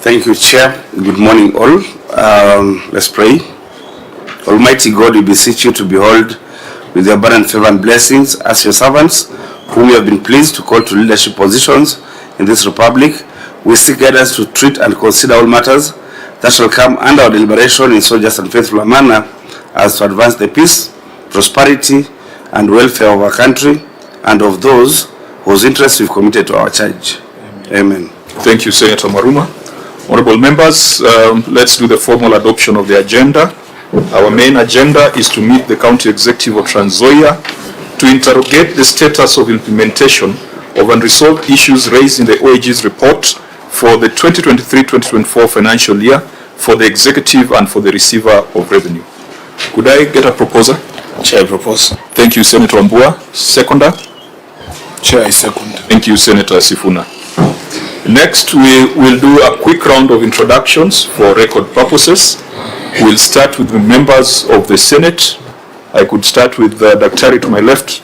Thank you, Chair. Good morning, all. Let's pray. Almighty God, we beseech you to behold with your abundant favor and blessings as your servants, whom you have been pleased to call to leadership positions in this republic. We seek guidance to treat and consider all matters that shall come under our deliberation in so just and faithful a manner as to advance the peace, prosperity, and welfare of our country and of those whose interests we've committed to our charge. Amen. Thank you, Senator Maruma. Honorable members, let's do the formal adoption of the agenda. Our main agenda is to meet the County Executive of Trans Nzoia to interrogate the status of implementation of unresolved issues raised in the OAG's report for the 2023-2024 financial year for the executive and for the receiver of revenue. Could I get a proposer? Chair, propose. Thank you, Senator Ambua. Seconder? Chair, I second. Thank you, Senator Sifuna. Next, we will do a quick round of introductions for record purposes. We'll start with the members of the Senate. I could start with Daktari to my left.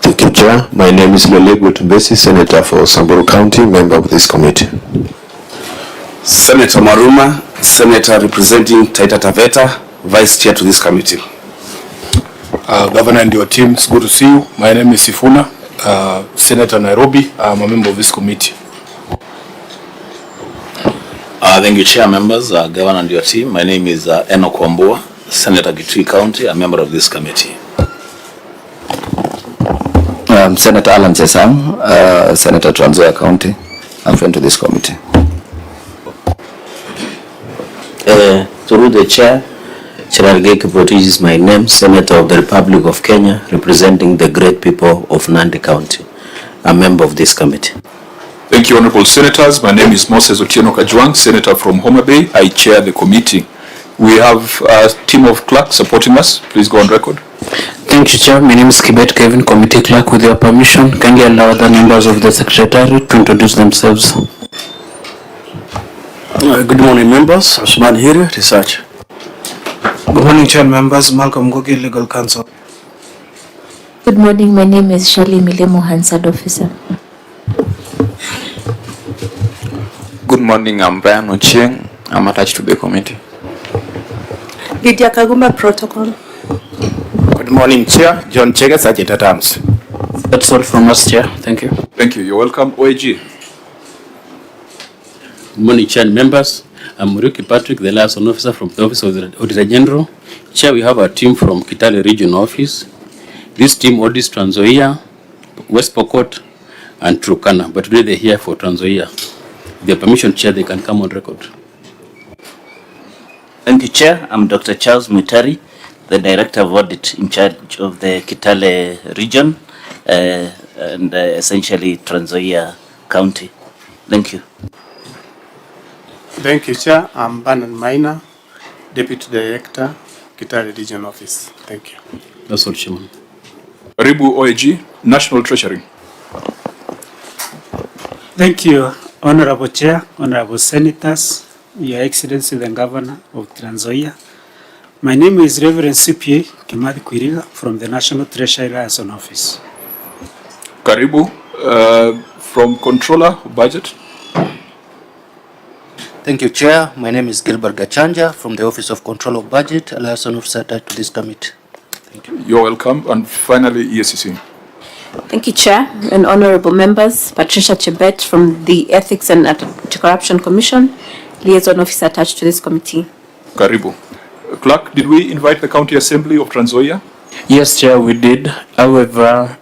Thank you, Chair. My name is Lolego Tubesi, Senator for Samburu County, member of this committee. Senator Maruma, Senator representing Taita Taveta, Vice Chair to this committee. Governor and your team, it's good to see you. My name is Sifuna, Senator Nairobi. I'm a member of this committee. Thank you, Chair, members, Governor and your team. My name is Enoch Wambua, Senator Critic County, a member of this committee. Senator Alan Chesang, Senator Trans Nzoia County, a friend to this committee. Through the Chair, Cherargei Kiprotich is my name, Senator of the Republic of Kenya, representing the great people of Nandi County, a member of this committee. Thank you, Honorable Senators. My name is Moses Otieno Kajwang, Senator from Homa Bay. I chair the committee. We have a team of clerks supporting us. Please go on record. Thank you, Chair. My name is Kibet Kevin, Committee Clerk. With your permission, can you allow the members of the Secretariat to introduce themselves? Good morning, members. Osman Hiri, Research. Good morning, Chair members. Malcolm Gogi, Legal Counsel. Good morning. My name is Shirley Milemo, Hansard Officer. Good morning. I'm Brian Ochieng. I'm attached to the committee. Lydia Kagumba, Protocol. Good morning, Chair. John Chege, Sergeant at Arms. That's all from us, Chair. Thank you. Thank you. You're welcome. OAG. Good morning, Chair and members. I'm Muriuki Patrick, the liaison officer from the Office of the Auditor General. Chair, we have a team from Kitale Regional Office. This team audits Trans Nzoia, West Pokot, and Turkana, but today they're here for Trans Nzoia. With their permission, Chair, they can come on record. Thank you, Chair. I'm Dr. Charles Mutari, the Director of Audit in charge of the Kitale region and essentially Trans Nzoia County. Thank you. Thank you, Chair. I'm Banan Maina, Deputy Director, Kitale Region Office. Thank you. That's all, Chairman. Ribu OAG, National Treasury. Thank you, Honorable Chair, Honorable Senators, Your Excellency the Governor of Trans Nzoia. My name is Reverend CPA Kimathi Kwiriga from the National Treasury Liaison Office. Karibu, from Controller of Budget. Thank you, Chair. My name is Gilbert Gachanja from the Office of Control of Budget, a liaison officer attached to this committee. Thank you. You're welcome. And finally, EACC. Thank you, Chair and honorable members. Patricia Chebet from the Ethics and Anti-Corruption Commission, liaison officer attached to this committee. Karibu. Clerk, did we invite the County Assembly of Trans Nzoia? Yes, Chair, we did. However,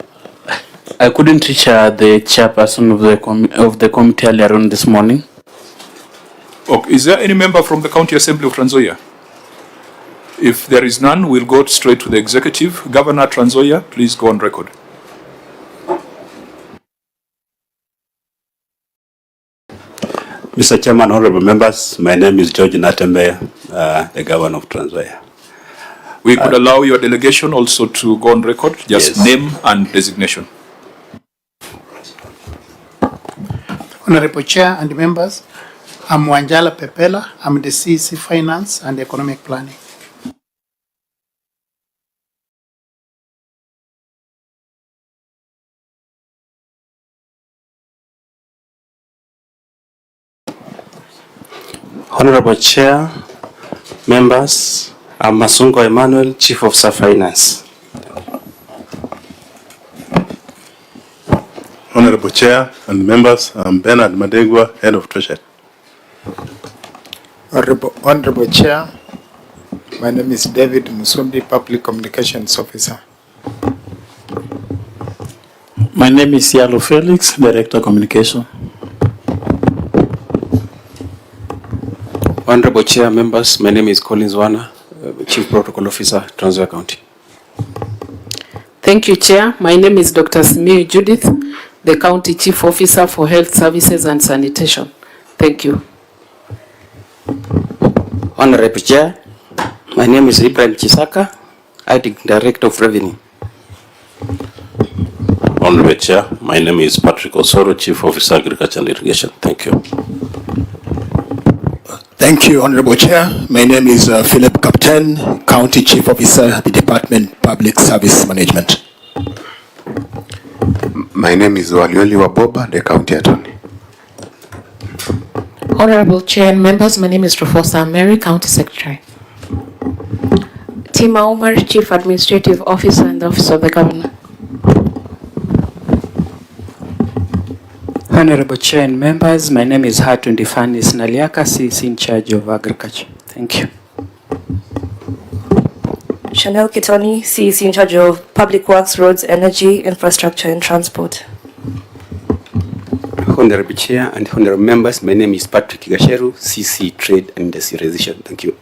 I couldn't reach the chairperson of the committee earlier on this morning. Okay. Is there any member from the County Assembly of Trans Nzoia? If there is none, we'll go straight to the executive. Governor Trans Nzoia, please go on record. Mr. Chairman, honorable members, my name is George Natembeya, the Governor of Trans Nzoia. We could allow your delegation also to go on record, just yes. Name and designation. Honorable Chair and members, I'm Wanjala Pepela. I'm the CEC Finance and Economic Planning. Honorable Chair, members, I'm Masungo Emmanuel, Chief Officer Finance. Honorable Chair and members, I'm Bernard Madegwa, Head of Treasury. Honorable Chair, my name is David Musumbi, Public Communications Officer. My name is Yalo Felix, Director Communication. Honorable Chair, members, my name is Collins Wana, Chief Protocol Officer, Trans Nzoia County. Thank you, Chair. My name is Dr. Simiyu Judith, the County Chief Officer for Health Services and Sanitation. Thank you. Honorable Chair, my name is Ibrahim Chisaka, Acting Director of Revenue. Honorable Chair, my name is Patrick Osoro, Chief Officer, Agriculture and Irrigation. Thank you. Thank you, Honorable Chair. My name is Philip Captain, County Chief Officer, the Department Public Service Management. My name is Walioli Waboba, the County Attorney. Honorable Chair and members, my name is Rufosa Mary, County Secretary. Tima Omar, Chief Administrative Officer in the Office of the Governor. Honorable Chair and members, my name is Hatun Difanis Naliaka, CC in charge of agriculture. Thank you. Chanel Kitoni, CEC in charge of Public Works, Roads, Energy, Infrastructure and Transport. Honorable Chair and honorable members, my name is Patrick Gasheru, CC Trade and Industrialization. Thank you.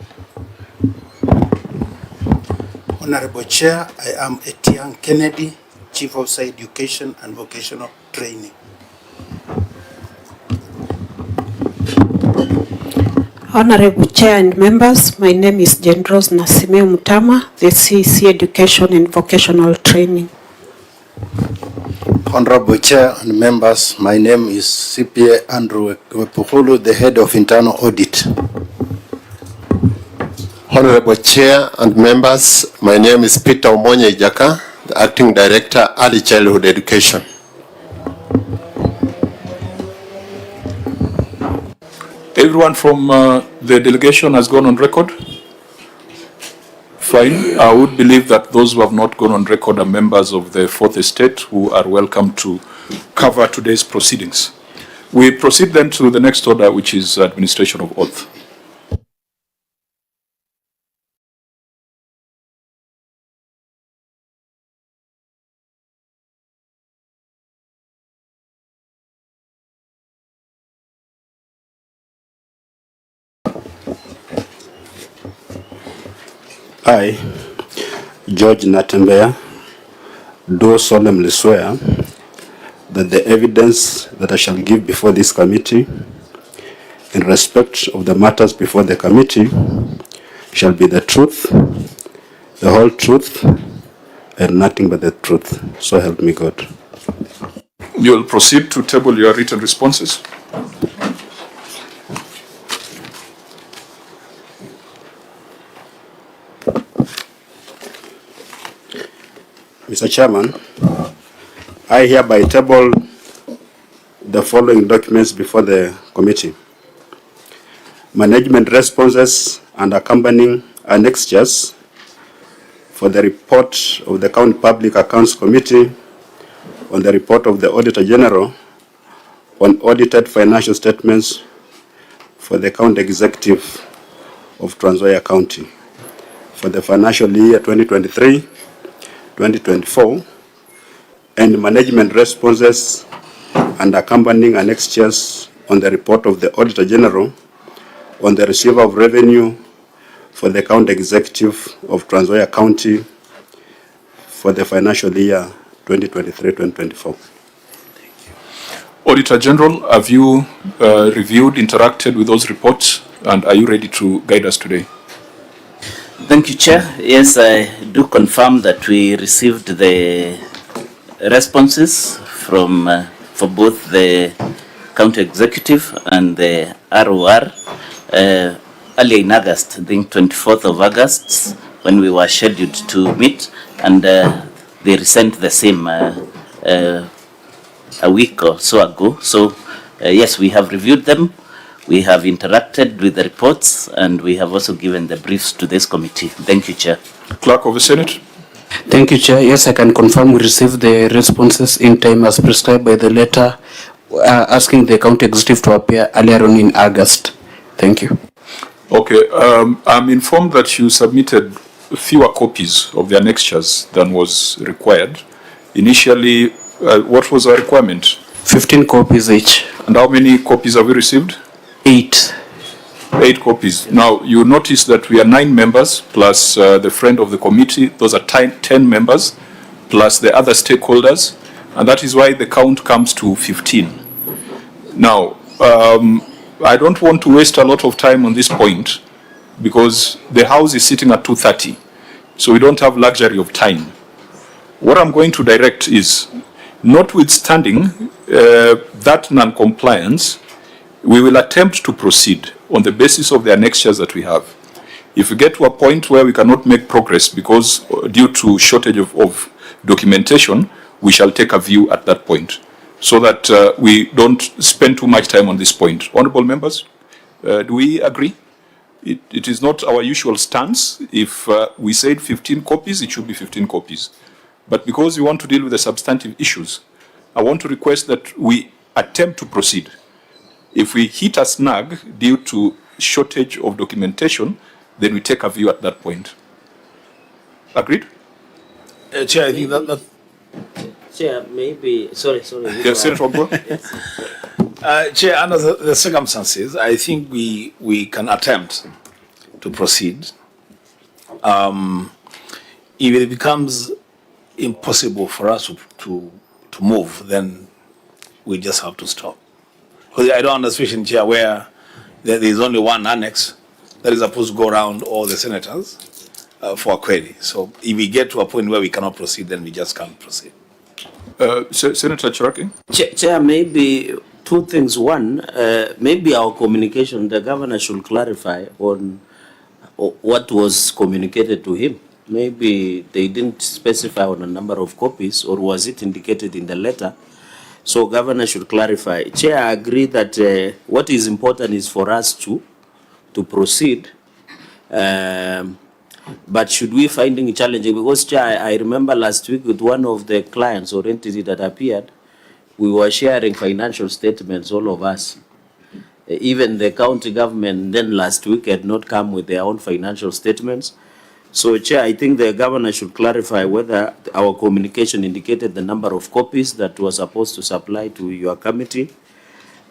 Honorable Chair, I am Etienne Kennedy, Chief Officer Education and Vocational Training. Honorable Chair and members, my name is Jendros Nasimeo Mutama, the CEC Education and Vocational Training. Honorable Chair and members, my name is CPA Andrew Wepuhulu, the Head of Internal Audit. Honorable Chair and members, my name is Peter Omonye Ijaka, the Acting Director, Early Childhood Education. Everyone from the delegation has gone on record? Fine. I would believe that those who have not gone on record are members of the Fourth Estate who are welcome to cover today's proceedings. We proceed then to the next order, which is administration of oath. I, George Natembeya, do solemnly swear that the evidence that I shall give before this committee in respect of the matters before the committee shall be the truth, the whole truth, and nothing but the truth. So help me God. You will proceed to table your written responses. Mr. Chairman, I hereby table the following documents before the committee. Management responses and accompanying annexures for the report of the County Public Accounts Committee on the report of the Auditor General on audited financial statements for the County Executive of Trans Nzoia County for the financial year 2023-2024, and management responses and accompanying annexures on the report of the Auditor General on the receiver of revenue for the County Executive of Trans Nzoia County for the financial year 2023-2024. Auditor General, have you reviewed, interacted with those reports, and are you ready to guide us today? Thank you, Chair. Yes, I do confirm that we received the responses from for both the County Executive and the ROR earlier in August, I think 24th of August, when we were scheduled to meet, and they resent the same a week or so ago. So yes, we have reviewed them. We have interacted with the reports and we have also given the briefs to this committee. Thank you, Chair. Clerk of the Senate. Thank you, Chair. Yes, I can confirm we received the responses in time as prescribed by the letter asking the county executive to appear earlier on in August. Thank you. Okay, I'm informed that you submitted fewer copies of the annexures than was required. Initially, what was the requirement? 15 copies each. And how many copies have we received? 8. 8 copies. Now, you notice that we are 9 members plus the friend of the committee. Those are 10 members plus the other stakeholders. And that is why the count comes to 15. Now, I don't want to waste a lot of time on this point because the House is sitting at 2:30. So we don't have luxury of time. What I'm going to direct is, notwithstanding that non-compliance, we will attempt to proceed on the basis of the annexures that we have. If we get to a point where we cannot make progress because due to shortage of documentation, we shall take a view at that point so that we don't spend too much time on this point. Honorable members, do we agree? It is not our usual stance. If we said 15 copies, it should be 15 copies. But because we want to deal with the substantive issues, I want to request that we attempt to proceed. If we hit a snag due to shortage of documentation, then we take a view at that point. Agreed? Chair, I think that Chair, maybe, sorry. Yes, Senator Ogbo. Chair, under the circumstances, I think we can attempt to proceed. If it becomes impossible for us to move, then we just have to stop. Because I don't understand, Chair, where there is only one annex that is supposed to go around all the senators for a query. So if we get to a point where we cannot proceed, then we just can't proceed. Senator Cheraki? Chair, maybe two things. One, maybe our communication, the governor should clarify on what was communicated to him. Maybe they didn't specify on a number of copies, or was it indicated in the letter? So governor should clarify. Chair, I agree that what is important is for us to proceed. But should we finding it challenging? Because, Chair, I remember last week with one of the clients or entity that appeared, we were sharing financial statements, all of us. Even the county government then last week had not come with their own financial statements. So, Chair, I think the governor should clarify whether our communication indicated the number of copies that was supposed to supply to your committee.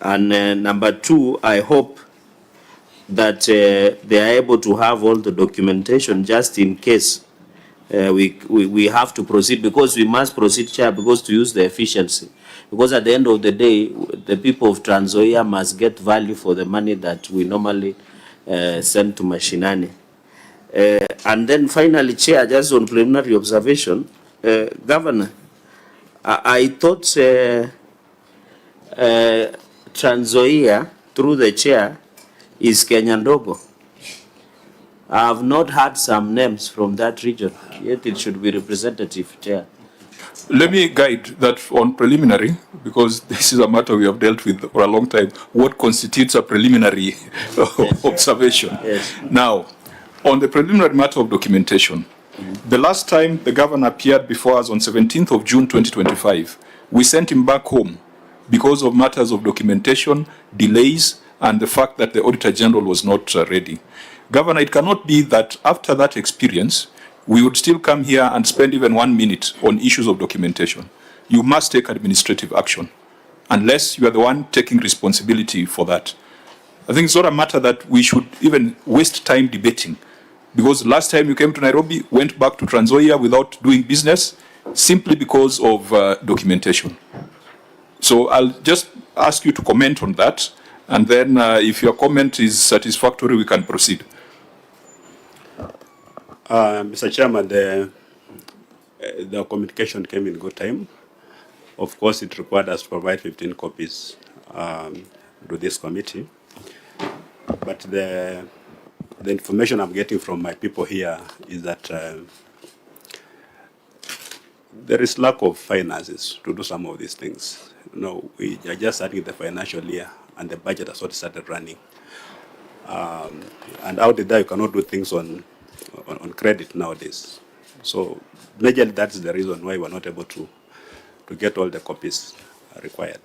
And number two, I hope that they are able to have all the documentation just in case we have to proceed, because we must proceed, Chair, because to use the efficiency. Because at the end of the day, the people of Trans Nzoia must get value for the money that we normally send to Mashinani. And then finally, Chair, just on preliminary observation, Governor, I thought Trans Nzoia, through the Chair, is Kenya Ndogo. I have not heard some names from that region, yet it should be representative, Chair. Let me guide that on preliminary, because this is a matter we have dealt with for a long time. What constitutes a preliminary observation? Yes. Now, on the preliminary matter of documentation, the last time the governor appeared before us on 17th of June 2025, we sent him back home because of matters of documentation, delays, and the fact that the Auditor General was not ready. Governor, it cannot be that after that experience, we would still come here and spend even 1 minute on issues of documentation. You must take administrative action, unless you are the one taking responsibility for that. I think it's not a matter that we should even waste time debating, because last time you came to Nairobi, went back to Trans Nzoia without doing business, simply because of documentation. So I'll just ask you to comment on that, and then if your comment is satisfactory, we can proceed. Mr. Chairman, the communication came in good time. Of course, it required us to provide 15 copies to this committee. But the information I'm getting from my people here is that there is lack of finances to do some of these things. No, we are just starting the financial year and the budget has already started running. And out there, you cannot do things on credit nowadays. So majorly that's the reason why we're not able to get all the copies required.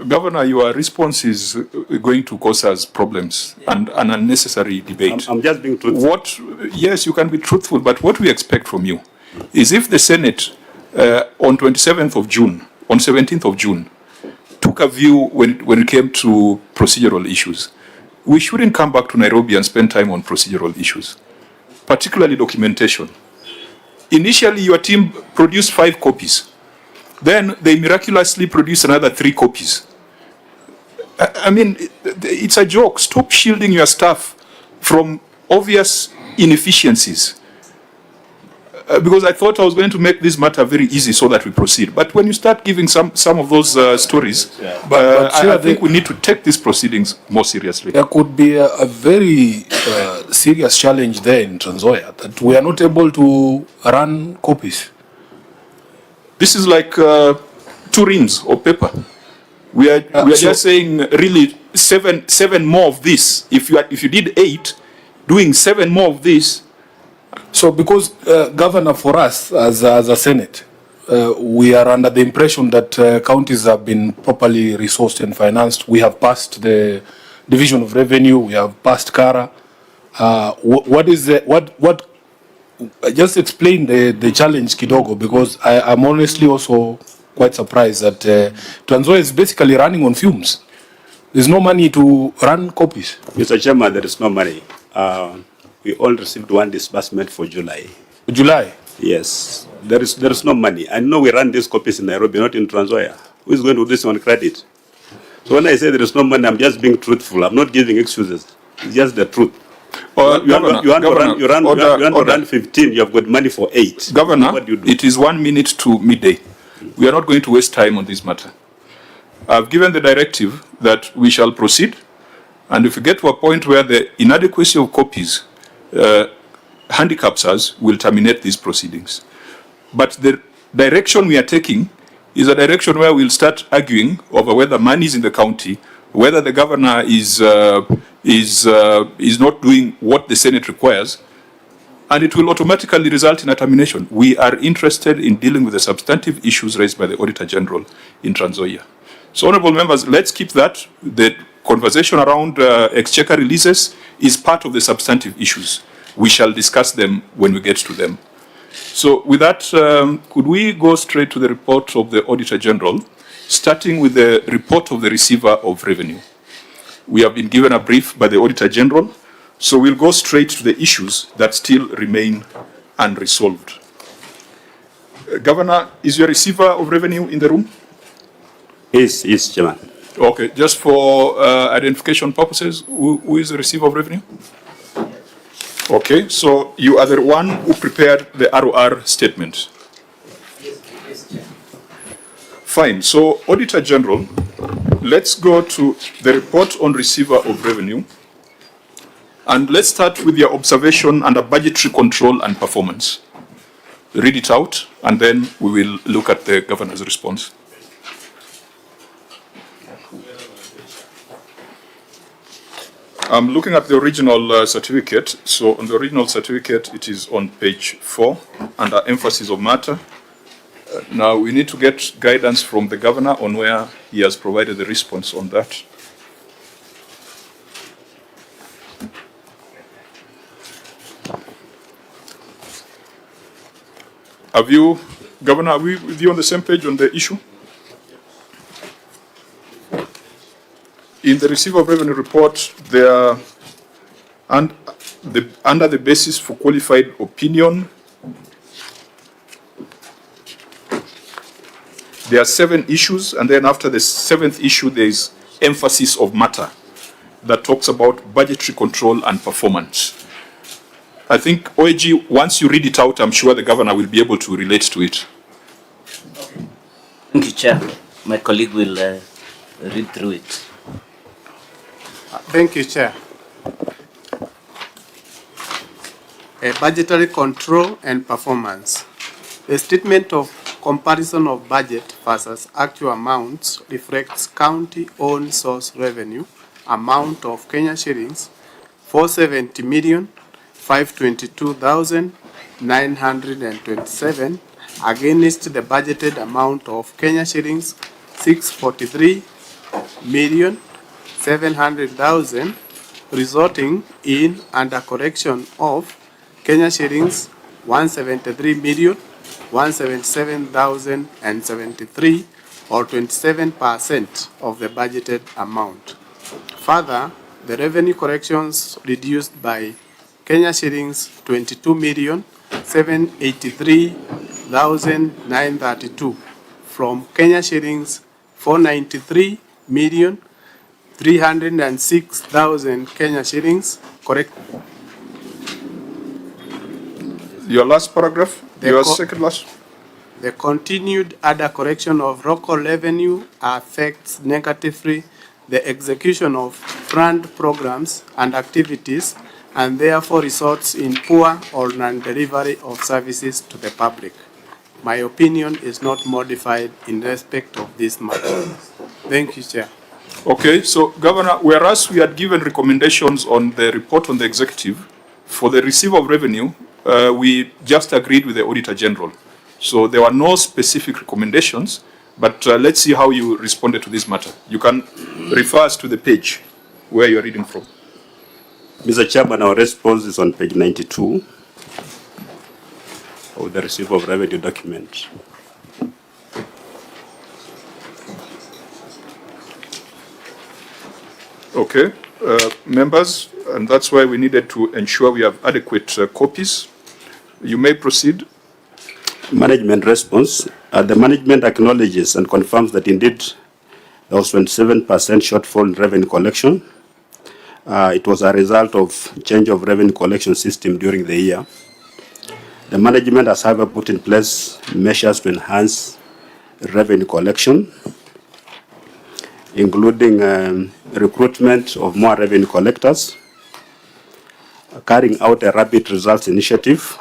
Governor, your response is going to cause us problems and an unnecessary debate. I'm just being truthful. Yes, you can be truthful, but what we expect from you is if the Senate on 27th of June, on 17th of June, took a view when it came to procedural issues, we shouldn't come back to Nairobi and spend time on procedural issues, particularly documentation. Initially, your team produced 5 copies. Then they miraculously produced another 3 copies. I mean, it's a joke. Stop shielding your staff from obvious inefficiencies. Because I thought I was going to make this matter very easy so that we proceed. But when you start giving some of those stories, I think we need to take these proceedings more seriously. There could be a very serious challenge there in Trans Nzoia that we are not able to run copies. This is like 2 reams of paper. We are just saying really 7 more of this. If you did 8, doing 7 more of this. So because Governor, for us as a Senate, we are under the impression that counties have been properly resourced and financed. We have passed the Division of Revenue. We have passed CARA. What is what? Just explain the challenge kidogo, because I'm honestly also quite surprised that Trans Nzoia is basically running on fumes. There's no money to run copies. Mr. Chairman, there is no money. We all received 1 disbursement for July. July? Yes. There is no money. I know we run these copies in Nairobi, not in Trans Nzoia. Who is going to do this on credit? So when I say there is no money, I'm just being truthful. I'm not giving excuses. It's just the truth. You want to run 15, you have got money for 8. Governor, what do you do? It is 1 minute to midday. We are not going to waste time on this matter. I've given the directive that we shall proceed, and if we get to a point where the inadequacy of copies handicaps us, we'll terminate these proceedings. But the direction we are taking is a direction where we'll start arguing over whether money is in the county, whether the governor is not doing what the Senate requires, and it will automatically result in a termination. We are interested in dealing with the substantive issues raised by the Auditor General in Trans Nzoia. So, honourable members, let's keep that. The conversation around exchequer releases is part of the substantive issues. We shall discuss them when we get to them. So, with that, could we go straight to the report of the Auditor General, starting with the report of the Receiver of Revenue? We have been given a brief by the Auditor General, so we'll go straight to the issues that still remain unresolved. Governor, is your Receiver of Revenue in the room? Yes, Chairman. Okay, just for identification purposes, who is the Receiver of Revenue? Okay, so you are the one who prepared the ROR statement. Fine, so Auditor General, let's go to the report on Receiver of Revenue. And let's start with your observation under budgetary control and performance. Read it out, and then we will look at the Governor's response. I'm looking at the original certificate. So on the original certificate, it is on page 4 under emphasis of matter. Now we need to get guidance from the Governor on where he has provided the response on that. Have you, Governor, are we with you on the same page on the issue? In the Receiver of Revenue report, there under the basis for qualified opinion, there are 7 issues, and then after the 7th issue, there is emphasis of matter that talks about budgetary control and performance. I think, OAG, once you read it out, I'm sure the Governor will be able to relate to it. Thank you, Chair. My colleague will read through it. Thank you, Chair. Budgetary control and performance. The statement of comparison of budget versus actual amounts reflects county-owned source revenue amount of Kenya shillings 470,522,927 against the budgeted amount of Kenya shillings 643,700,000, resulting in under correction of Kenya shillings 173,177,073 or 27% of the budgeted amount. Further, the revenue corrections reduced by Kenya shillings 22,783,932 from Kenya shillings 493,306,000 Kenya shillings. Correct. Your last paragraph? Your second last? The continued under correction of local revenue affects negatively the execution of planned programs and activities and therefore results in poor or non-delivery of services to the public. My opinion is not modified in respect of this matter. Thank you, Chair. Okay, so Governor, whereas we had given recommendations on the report on the executive, for the receiver of revenue, we just agreed with the Auditor General. So there were no specific recommendations, but let's see how you responded to this matter. You can refer us to the page where you're reading from. Mr. Chairman, our response is on page 92 of the receiver of revenue document. Okay, members, and that's why we needed to ensure we have adequate copies. You may proceed. Management response. The management acknowledges and confirms that indeed there was 27% shortfall in revenue collection. It was a result of change of revenue collection system during the year. The management has however put in place measures to enhance revenue collection, including recruitment of more revenue collectors, carrying out a rapid results initiative,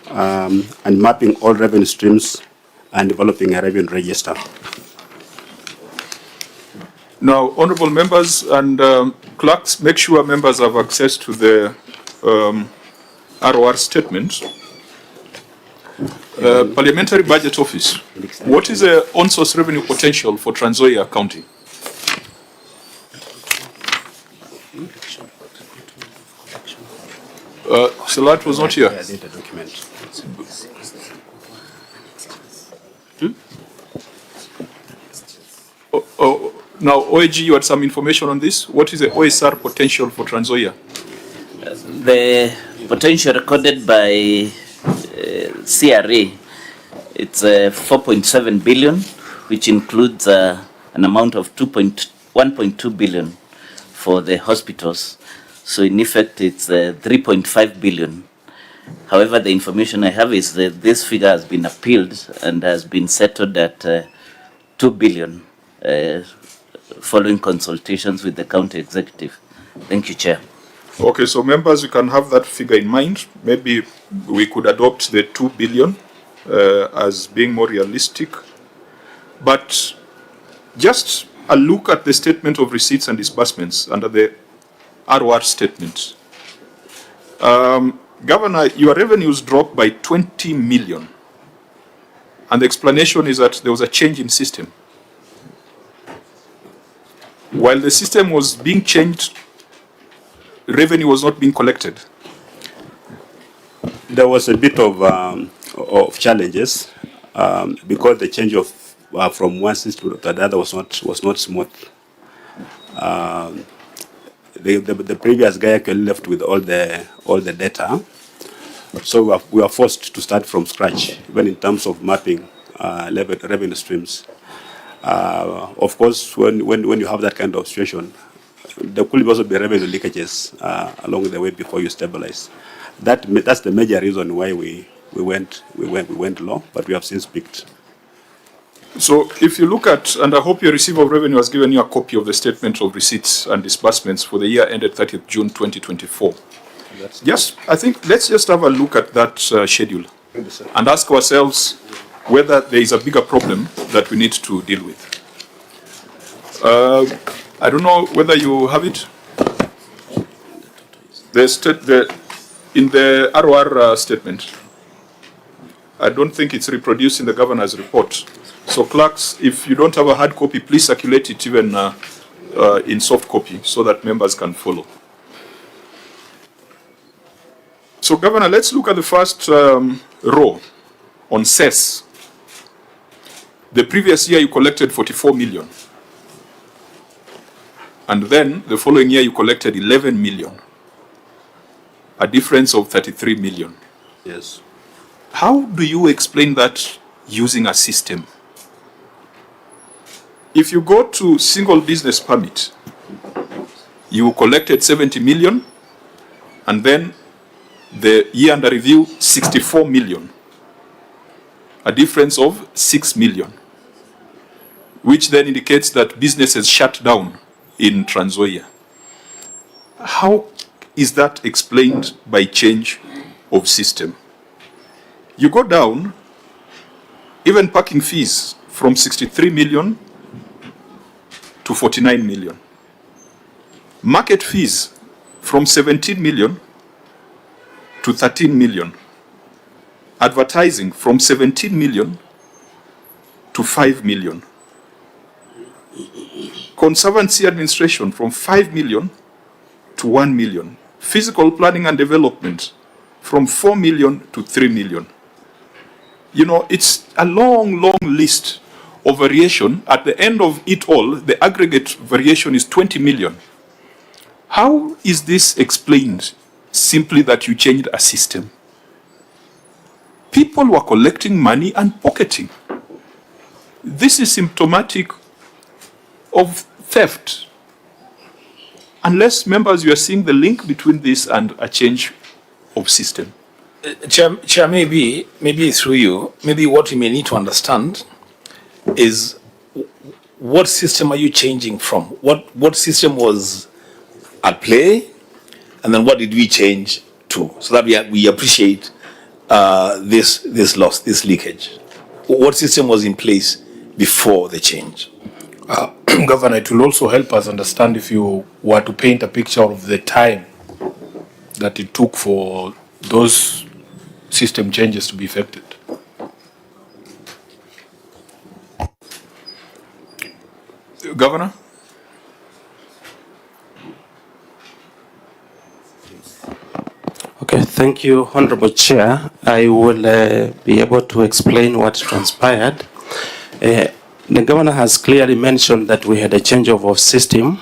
and mapping all revenue streams and developing a revenue register. Now, honorable members and clerks, make sure members have access to the ROR statement. Parliamentary Budget Office. What is the on-source revenue potential for Trans Nzoia County? Salat was not here. Now, OAG, you had some information on this. What is the OSR potential for Trans Nzoia? The potential recorded by CRA, it's 4.7 billion, which includes an amount of 1.2 billion for the hospitals. So in effect, it's 3.5 billion. However, the information I have is that this figure has been appealed and has been settled at 2 billion following consultations with the county executive. Thank you, Chair. Okay, so members, you can have that figure in mind. Maybe we could adopt the 2 billion as being more realistic. But just a look at the statement of receipts and disbursements under the ROR statement. Governor, your revenues dropped by 20 million. And the explanation is that there was a change in system. While the system was being changed, revenue was not being collected. There was a bit of challenges because the change of from one system to the other was not smooth. The previous guy actually left with all the data, so we were forced to start from scratch, even in terms of mapping revenue streams. Of course, when you have that kind of situation, there could also be revenue leakages along the way before you stabilize. That's the major reason why we went low, but we have since peaked. So if you look at, and I hope your receiver of revenue has given you a copy of the statement of receipts and disbursements for the year ended 30th June 2024. I think let's just have a look at that schedule and ask ourselves, whether there is a bigger problem that we need to deal with. I don't know whether you have it. In the ROR statement, I don't think it's reproduced in the governor's report. So clerks, if you don't have a hard copy, please circulate it even in soft copy so that members can follow. So Governor, let's look at the first row on cess. The previous year you collected 44 million. And then the following year you collected 11 million. A difference of 33 million. Yes. How do you explain that using a system? If you go to single business permit, you collected 70 million, and then the year under review, 64 million. A difference of 6 million, which then indicates that businesses shut down in Trans Nzoia. How is that explained by change of system? You go down, even parking fees from 63 million to 49 million. Market fees from 17 million to 13 million. Advertising from 17 million to 5 million. Conservancy administration from 5 million to 1 million. Physical planning and development from 4 million to 3 million. You know, it's a long, long list of variation. At the end of it all, the aggregate variation is 20 million. How is this explained? Simply that you changed a system. People were collecting money and pocketing. This is symptomatic of theft. Unless, members, you are seeing the link between this and a change of system. Chair, maybe through you, maybe what we may need to understand is what system are you changing from? What system was at play, and then what did we change to, so that we appreciate this loss, this leakage? What system was in place before the change? Governor, it will also help us understand if you were to paint a picture of the time that it took for those system changes to be effected. Governor? Okay, thank you, Honorable Chair. I will be able to explain what transpired. The Governor has clearly mentioned that we had a changeover of system,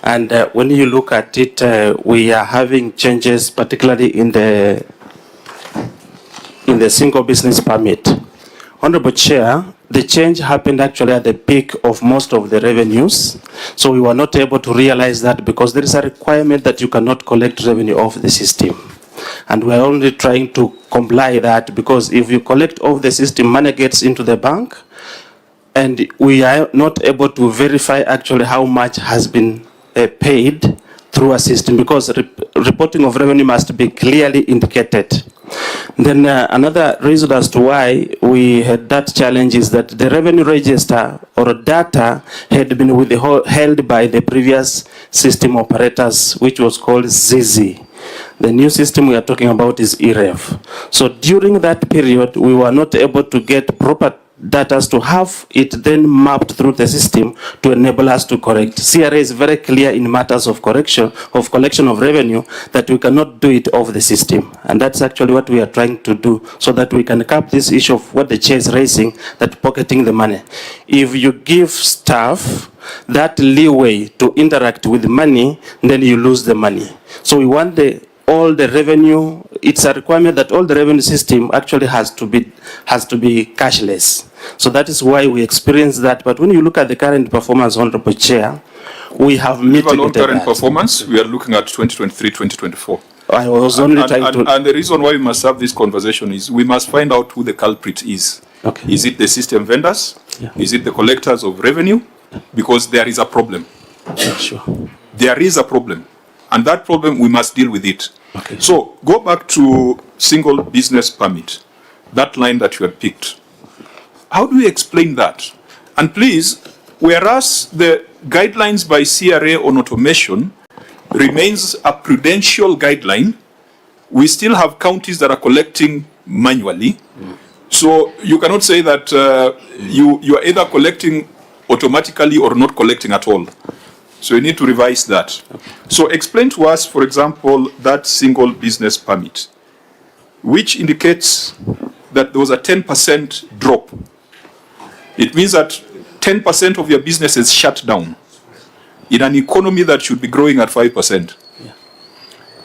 and when you look at it, we are having changes, particularly in the single business permit. Honorable Chair, the change happened actually at the peak of most of the revenues, so we were not able to realize that because there is a requirement that you cannot collect revenue off the system. And we are only trying to comply that, because if you collect off the system, money gets into the bank, and we are not able to verify actually how much has been paid through a system, because reporting of revenue must be clearly indicated. Then another reason as to why we had that challenge is that the revenue register or data had been withheld by the previous system operators, which was called ZZ. The new system we are talking about is EREV. So during that period, we were not able to get proper data to have it then mapped through the system to enable us to correct. CRA is very clear in matters of collection of revenue that we cannot do it off the system. And that's actually what we are trying to do, so that we can cap this issue of what the chair is raising, that pocketing the money. If you give staff that leeway to interact with money, then you lose the money. So we want all the revenue, it's a requirement that all the revenue system actually has to be cashless. So that is why we experience that. But when you look at the current performance, Honorable Chair, we have mitigated that. Current performance, we are looking at 2023, 2024. I was only trying to... And the reason why we must have this conversation is we must find out who the culprit is. Okay. Is it the system vendors? Yeah. Is it the collectors of revenue? Because there is a problem. Yeah, sure. There is a problem. And that problem, we must deal with it. Okay. So go back to single business permit, that line that you had picked. How do you explain that? And please, whereas the guidelines by CRA on automation remains a prudential guideline, we still have counties that are collecting manually. So you cannot say that you are either collecting automatically or not collecting at all. So you need to revise that. So explain to us, for example, that single business permit, which indicates that there was a 10% drop. It means that 10% of your business is shut down in an economy that should be growing at 5%.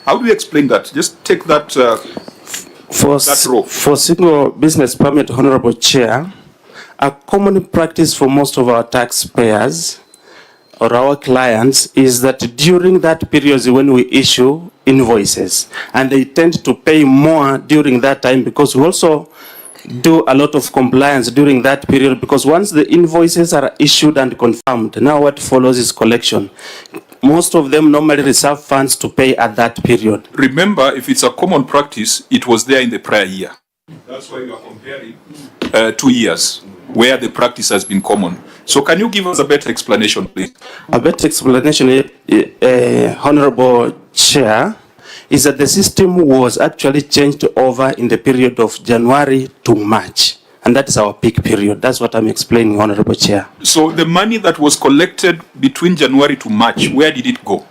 How do you explain that? Just take that, that row. For single business permit, Honorable Chair, a common practice for most of our taxpayers or our clients is that during that period when we issue invoices, and they tend to pay more during that time because we also do a lot of compliance during that period, because once the invoices are issued and confirmed, now what follows is collection. Most of them normally reserve funds to pay at that period. Remember, if it's a common practice, it was there in the prior year. That's why we are comparing 2 years where the practice has been common. So can you give us a better explanation, please? A better explanation, Honorable Chair, is that the system was actually changed over in the period of January to March. And that is our peak period. That's what I'm explaining, Honorable Chair. So the money that was collected between January to March, where did it go?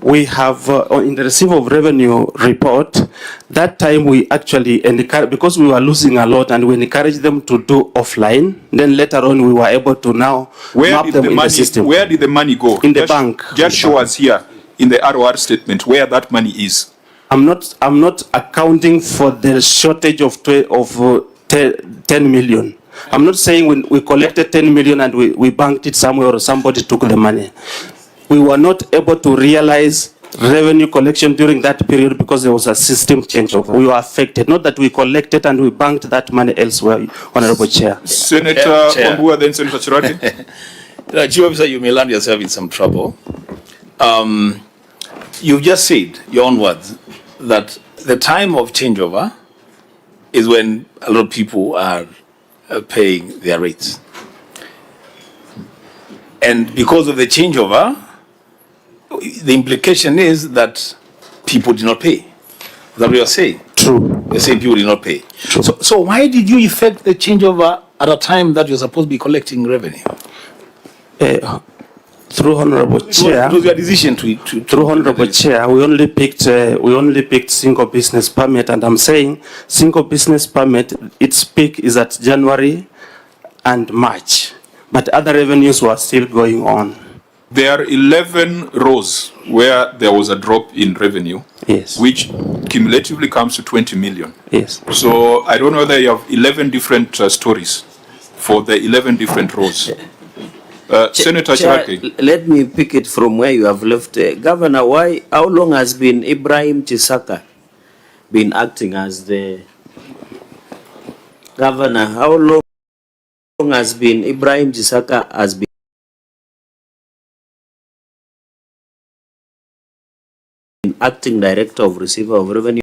We have, in the receipt of revenue report, that time we actually, because we were losing a lot and we encouraged them to do offline, then later on we were able to now map them in the system. Where did the money go? In the bank. Just show us here in the ROR statement where that money is. I'm not accounting for the shortage of 10 million. I'm not saying when we collected 10 million and we banked it somewhere or somebody took the money. We were not able to realize revenue collection during that period because there was a system changeover. We were affected. Not that we collected and we banked that money elsewhere, Honorable Chair. Senator Wambua, then Senator Chirati. Chief Officer, you may land yourself in some trouble. You've just said, your own words, that the time of changeover is when a lot of people are paying their rates. And because of the changeover, the implication is that people did not pay. Is that what you're saying? True. You're saying people did not pay. True. So why did you effect the changeover at a time that you're supposed to be collecting revenue? Through Honorable Chair, it was your decision through Honorable Chair, we only picked single business permit, and I'm saying single business permit, its peak is at January and March, but other revenues were still going on. There are 11 rows where there was a drop in revenue, yes, which cumulatively comes to 20 million. Yes. So I don't know whether you have 11 different stories for the 11 different rows. Senator Chirati. Let me pick it from where you have left. Governor, how long has been Ibrahim Chisaka been acting as the governor? How long has been Ibrahim Chisaka has been acting director of receiver of revenue?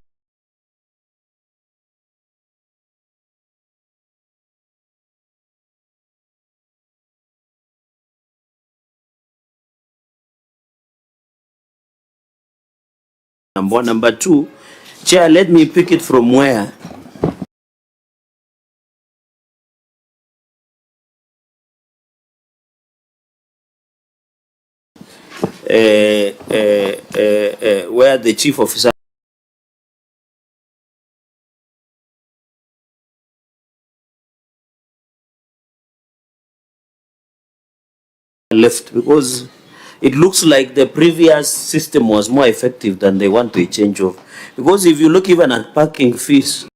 Number one. Number two, Chair, let me pick it from where where the chief officer left, because it looks like the previous system was more effective than they want to change of. Because if you look even at parking fees,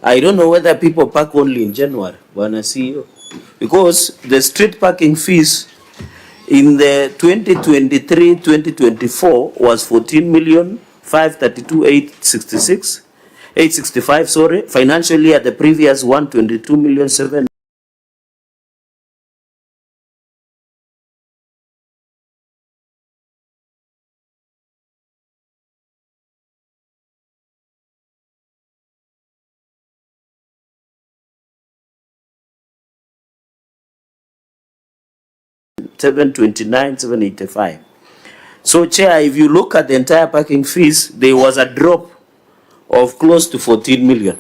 I don't know whether people park only in January. Wanna see you. because the street parking fees in the 2023-2024 was 14,532,865, sorry. Financially at the previous one, 22,700,000. $729,785. So, Chair, if you look at the entire parking fees, there was a drop of close to 14 million.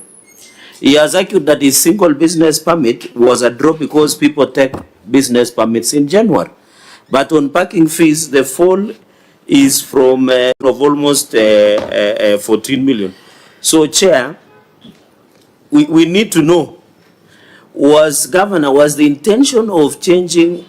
He has argued that his single business permit was a drop because people take business permits in January. But on parking fees, the fall is from of almost 14 million. So, Chair, we need to know, was the intention of changing,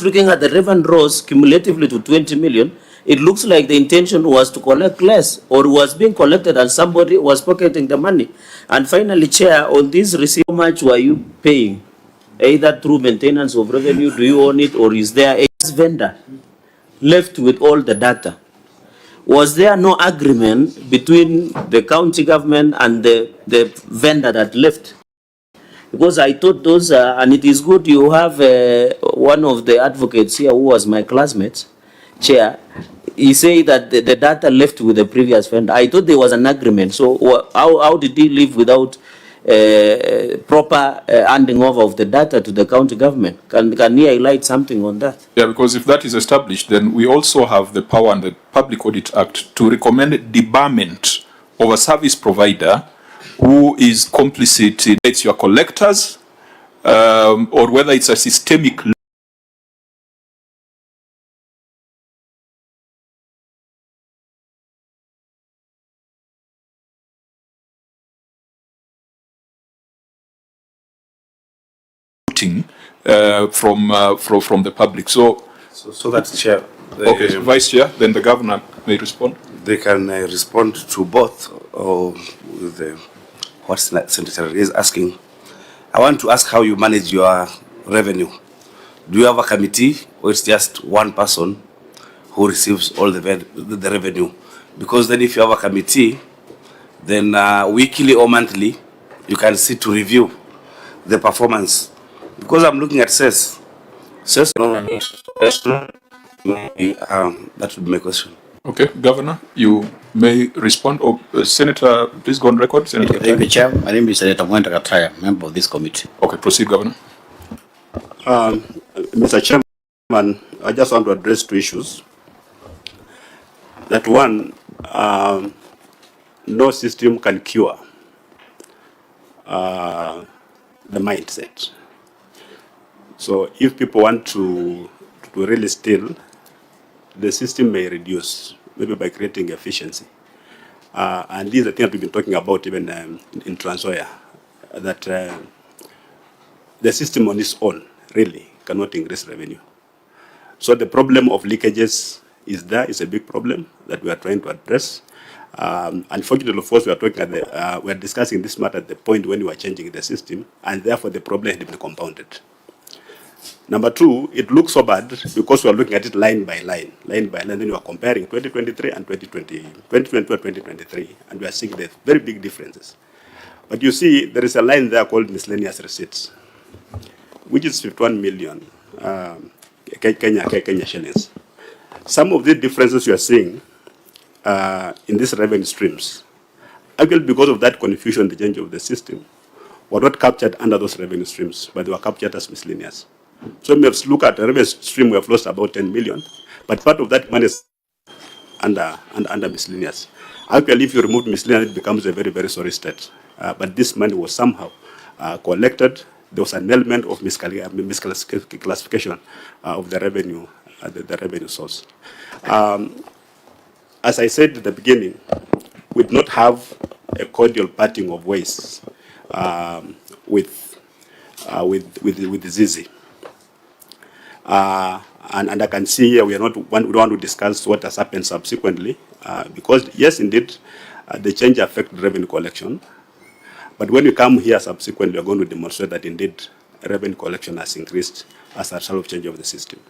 looking at the revenue rose cumulatively to 20 million, it looks like the intention was to collect less or was being collected and somebody was pocketing the money. And finally, Chair, on this receipt, how much were you paying? Either through maintenance of revenue, do you own it, or is there a vendor left with all the data? Was there no agreement between the county government and the vendor that left? Because I thought those, and it is good you have one of the advocates here who was my classmate, Chair. He said that the data left with the previous vendor. I thought there was an agreement. So how did he leave without proper handing over of the data to the county government? Can he highlight something on that? Yeah, because if that is established, then we also have the power under the Public Audit Act to recommend debarment of a service provider who is complicit in it's your collectors, or whether it's a systemic from the public. So that's Chair. Okay, Vice Chair, then the Governor may respond. They can respond to both with what Senator is asking. I want to ask how you manage your revenue. Do you have a committee, or it's just one person who receives all the revenue? Because then if you have a committee, then weekly or monthly, you can sit to review the performance. Because I'm looking at SES. SES, that would be my question. Okay, Governor, you may respond. Or Senator, please go on record. Senator, thank you, Chair. My name is Senator Mwenda Kataya, member of this committee. Okay, proceed, Governor. Mr. Chairman, I just want to address two issues. That one, no system can cure the mindset. So if people want to really steal, the system may reduce, maybe by creating efficiency. And these are things we've been talking about even in Trans Nzoia, that the system on its own really cannot increase revenue. So the problem of leakages is there, it's a big problem that we are trying to address. Unfortunately, of course, we are discussing this matter at the point when we are changing the system, and therefore the problem had been compounded. Number two, it looks so bad because we are looking at it line by line, then you are comparing 2023 and 2022 and 2023, and we are seeing the very big differences. But you see, there is a line there called miscellaneous receipts, which is 51 million Kenya shillings. Some of the differences you are seeing in these revenue streams, actually because of that confusion, the change of the system, were not captured under those revenue streams, but they were captured as miscellaneous. So we have to look at the revenue stream, we have lost about 10 million, but part of that money is under miscellaneous. Actually, if you remove miscellaneous, it becomes a very, very sorry state. But this money was somehow collected. There was an element of misclassification of the revenue, the revenue source. As I said at the beginning, we did not have a cordial parting of ways with Zizi. And I can see here we don't want to discuss what has happened subsequently, because yes, indeed, the change affected revenue collection. But when we come here subsequently, we're going to demonstrate that indeed revenue collection has increased as a result of change of the system.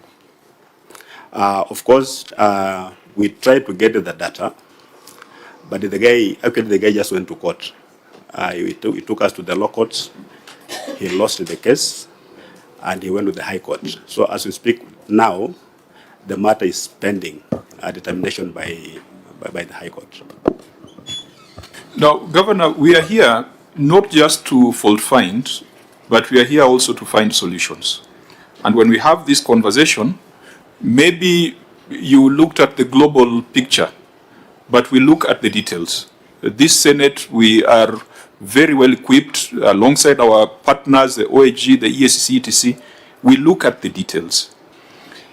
Of course, we tried to get the data, but the guy just went to court. He took us to the law courts. He lost the case, and he went to the High Court. So as we speak now, the matter is pending a determination by the High Court. Now, Governor, we are here not just to fault find, but we are here also to find solutions. And when we have this conversation, maybe you looked at the global picture, but we look at the details. This Senate, we are very well equipped alongside our partners, the OAG, the ESC, etc. We look at the details.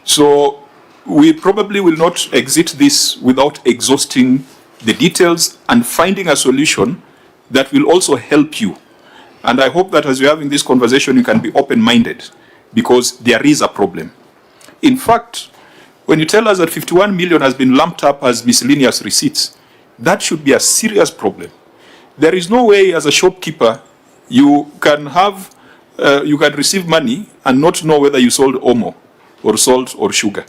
So we probably will not exit this without exhausting the details and finding a solution that will also help you. And I hope that as we're having this conversation, you can be open-minded, because there is a problem. In fact, when you tell us that 51 million has been lumped up as miscellaneous receipts, that should be a serious problem. There is no way as a shopkeeper you can receive money and not know whether you sold Omo or salt or sugar.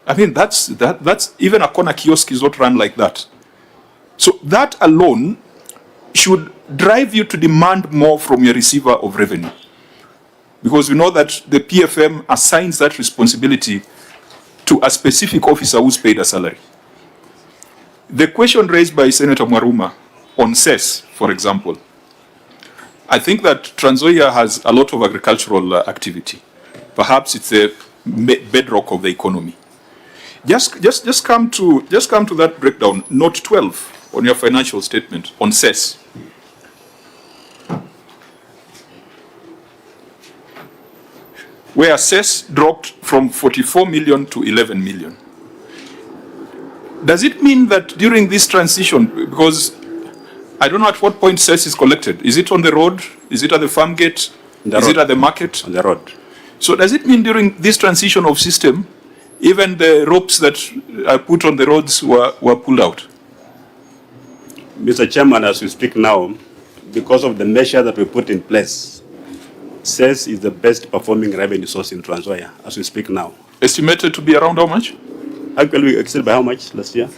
I mean, that's even a corner kiosk is not run like that. So that alone should drive you to demand more from your receiver of revenue. Because we know that the PFM assigns that responsibility to a specific officer who's paid a salary. The question raised by Senator Mwaruma on cess, for example, I think that Trans Nzoia has a lot of agricultural activity. Perhaps it's the bedrock of the economy. Just come to that breakdown, note 12 on your financial statement on cess. Where cess dropped from 44 million to 11 million. Does it mean that during this transition, because I don't know at what point cess is collected, is it on the road? Is it at the farm gate? Is it at the market? On the road. So does it mean during this transition of system, even the ropes that are put on the roads were pulled out? Mr. Chairman, as we speak now, because of the measure that we put in place, cess is the best performing revenue source in Trans Nzoia as we speak now. Estimated to be around how much? Actually, we exceeded by how much last year?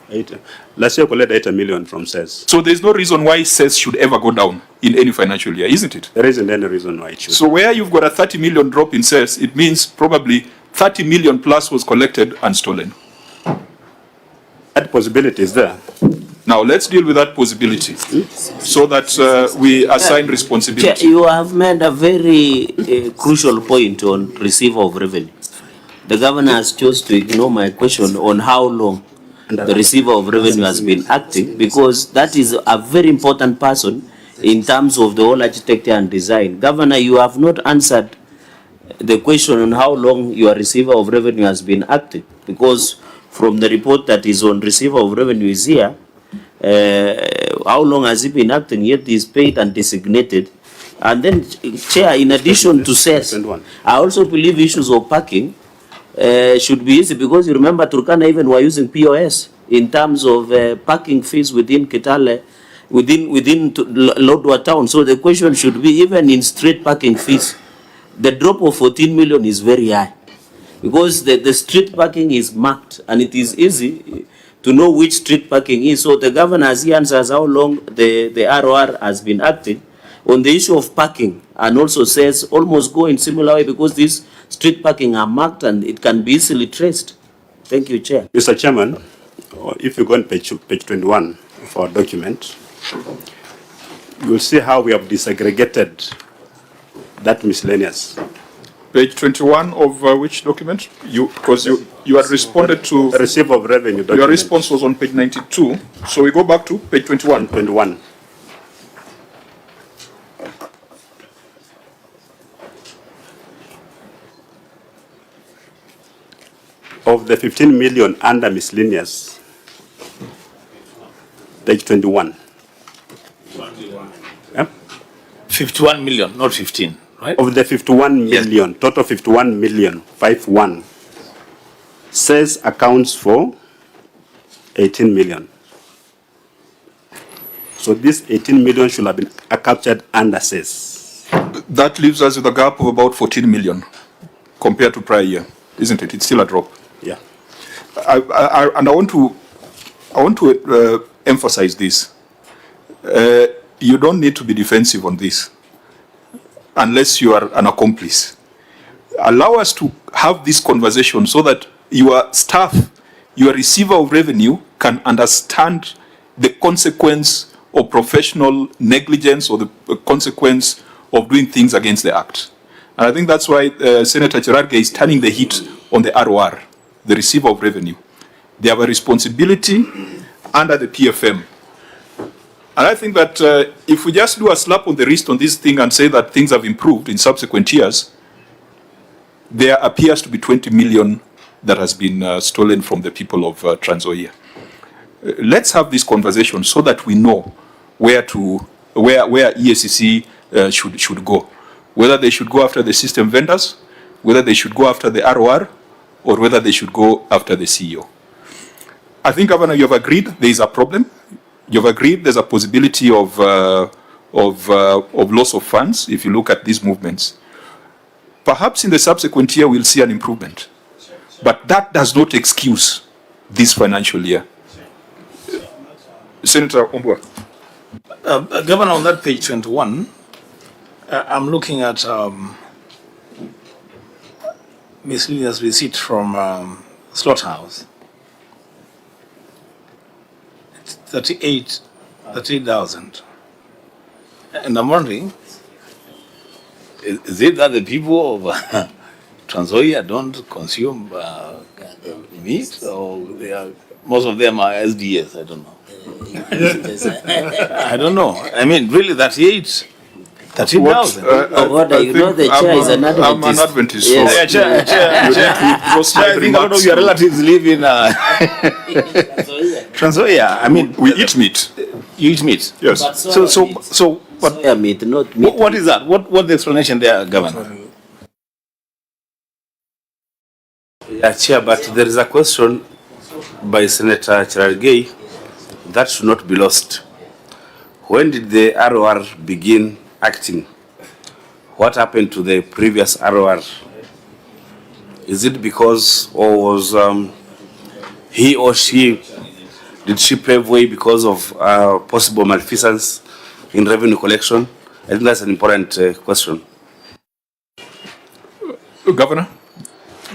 8. Last year we collected 8 million from cess. So there's no reason why cess should ever go down in any financial year, isn't it? There isn't any reason why it should. So where you've got a 30 million drop in cess, it means probably 30 million plus was collected and stolen. That possibility is there. Now let's deal with that possibility so that we assign responsibility. You have made a very crucial point on receiver of revenue. The governor has chosen to ignore my question on how long the receiver of revenue has been acting, because that is a very important person in terms of the whole architecture and design. Governor, you have not answered the question on how long your receiver of revenue has been acting, because from the report that is on receiver of revenue is here, how long has he been acting, yet he is paid and designated. And then, Chair, in addition to cess, I also believe issues of parking should be easy, because you remember Turkana even were using POS in terms of parking fees within Kitale, within Lodwar town. So the question should be, even in street parking fees, the drop of 14 million is very high, because the street parking is marked and it is easy to know which street parking is. So the governor, as he answers how long the ROR has been acting on the issue of parking, and also says almost go in similar way, because these street parking are marked and it can be easily traced. Thank you, Chair. Mr. Chairman, if you go on page 21 of our document, you will see how we have disaggregated that miscellaneous. Page 21 of which document? Because you had responded to receipt of revenue document. Your response was on page 92. So we go back to page 21. 21. Of the 15 million under miscellaneous, page 21. 51 million, not 15, right? Of the 51 million, yes. Total 51 million, 51, says accounts for 18 million. So this 18 million should have been captured under cess. That leaves us with a gap of about 14 million compared to prior year, isn't it? It's still a drop. Yeah. And I want to emphasize this. You don't need to be defensive on this unless you are an accomplice. Allow us to have this conversation so that your staff, your receiver of revenue, can understand the consequence of professional negligence or the consequence of doing things against the act. And I think that's why Senator Cherargei is turning the heat on the ROR, the receiver of revenue. They have a responsibility under the PFM. And I think that if we just do a slap on the wrist on this thing and say that things have improved in subsequent years, there appears to be 20 million that has been stolen from the people of Trans Nzoia. Let's have this conversation so that we know where EACC should go. Whether they should go after the system vendors, whether they should go after the ROR, or whether they should go after the CEO. I think, Governor, you have agreed there is a problem. You have agreed there's a possibility of loss of funds if you look at these movements. Perhaps in the subsequent year we'll see an improvement. But that does not excuse this financial year. Senator Ombua. Governor, on that page 21, I'm looking at miscellaneous receipt from slaughterhouse. It's 38,000. And I'm wondering, is it that the people of Trans Nzoia don't consume meat, or most of them are SDS? I don't know. I don't know. I mean, really, 13,000. You know the chair is an Adventist. I'm an Adventist. Yes. So Chair, I think one of your relatives live in Trans Nzoia. I mean, we eat meat. You eat meat? Yes. So what? Meat, not meat. What is that? What's the explanation there, Governor? Yeah, Chair, but there is a question by Senator Cherargei that should not be lost. When did the ROR begin acting? What happened to the previous ROR? Is it because, or was he or she, did she pave way because of possible malfeasance in revenue collection? I think that's an important question. Governor,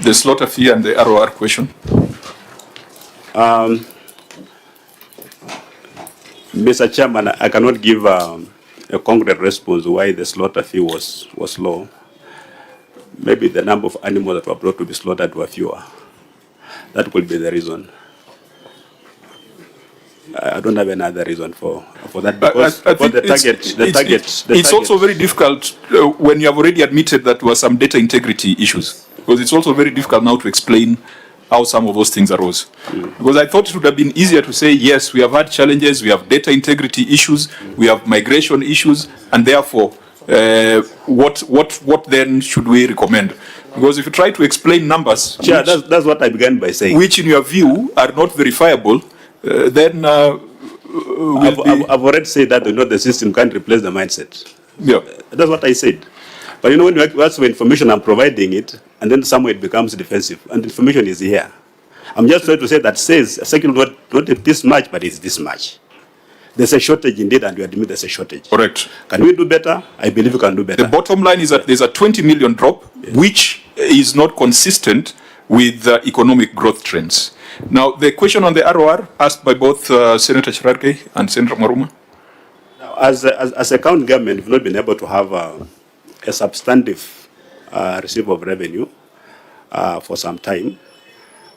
the slaughter fee and the ROR question. Mr. Chairman, I cannot give a concrete response why the slaughter fee was low. Maybe the number of animals that were brought to be slaughtered were fewer. That could be the reason. I don't have another reason for that, because I think it's also very difficult when you have already admitted that there were some data integrity issues, because it's also very difficult now to explain how some of those things arose. Because I thought it would have been easier to say, yes, we have had challenges, we have data integrity issues, we have migration issues, and therefore, what then should we recommend? Because if you try to explain numbers, Chair, that's what I began by saying, which in your view are not verifiable, then I've already said that the system can't replace the mindset. Yeah. That's what I said. But when you ask for information, I'm providing it, and then somewhere it becomes defensive, and the information is here. I'm just trying to say that says, second, not this much, but it's this much. There's a shortage indeed, and we admit there's a shortage. Correct. Can we do better? I believe we can do better. The bottom line is that there's a 20 million drop, yes, which is not consistent with economic growth trends. Now, the question on the ROR asked by both Senator Cherargei and Senator Maruma. Now, as a county government, we've not been able to have a substantive receipt of revenue for some time.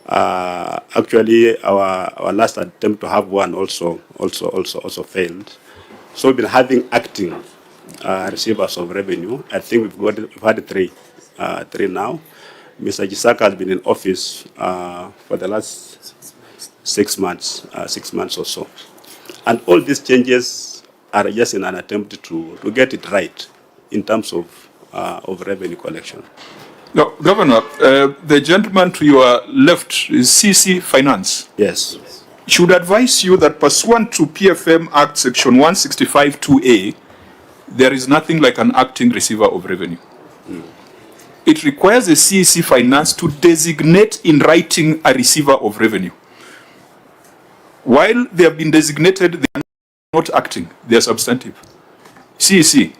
Actually, our last attempt to have one also failed. So we've been having acting receivers of revenue. I think we've had three now. Mr. Gisaka has been in office for the last 6 months or so. And all these changes are just in an attempt to get it right in terms of revenue collection. No, Governor, the gentleman to your left is CC Finance. Yes. should advise you that pursuant to PFM Act Section 165(2)A, there is nothing like an acting receiver of revenue. It requires the CEC Finance to designate in writing a receiver of revenue. While they have been designated, they are not acting, they are substantive. CEC,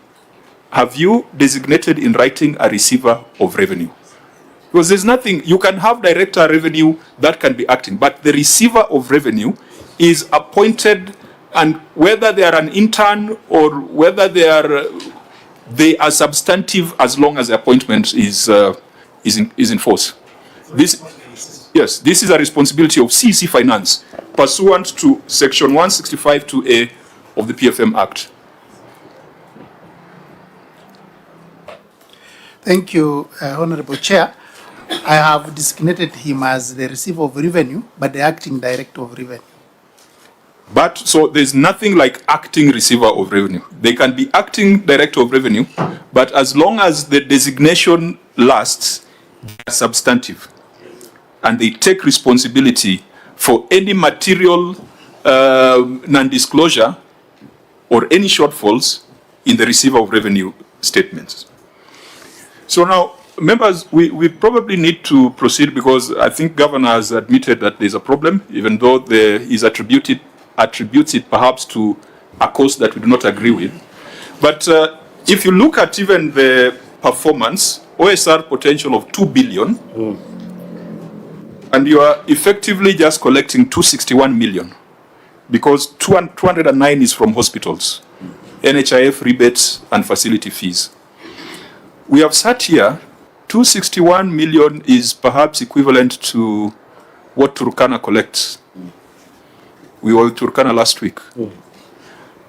have you designated in writing a receiver of revenue? Because there's nothing, you can have director revenue that can be acting, but the receiver of revenue is appointed, and whether they are an intern or whether they are substantive as long as the appointment is in force. This is a responsibility of CEC Finance pursuant to Section 165(2)A of the PFM Act. Thank you, Honorable Chair. I have designated him as the receiver of revenue, but the acting director of revenue. But so there's nothing like acting receiver of revenue. They can be acting director of revenue, but as long as the designation lasts, they're substantive. And they take responsibility for any material non-disclosure or any shortfalls in the receiver of revenue statements. So now, members, we probably need to proceed because I think Governor has admitted that there's a problem, even though there is attributes it perhaps to a cost that we do not agree with. But if you look at even the performance, OSR potential of 2 billion, and you are effectively just collecting 261 million, because 209 is from hospitals, NHIF rebates and facility fees. We have sat here, 261 million is perhaps equivalent to what Turkana collects. We were in Turkana last week.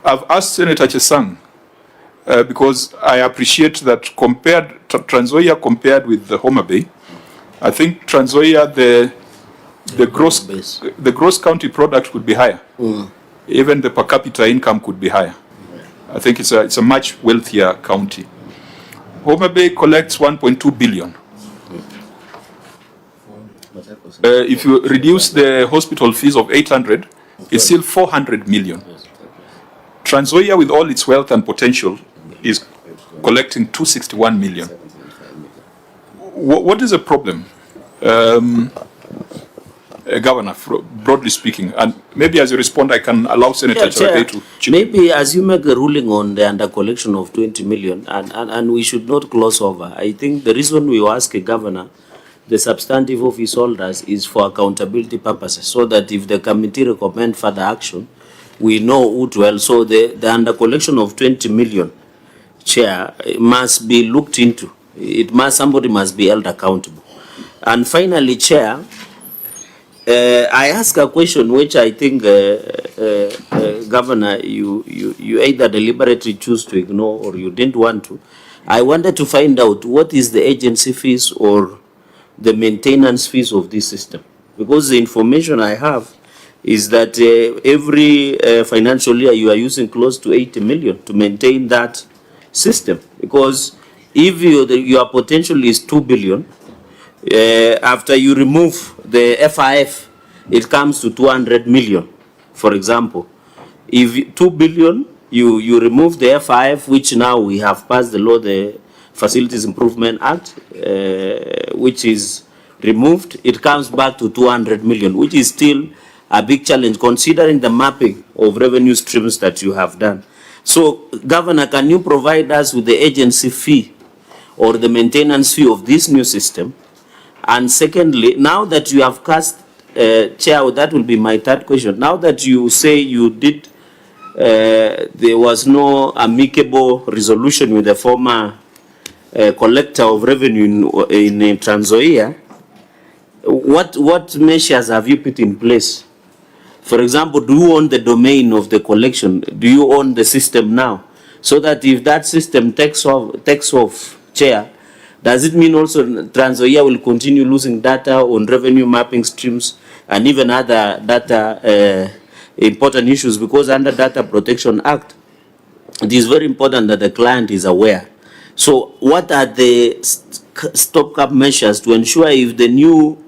I've asked Senator Chesang, because I appreciate that Trans Nzoia compared with the Homa Bay, I think Trans Nzoia, the gross county product could be higher. Even the per capita income could be higher. I think it's a much wealthier county. Homa Bay collects 1.2 billion. If you reduce the hospital fees of 800, it's still 400 million. Trans Nzoia, with all its wealth and potential, is collecting 261 million. What is the problem? Governor, broadly speaking, and maybe as you respond, I can allow Senator Chair to chip in. Maybe as you make a ruling on the under collection of 20 million, and we should not gloss over. I think the reason we ask a governor, the substantive office holders, is for accountability purposes, so that if the committee recommend further action, we know who to help. So the under collection of 20 million, Chair, must be looked into. Somebody must be held accountable. And finally, Chair, I ask a question which I think, Governor, you either deliberately choose to ignore or you didn't want to. I wanted to find out what is the agency fees or the maintenance fees of this system. Because the information I have is that every financial year you are using close to 80 million to maintain that system. Because if your potential is 2 billion, after you remove the FIF, it comes to 200 million, for example. If 2 billion, you remove the FIF, which now we have passed the law, the Facilities Improvement Act, which is removed, it comes back to 200 million, which is still a big challenge considering the mapping of revenue streams that you have done. So, Governor, can you provide us with the agency fee or the maintenance fee of this new system? And secondly, now that you have cast, Chair, that will be my third question. Now that you say you did, there was no amicable resolution with the former collector of revenue in Trans Nzoia, what measures have you put in place? For example, do you own the domain of the collection? Do you own the system now? So that if that system takes off, Chair, does it mean also Trans Nzoia will continue losing data on revenue mapping streams and even other data important issues? Because under Data Protection Act, it is very important that the client is aware. So what are the stopgap measures to ensure if the new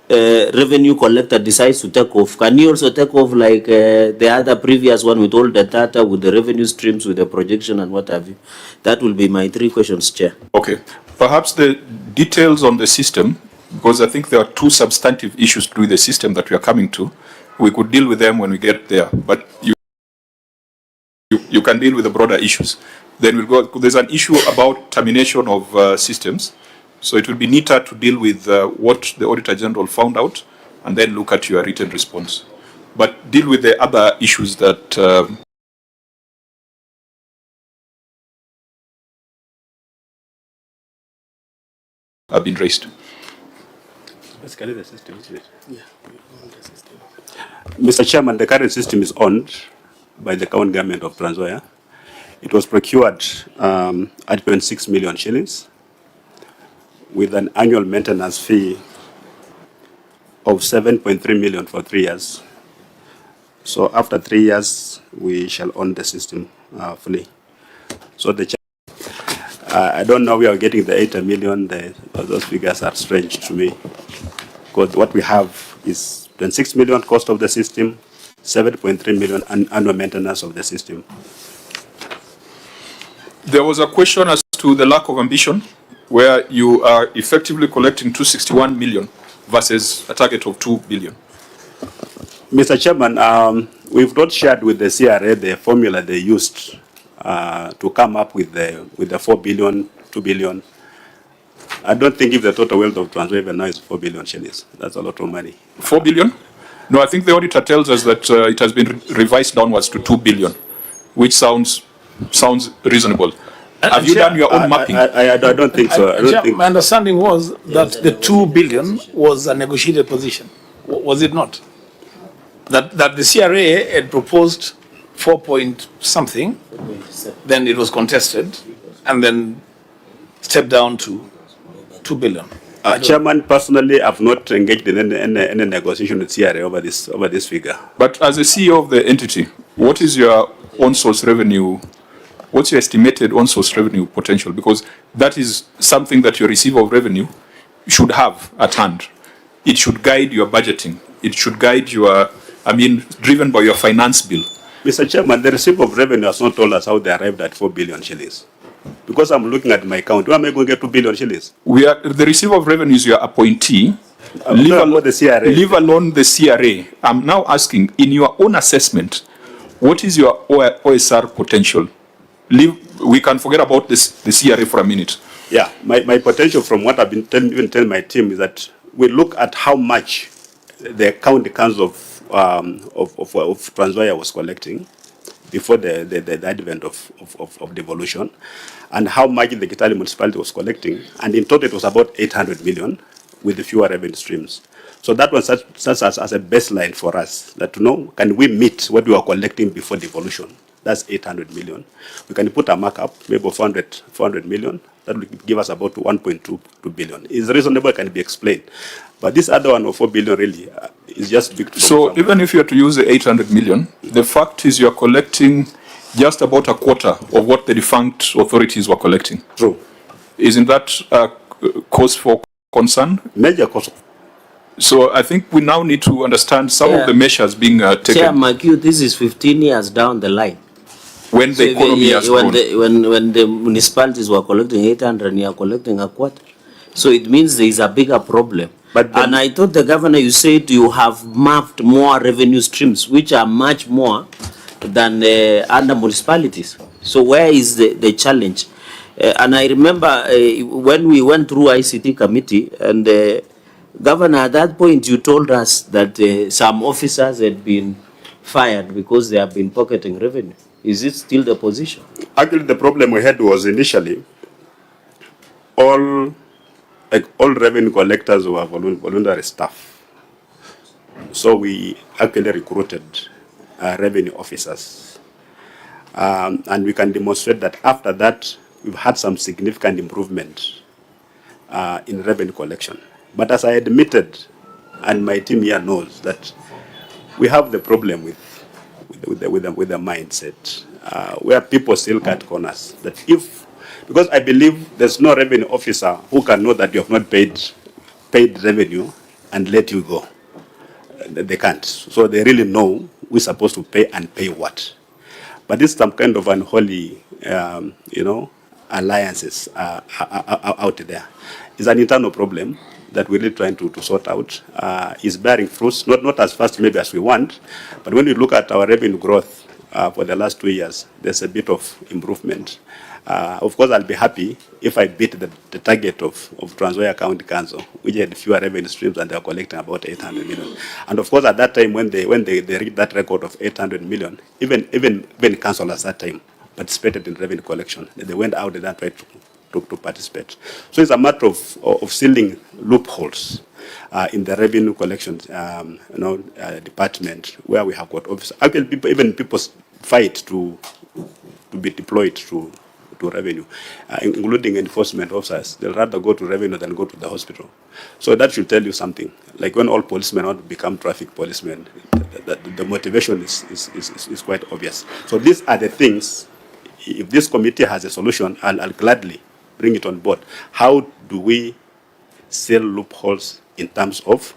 revenue collector decides to take off, can he also take off like the other previous one with all the data, with the revenue streams, with the projection and what have you? That will be my 3 questions, Chair. Okay. Perhaps the details on the system, because I think there are 2 substantive issues to the system that we are coming to. We could deal with them when we get there, but you can deal with the broader issues. Then we'll go. There's an issue about termination of systems. So it will be neater to deal with what the Auditor General found out and then look at your written response. But deal with the other issues that have been raised. Basically the system, isn't it? Yeah. Mr. Chairman, the current system is owned by the county government of Trans Nzoia. It was procured at 26 million shillings with an annual maintenance fee of 7.3 million for 3 years. So after 3 years, we shall own the system fully. So the I don't know where we are getting the 80 million. Those figures are strange to me. Because what we have is 26 million cost of the system, 7.3 million annual maintenance of the system. There was a question as to the lack of ambition, where you are effectively collecting 261 million versus a target of 2 billion. Mr. Chairman, we've not shared with the CRA the formula they used to come up with the 4 billion, 2 billion. I don't think if the total wealth of Trans Nzoia now is 4 billion shillings. That's a lot of money. 4 billion? No, I think the auditor tells us that it has been revised downwards to 2 billion, which sounds reasonable. Have you done your own mapping? I don't think so. I don't think. My understanding was that the 2 billion was a negotiated position. Was it not? That the CRA had proposed 4 point something, then it was contested, and then stepped down to 2 billion. Chairman, personally, I've not engaged in any negotiation with CRA over this figure. But as a CEO of the entity, what is your on-source revenue? What's your estimated on-source revenue potential? Because that is something that your receiver of revenue should have at hand. It should guide your budgeting. It should guide your, driven by your finance bill. Mr. Chairman, the receiver of revenue has not told us how they arrived at 4 billion shillings. Because I'm looking at my account, where am I going to get 2 billion shillings? The receiver of revenue is your appointee. Leave alone the CRA. I'm now asking, in your own assessment, what is your OSR potential? We can forget about the CRA for a minute. Yeah, my potential from what I've been telling my team is that we look at how much the county council of Trans Nzoia was collecting before the advent of devolution, and how much the Kitale municipality was collecting, and in total it was about 800 million with the fewer revenue streams. So that was such as a baseline for us, that to know, can we meet what we were collecting before devolution? That's 800 million. We can put a markup, maybe 400 million. That will give us about 1.2 billion. It's reasonable, can be explained. But this other one of 4 billion really is just big. So even if you are to use the 800 million, the fact is you are collecting just about a quarter of what the defunct authorities were collecting. True. Isn't that a cause for concern? Major cause. So I think we now need to understand some of the measures being taken. Chair McHugh, this is 15 years down the line. When the economy has grown. When the municipalities were collecting 800 and you are collecting a quarter. So it means there is a bigger problem. And I thought the governor, you said you have mapped more revenue streams, which are much more than other municipalities. So where is the challenge? And I remember when we went through ICT committee, and Governor, at that point you told us that some officers had been fired because they have been pocketing revenue. Is it still the position? Actually, the problem we had was initially all revenue collectors were voluntary staff. So we actually recruited revenue officers. And we can demonstrate that after that, we've had some significant improvement in revenue collection. But as I admitted, and my team here knows, that we have the problem with the mindset, where people still cut corners. That because I believe there's no revenue officer who can know that you have not paid revenue and let you go. They can't. So they really know we're supposed to pay and pay what. But it's some kind of unholy, alliances out there. It's an internal problem that we're really trying to sort out. It's bearing fruits, not as fast maybe as we want, but when you look at our revenue growth for the last 2 years, there's a bit of improvement. Of course, I'll be happy if I beat the target of Trans Nzoia County Council, which had fewer revenue streams and they're collecting about 800 million. And of course, at that time, when they reached that record of 800 million, even councillors at that time participated in revenue collection. They went out and tried to participate. So it's a matter of sealing loopholes in the revenue collection department where we have got officers. Even people fight to be deployed to revenue, including enforcement officers. They'll rather go to revenue than go to the hospital. So that should tell you something. Like when all policemen want to become traffic policemen, the motivation is quite obvious. So these are the things, if this committee has a solution, I'll gladly bring it on board. How do we seal loopholes in terms of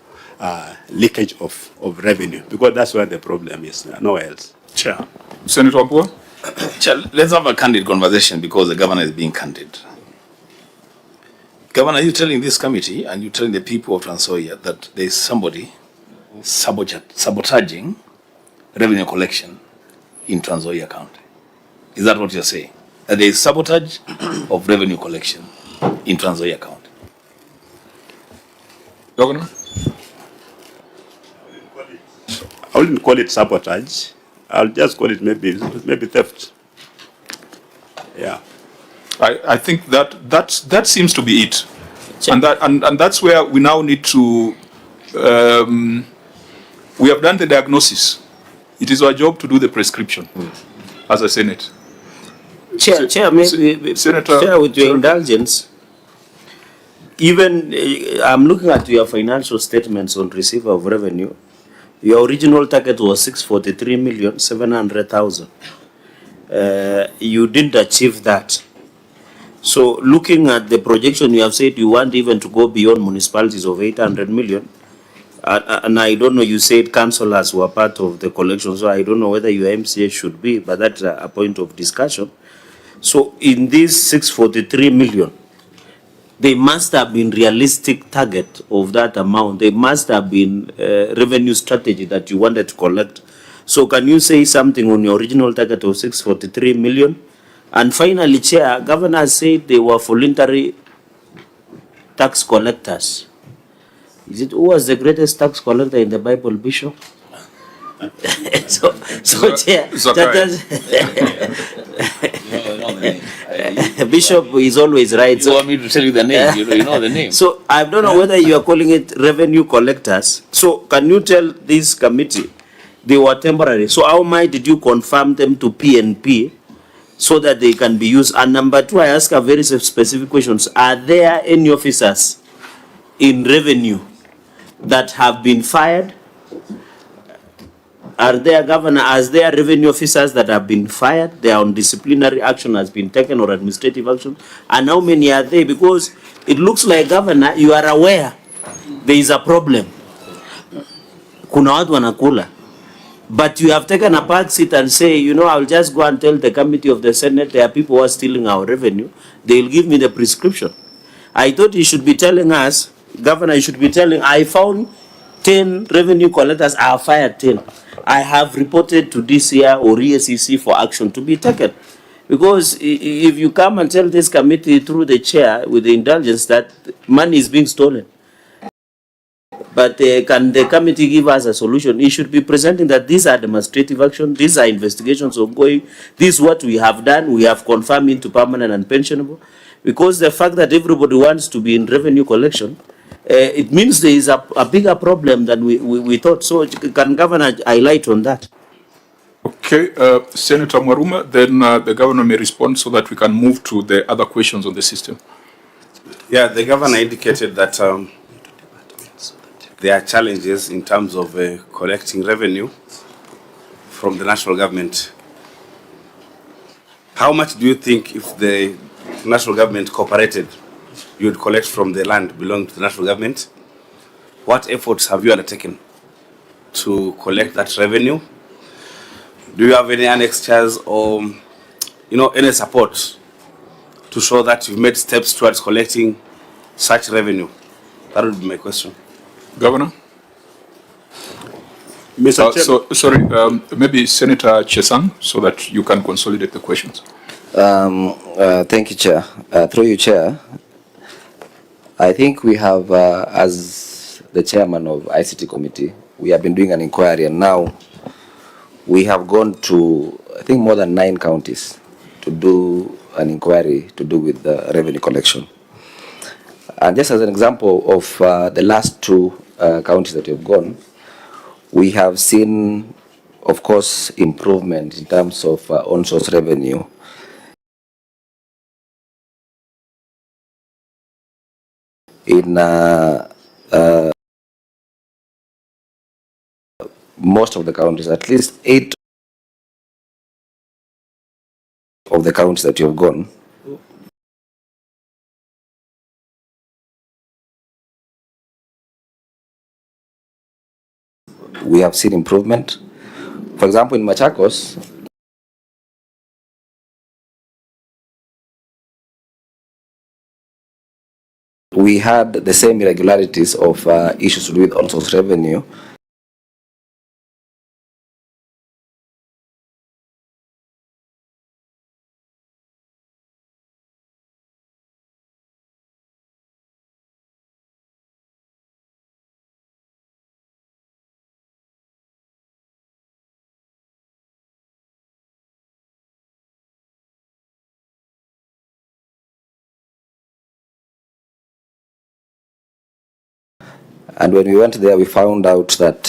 leakage of revenue? Because that's where the problem is, nowhere else. Chair. Senator Wambua? Chair, let's have a candid conversation because the governor is being candid. Governor, you're telling this committee and you're telling the people of Trans Nzoia that there is somebody sabotaging revenue collection in Trans Nzoia County. Is that what you're saying? That there is sabotage of revenue collection in Trans Nzoia County? Governor? I wouldn't call it sabotage. I'll just call it maybe theft. Yeah. I think that seems to be it, and that's where we now need to. We have done the diagnosis. It is our job to do the prescription as a Senate. Chair, maybe Senator, Chair, with your indulgence, even I'm looking at your financial statements on receipt of revenue. Your original target was 643,700,000. You didn't achieve that. So looking at the projection, you have said you want even to go beyond municipalities of 800 million. And I don't know, you said councillors were part of the collection, so I don't know whether your MCA should be, but that's a point of discussion. So in this 643 million, there must have been realistic target of that amount. There must have been revenue strategy that you wanted to collect. So can you say something on your original target of 643 million? And finally, Chair, Governor said they were voluntary tax collectors. Who was the greatest tax collector in the Bible, Bishop? so Chair, Bishop is always right. You want me to tell you the name? You know the name. So I don't know whether you are calling it revenue collectors. So can you tell this committee they were temporary? So how much did you confirm them to PNP so that they can be used? And number two, I ask a very specific questions. Are there any officers in revenue that have been fired? Are there, Governor, as there revenue officers that have been fired? They are on disciplinary action has been taken or administrative action? And how many are there? Because it looks like, Governor, you are aware there is a problem. Kuna watu wanakula. But you have taken a back seat and say, you know, I'll just go and tell the committee of the Senate there are people who are stealing our revenue. They'll give me the prescription. I thought you should be telling us, Governor, you should be telling, I found 10 revenue collectors, I have fired 10. I have reported to DCI or EACC for action to be taken. Because if you come and tell this committee through the chair with the indulgence that money is being stolen, but can the committee give us a solution? It should be presenting that these are demonstrative action, these are investigations ongoing, this is what we have done, we have confirmed into permanent and pensionable. Because the fact that everybody wants to be in revenue collection, it means there is a bigger problem than we thought. So can Governor highlight on that? Okay, Senator Mwaruma, then the Governor may respond so that we can move to the other questions on the system. Yeah, the Governor indicated that there are challenges in terms of collecting revenue from the national government. How much do you think, if the national government cooperated, you would collect from the land belonging to the national government? what efforts have you undertaken to collect that revenue? Do you have any annexures or, any support to show that you've made steps towards collecting such revenue? That would be my question. Governor? Mr. Sorry, maybe Senator Chesang, so that you can consolidate the questions. Thank you, Chair. Through you, Chair, I think we have, as the chairman of ICT committee, we have been doing an inquiry, and now we have gone to, I think, more than 9 counties to do an inquiry to do with the revenue collection. And just as an example of the last 2 counties that have gone, we have seen, of course, improvement in terms of on-source revenue. In most of the counties, at least 8 of the counties that you have gone, we have seen improvement. For example, in Machakos, we had the same irregularities of issues to do with on-source revenue. And when we went there, we found out that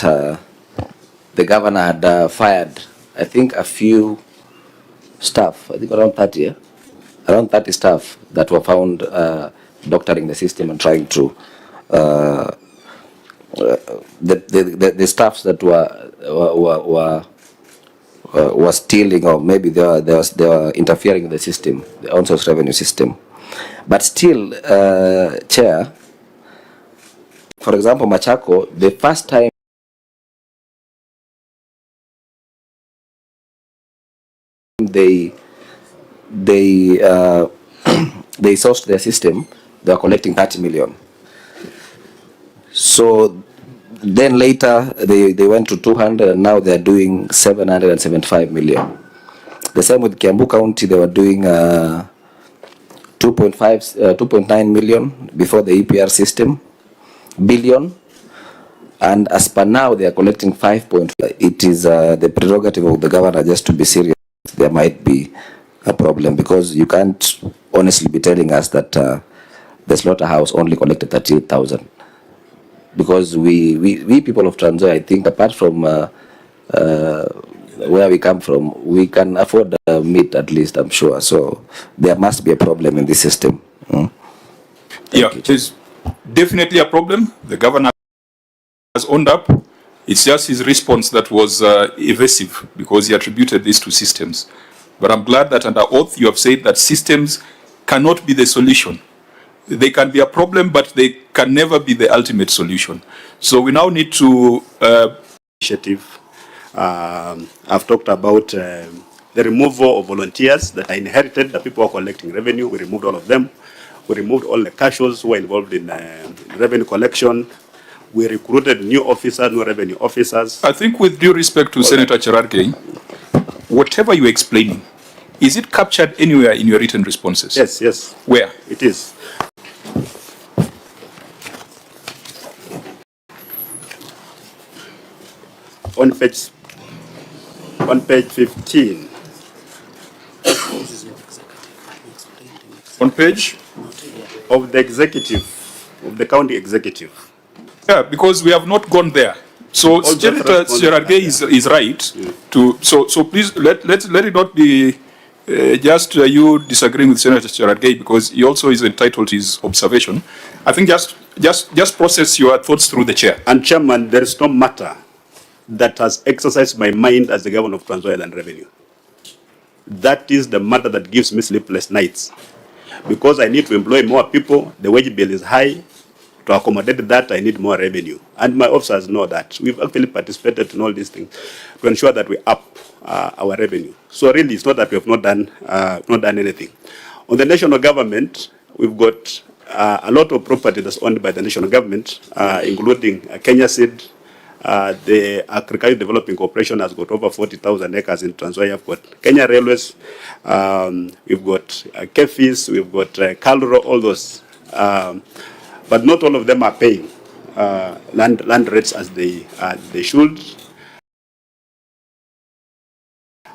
the governor had fired, I think, a few staff, I think around 30, yeah? Around 30 staff that were found doctoring the system and trying to, the staffs that were stealing, or maybe they were interfering with the system, the on-source revenue system. But still, Chair, for example, Machako, the first time they sourced their system, they were collecting 30 million. So then later they went to 200, and now they are doing 775 million. The same with Kiambu County, they were doing 2.9 million before the EPR system. Billion, and as per now they are collecting 5.5. It is the prerogative of the governor just to be serious. There might be a problem, because you can't honestly be telling us that the slaughterhouse only collected 38,000, because we people of Trans Nzoia, I think, apart from where we come from, we can afford meat, at least, I'm sure. So there must be a problem in this system. Yeah, it is definitely a problem. The governor has owned up. It's just his response that was evasive, because he attributed this to systems. But I'm glad that under oath you have said that systems cannot be the solution. They can be a problem, but they can never be the ultimate solution. So we now need to initiative. I've talked about the removal of volunteers that are inherited, the people who are collecting revenue. We removed all of them. We removed all the casuals who were involved in revenue collection. We recruited new officers, new revenue officers. I think, with due respect to Senator Cherargei, whatever you're explaining, is it captured anywhere in your written responses? Yes, yes. Where? It is. On page 15. On page? Of the executive, of the county executive. Yeah, because we have not gone there. So Senator Cherargei is right to, so please let it not be just you disagreeing with Senator Cherargei, because he also is entitled to his observation. I think just process your thoughts through the chair. And Chairman, there is no matter that has exercised my mind as the governor of Trans Nzoia than revenue. That is the matter that gives me sleepless nights, because I need to employ more people. The wage bill is high. to accommodate that, I need more revenue. And my officers know that. We've actually participated in all these things to ensure that we up our revenue. So really, it's not that we have not done anything. On the national government, we've got a lot of property that's owned by the national government, including Kenya Seed. The Agricultural Developing Corporation has got over 40,000 acres in Trans Nzoia. We've got Kenya Railways, we've got Kefis, we've got Kalro, all those. But not all of them are paying land rates as they should.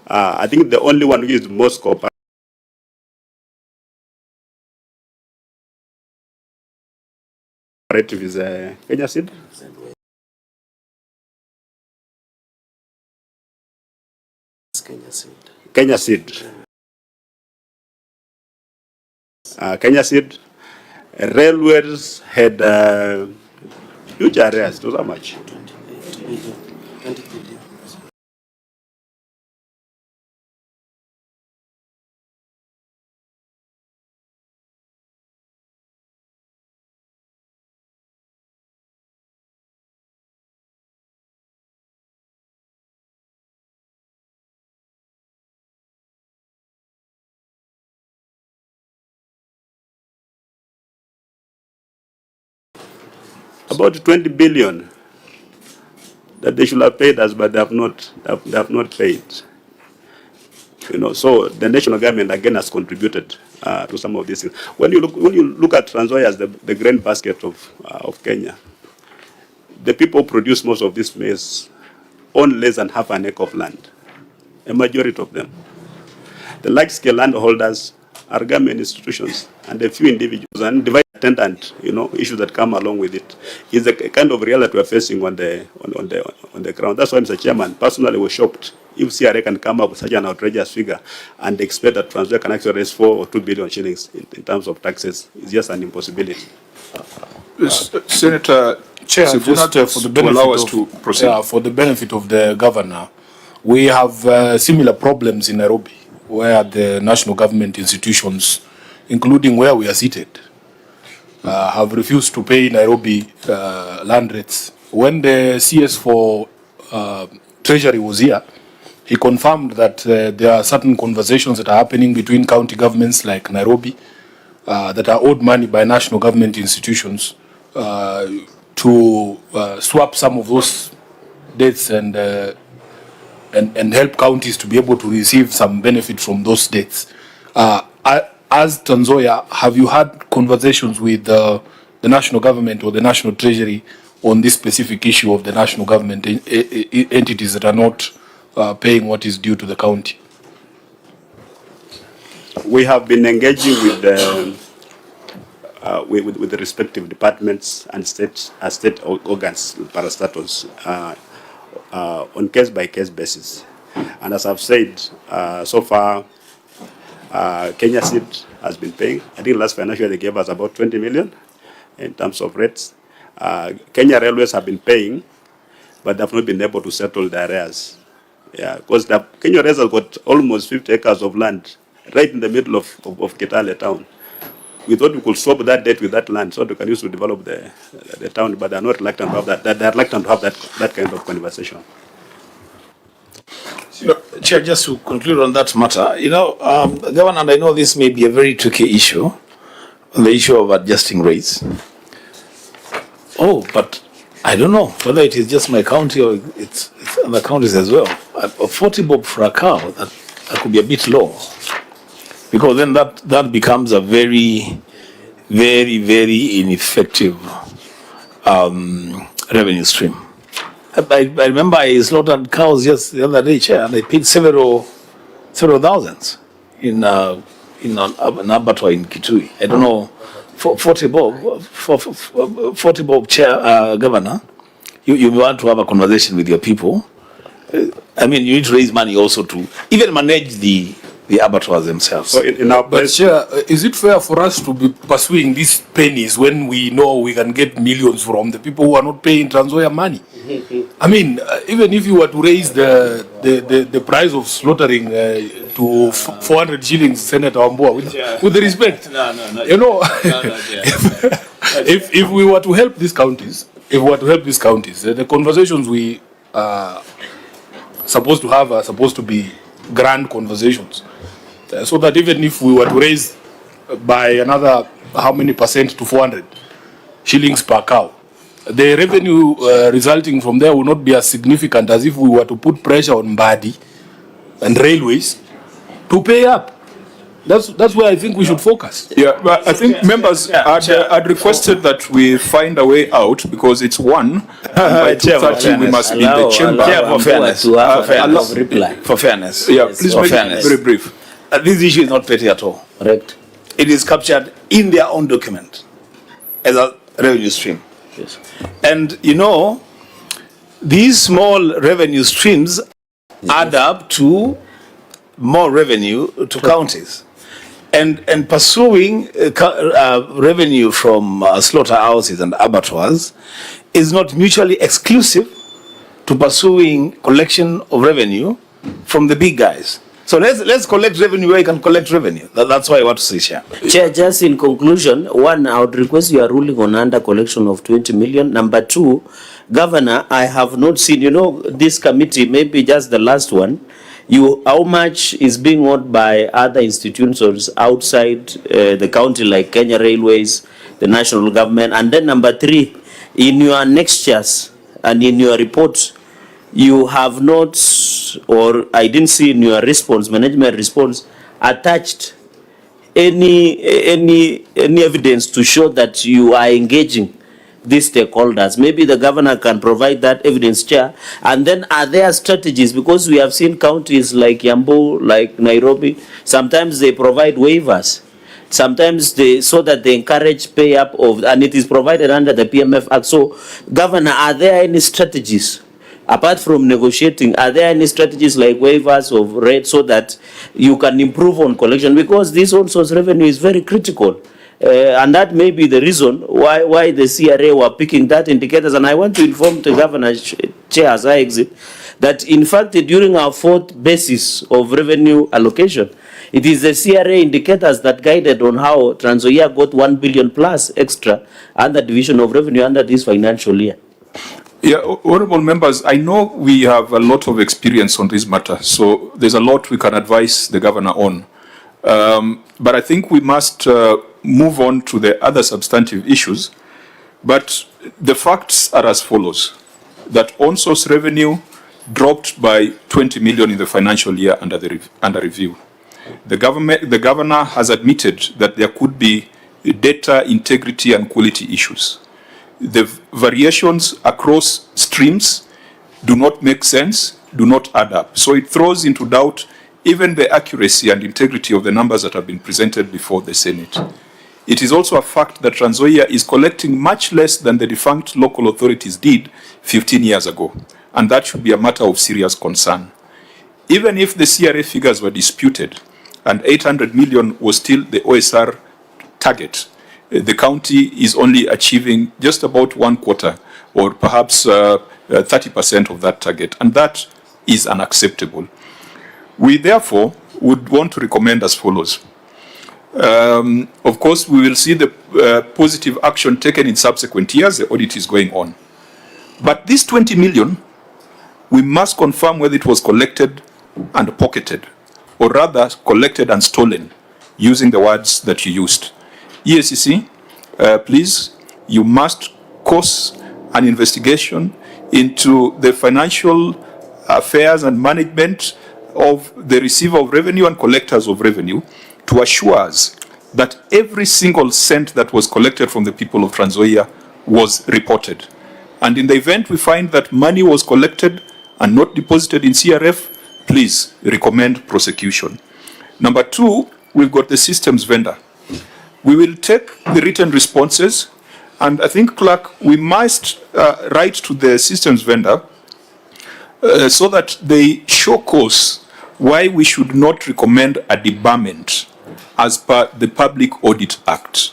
I think the only one who is most cooperative is Kenya Seed. Kenya Seed. Kenya Seed. Railways had huge areas. It was how much? 20 billion. About 20 billion that they should have paid us, but they have not paid. You know, so the national government again has contributed to some of these things. When you look at Trans Nzoia as the grain basket of Kenya, the people who produce most of this maize own less than half an acre of land. A majority of them. The large-scale landholders are government institutions and a few individuals, and divide attendant, you know, issues that come along with it is a kind of reality we are facing on the ground. That's why, Mr. Chairman, personally we're shocked if CRA can come up with such an outrageous figure and expect that Trans Nzoia can actually raise 4 or 2 billion shillings in terms of taxes. It's just an impossibility. Senator Chair, Sifuna, just for the benefit allow us of, to proceed. for the benefit of the governor, we have similar problems in Nairobi, where the national government institutions, including where we are seated, have refused to pay Nairobi land rates. When the CS for Treasury was here, he confirmed that there are certain conversations that are happening between county governments like Nairobi that are owed money by national government institutions to swap some of those debts and help counties to be able to receive some benefit from those debts. As Trans Nzoia, have you had conversations with the national government or the national treasury on this specific issue of the national government entities that are not paying what is due to the county? We have been engaging with the respective departments and state organs, parastatals, on case-by-case basis. And as I've said, so far, Kenya Seed has been paying. I think last financial year they gave us about 20 million in terms of rates. Kenya Railways have been paying, but they have not been able to settle their arrears. Yeah, because the Kenya Railways has got almost 50 acres of land right in the middle of Kitale town. We thought we could swap that debt with that land so that we can use to develop the town, but they're not reluctant to have that. They're reluctant to have that kind of conversation. Chair, just to conclude on that matter, Governor, and I know this may be a very tricky issue, the issue of adjusting rates. Oh, but I don't know whether it is just my county or it's other counties as well. 40 bob for a cow, that could be a bit low. Because then that becomes a very, very, very ineffective revenue stream. I remember I slaughtered cows just the other day, Chair, and I paid several thousands in an abattoir in Kitui. I don't know, 40 bob, Chair, Governor. You want to have a conversation with your people. I mean, you need to raise money also to even manage the abattoirs themselves. So in our But Chair, is it fair for us to be pursuing these pennies when we know we can get millions from the people who are not paying Trans Nzoia money? I mean, even if you were to raise the price of slaughtering to 400 shillings, Senator Wambua, with the respect, No, you know. No, if we were to help these counties, the conversations we are supposed to have are supposed to be grand conversations, so that even if we were to raise by another how many percent to 400 shillings per cow, the revenue resulting from there will not be as significant as if we were to put pressure on Mbadi and railways to pay up. That's where I think we should focus. Yeah, but I think members had requested that we find a way out because it's one. And by 2:30 we must be in the chamber. For fairness, for fairness. Yeah, please make it very brief. This issue is not petty at all. Correct. It is captured in their own document as a revenue stream. Yes. And you know, these small revenue streams add up to more revenue to counties. And pursuing revenue from slaughterhouses and abattoirs is not mutually exclusive to pursuing collection of revenue from the big guys. So let's collect revenue where you can collect revenue. That's why I want to say, Chair. Chair, just in conclusion, one, I would request your ruling on under collection of 20 million. Number two, Governor, I have not seen, you know, this committee, maybe just the last one, how much is being owed by other institutions outside the county, like Kenya Railways, the national government. And then number three, in your annexures and in your reports, you have not, or I didn't see in your response, management response, attached any evidence to show that you are engaging these stakeholders. Maybe the governor can provide that evidence, Chair. And then are there strategies? Because we have seen counties like Yambu, like Nairobi, sometimes they provide waivers. Sometimes so that they encourage pay up of, and it is provided under the PMF Act. So, Governor, are there any strategies? Apart from negotiating, are there any strategies like waivers of rate so that you can improve on collection? Because this own source revenue is very critical. And that may be the reason why the CRA were picking that indicators. And I want to inform the Governor, Chair, as I exit, that in fact during our fourth basis of revenue allocation, it is the CRA indicators that guided on how Trans Nzoia got 1 billion plus extra under division of revenue under this financial year. Yeah, honorable members, I know we have a lot of experience on this matter, so there's a lot we can advise the governor on. But I think we must move on to the other substantive issues. But the facts are as follows: that on-source revenue dropped by 20 million in the financial year under review. The governor has admitted that there could be data integrity and quality issues. The variations across streams do not make sense, do not add up. So it throws into doubt even the accuracy and integrity of the numbers that have been presented before the Senate. It is also a fact that Trans Nzoia is collecting much less than the defunct local authorities did 15 years ago, and that should be a matter of serious concern. Even if the CRA figures were disputed and 800 million was still the OSR target, the county is only achieving just about 1/4 or perhaps 30% of that target, and that is unacceptable. We therefore would want to recommend as follows. Of course, we will see the positive action taken in subsequent years. The audit is going on. But this 20 million, we must confirm whether it was collected and pocketed, or rather collected and stolen, using the words that you used. EACC, please, you must cause an investigation into the financial affairs and management of the receiver of revenue and collectors of revenue to assure us that every single cent that was collected from the people of Trans Nzoia was reported. And in the event we find that money was collected and not deposited in CRF, please recommend prosecution. Number two, we've got the systems vendor. We will take the written responses, and I think, Clerk, we must write to the systems vendor so that they show cause why we should not recommend a debarment as per the Public Audit Act.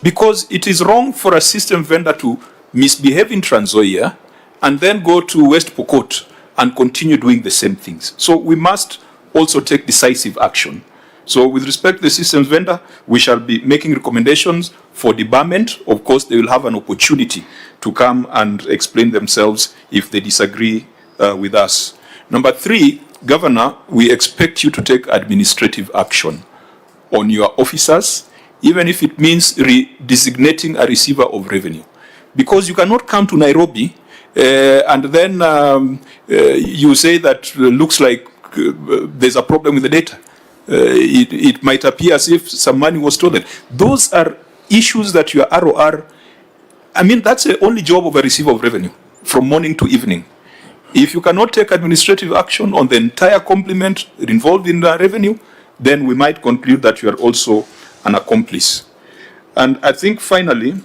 Because it is wrong for a system vendor to misbehave in Trans Nzoia and then go to West Pokot and continue doing the same things. So we must also take decisive action. So with respect to the systems vendor, we shall be making recommendations for debarment. Of course, they will have an opportunity to come and explain themselves if they disagree with us. Number 3, Governor, we expect you to take administrative action on your officers, even if it means designating a receiver of revenue. Because you cannot come to Nairobi and then you say that looks like there's a problem with the data. It might appear as if some money was stolen. Those are issues that your ROR, I mean, that's the only job of a receiver of revenue, from morning to evening. If you cannot take administrative action on the entire complement involved in the revenue, then we might conclude that you are also an accomplice. And I think finally,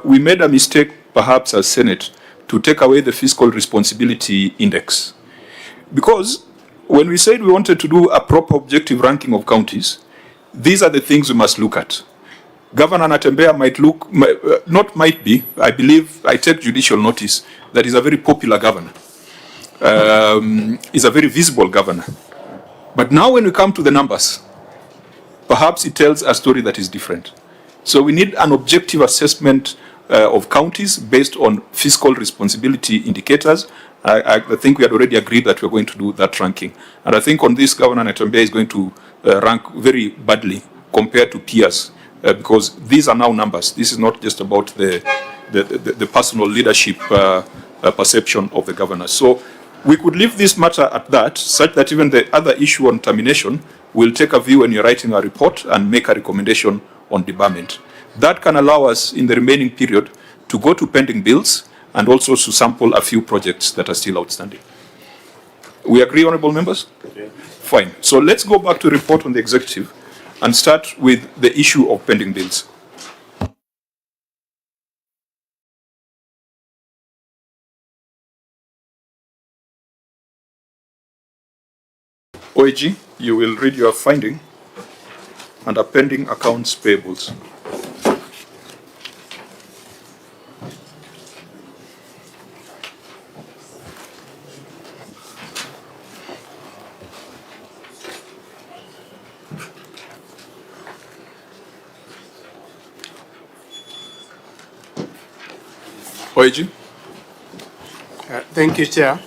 we made a mistake perhaps as Senate to take away the fiscal responsibility index. Because when we said we wanted to do a proper objective ranking of counties, these are the things we must look at. Governor Natembeya I believe, I take judicial notice that he's a very popular governor. He's a very visible governor. But now when we come to the numbers, perhaps it tells a story that is different. So we need an objective assessment of counties based on fiscal responsibility indicators. I think we had already agreed that we're going to do that ranking. And I think on this, Governor Natembeya is going to rank very badly compared to peers. Because these are now numbers. This is not just about the personal leadership perception of the governor. So we could leave this matter at that, such that even the other issue on termination will take a view when you're writing a report and make a recommendation on debarment. That can allow us in the remaining period to go to pending bills and also to sample a few projects that are still outstanding. We agree, honorable members? Okay. Fine. So let's go back to report on the executive and start with the issue of pending bills. OAG, you will read your finding under pending accounts payables. OAG. Thank you, Chair.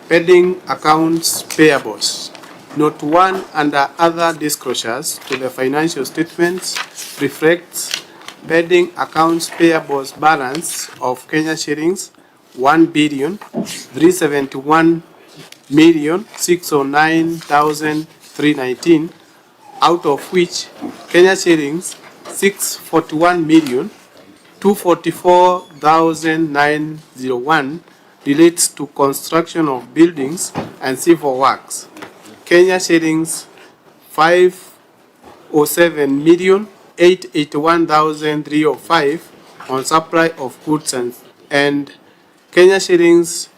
Pending accounts payables. Note 1 under other disclosures to the financial statements reflects pending accounts payables balance of Kenya shillings 1,371,609,319, out of which Kenya shillings 641,244,901 relates to construction of buildings and civil works. Kenya shillings 507,881,305 on supply of goods and Kenya shillings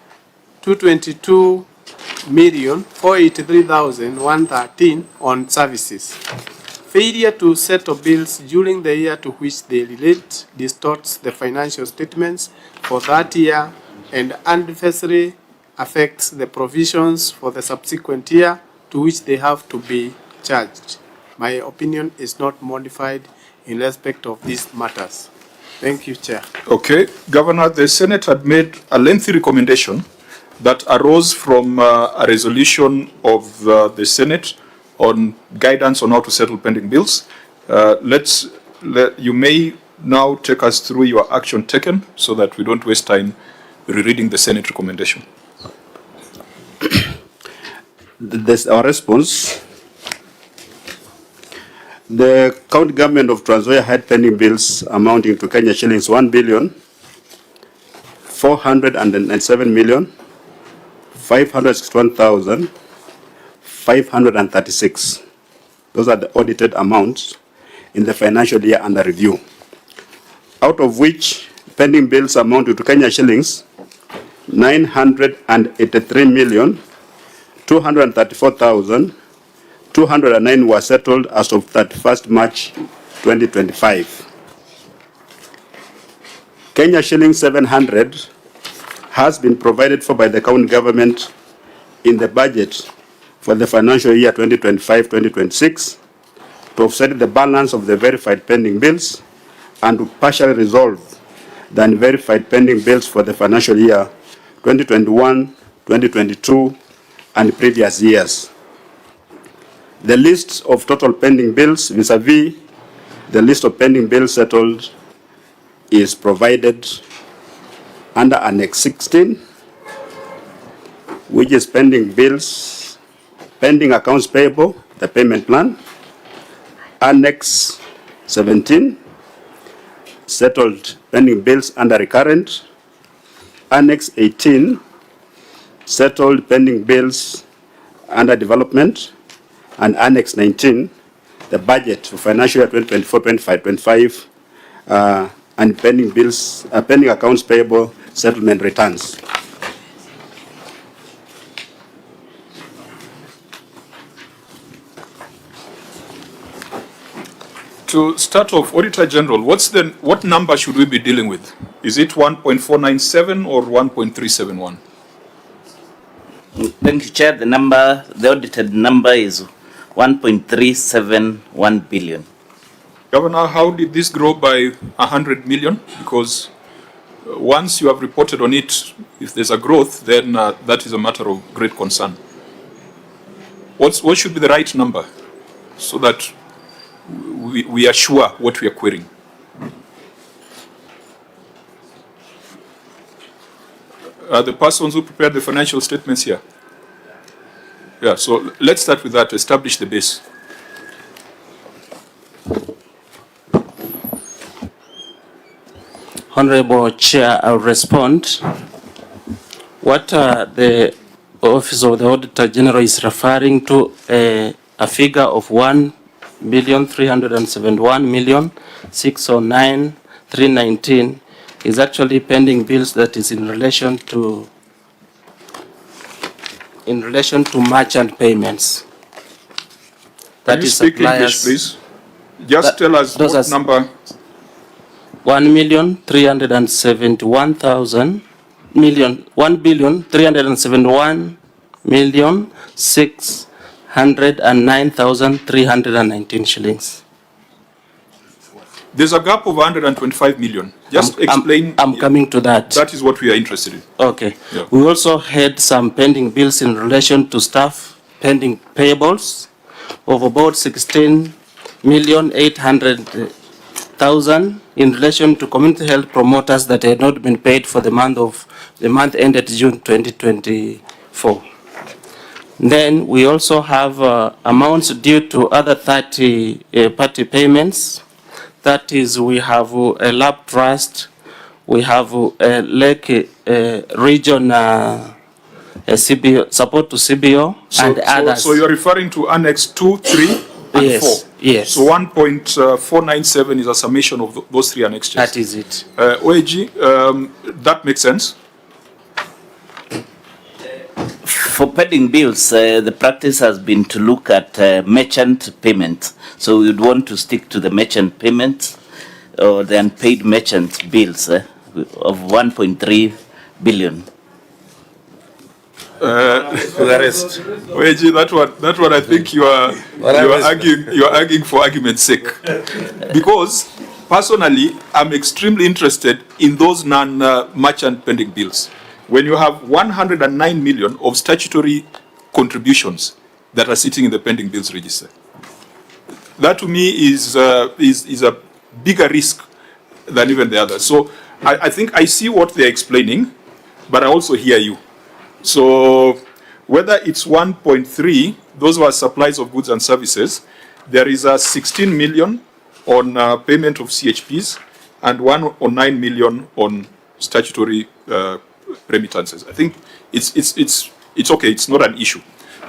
222,483,113 on services. Failure to settle bills during the year to which they relate distorts the financial statements for that year and adversely affects the provisions for the subsequent year to which they have to be charged. My opinion is not modified in respect of these matters. Thank you, Chair. Okay, Governor, the Senate had made a lengthy recommendation that arose from a resolution of the Senate on guidance on how to settle pending bills. You may now take us through your action taken so that we don't waste time rereading the Senate recommendation. This our response. The county government of Trans Nzoia had pending bills amounting to Kenya shillings 1,497,561,536. Those are the audited amounts in the financial year under review. Out of which pending bills amounted to Kenya shillings 983,234,209 were settled as of 31st March 2025. Kenya shilling 700 has been provided for by the county government in the budget for the financial year 2025-2026 to offset the balance of the verified pending bills and to partially resolve the unverified pending bills for the financial year 2021, 2022, and previous years. The list of total pending bills vis-a-vis the list of pending bills settled is provided under Annex 16, which is pending bills, pending accounts payable, the payment plan. Annex 17, settled pending bills under recurrent. Annex 18, settled pending bills under development. And Annex 19, the budget for financial year 2024-25, and pending bills, pending accounts payable, settlement returns. To start off, Auditor General, what number should we be dealing with? Is it 1.497 or 1.371? Thank you, Chair. The audited number is 1.371 billion. Governor, how did this grow by 100 million? Because once you have reported on it, if there's a growth, then that is a matter of great concern. What should be the right number so that we are sure what we are querying? Are the persons who prepared the financial statements here? Yeah, so let's start with that, establish the base. Honorable Chair, I'll respond. What the Office of the Auditor General is referring to, a figure of 1,371,609,319 is actually pending bills that is in relation to merchant payments. Can you speak English, please? Just tell us what number. 1,371,609,319 shillings. There's a gap of 125 million. Just explain. I'm coming to that. That is what we are interested in. Okay. Yeah. We also had some pending bills in relation to staff pending payables of about 16,800,000 in relation to community health promoters that had not been paid for the month ended June 2024. Then we also have amounts due to other 30-party payments. That is, we have a lab trust, we have a Lake region CBO, support to CBO, and others. So you're referring to Annex 2, 3, and 4? Yes. So 1.497 is a summation of those three annexes. That is it. OAG, that makes sense? For pending bills, the practice has been to look at merchant payments. So we would want to stick to the merchant payments or the unpaid merchant bills of 1.3 billion. The rest. OAG, that one I think you are arguing for argument's sake. Because personally, I'm extremely interested in those non-merchant pending bills. When you have 109 million of statutory contributions that are sitting in the pending bills register, that to me is a bigger risk than even the others. So I think I see what they're explaining, but I also hear you. So whether it's 1.3, those were supplies of goods and services, there is a 16 million on payment of CHPs and 109 million on statutory remittances. I think it's okay, it's not an issue.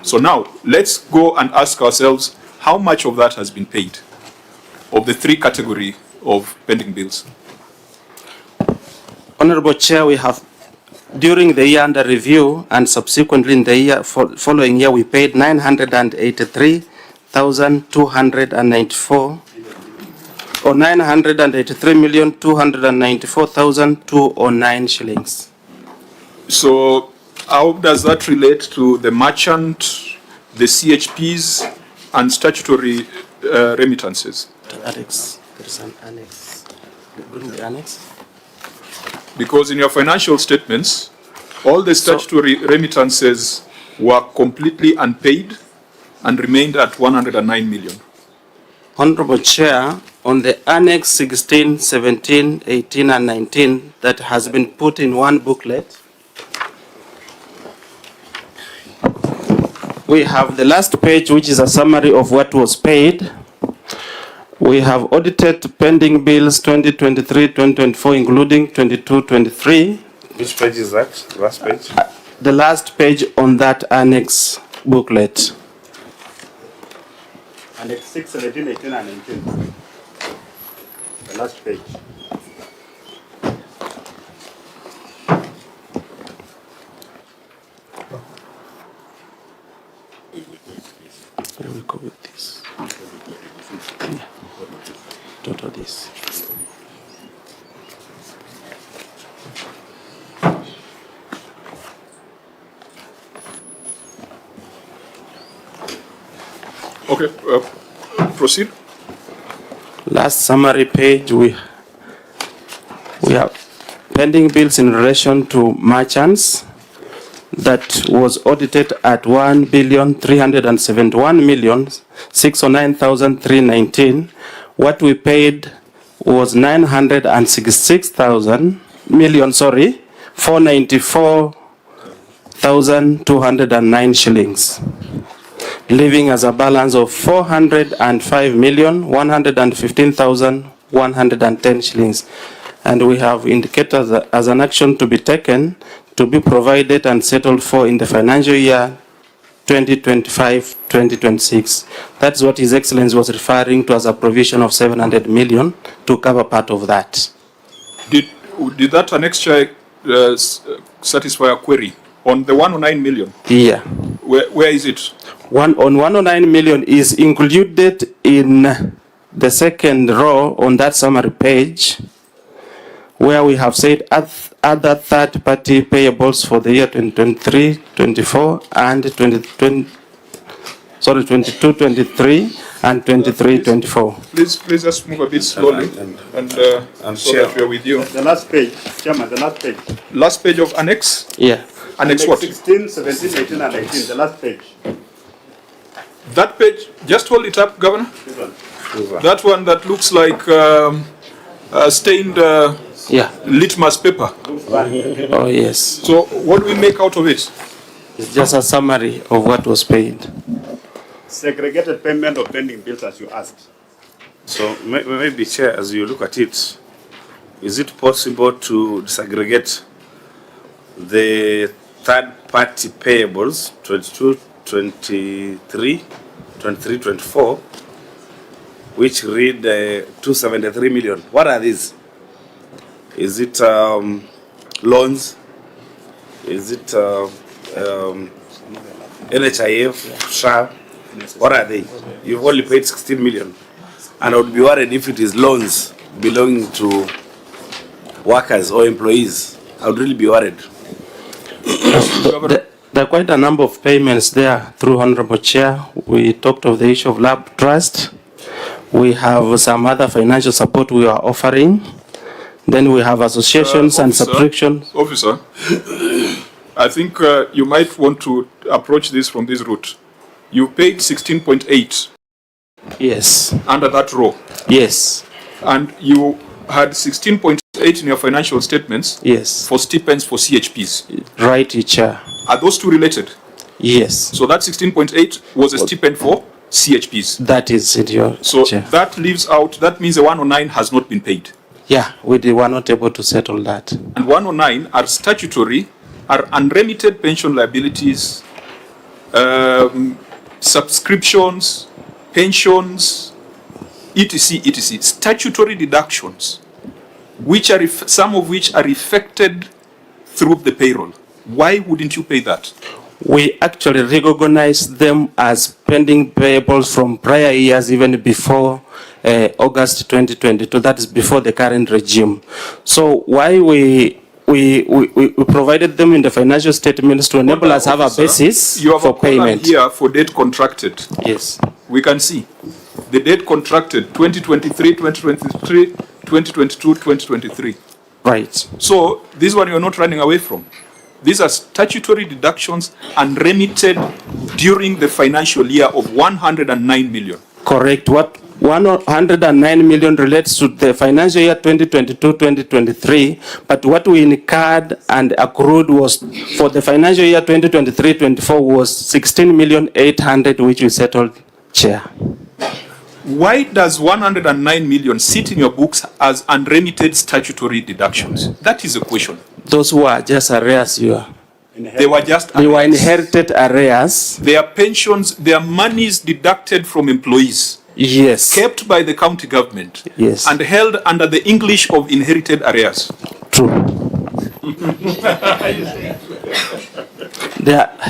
So now let's go and ask ourselves how much of that has been paid of the three category of pending bills. Honorable Chair, we have during the year under review and subsequently in the year following year we paid 983,294 or 983,294,209 shillings. So how does that relate to the merchant the CHPs and statutory remittances. Annex. There is an annex. Bring the annex. Because in your financial statements, all the statutory remittances were completely unpaid and remained at 109 million. Honorable Chair, on the Annex 16, 17, 18, and 19 that has been put in one booklet, we have the last page, which is a summary of what was paid. We have audited pending bills 2023-2024, including 22-23. Which page is that? Last page? The last page on that annex booklet. Annex 6, 17, 18, and 19. The last page. Where we go with this? Yeah. Total this. Okay, proceed. Last summary page, we have pending bills in relation to merchants that was audited at 1,371,609,319. What we paid was 494,209 shillings, leaving as a balance of 405,115,110 shillings. And we have indicated as an action to be taken to be provided and settled for in the financial year 2025-2026. That's what His Excellency was referring to as a provision of 700 million to cover part of that. Did that annexure satisfy a query on the 109 million? Yeah. Where is it? On 109 million is included in the second row on that summary page, where we have said other third-party payables for the year 2023-24 and 22-23 and 23-24. Please just move a bit slowly and so that we are with you. The last page, Chairman, the last page. Last page of annex? Yeah. Annex what? 16, 17, 18, and 19, the last page. That page, just hold it up, Governor. This one. That one that looks like stained litmus paper. Oh, yes. So what do we make out of it? It's just a summary of what was paid. Segregated payment of pending bills as you asked. So maybe, Chair, as you look at it, is it possible to disaggregate the third-party payables, 22, 23, 24, which read 273 million? What are these? Is it loans? Is it NHIF, SHA? What are they? You've only paid 16 million. And I would be worried if it is loans belonging to workers or employees. I would really be worried. There are quite a number of payments there through Honorable Chair. We talked of the issue of lab trust. We have some other financial support we are offering. Then we have associations and subscriptions. Officer, I think you might want to approach this from this route. You paid 16.8. Yes. Under that row. Yes. And you had 16.8 in your financial statements. Yes. For stipends for CHPs. Right, Chair. Are those two related? Yes. So that 16.8 was a stipend for CHPs. That is it, Your So Chair. that leaves out, that means the 109 has not been paid. Yeah, we were not able to settle that. And 109 are statutory, are unremitted pension liabilities, subscriptions, pensions, etc., etc., statutory deductions, which are some of which are effected through the payroll. Why wouldn't you pay that? We actually recognize them as pending payables from prior years, even before August 2022. That is before the current regime. So why we we provided them in the financial statements to enable us to have a basis You have for a column payment. here for date contracted. Yes. We can see the date contracted 2023, 2023, 2022, 2023. Right. So this one you're not running away from. These are statutory deductions and remitted during the financial year of 109 million. Correct. What 109 million relates to the financial year 2022-2023, but what we incurred and accrued was for the financial year 2023-24 was 16,800,000, which we settled, Chair. Why does 109 million sit in your books as unremitted statutory deductions? That is a question. Those were just arrears, They were just They were inherited arrears. Their pensions, their monies deducted from employees. Yes. Kept by the county government. Yes. And held under the English of inherited arrears. True.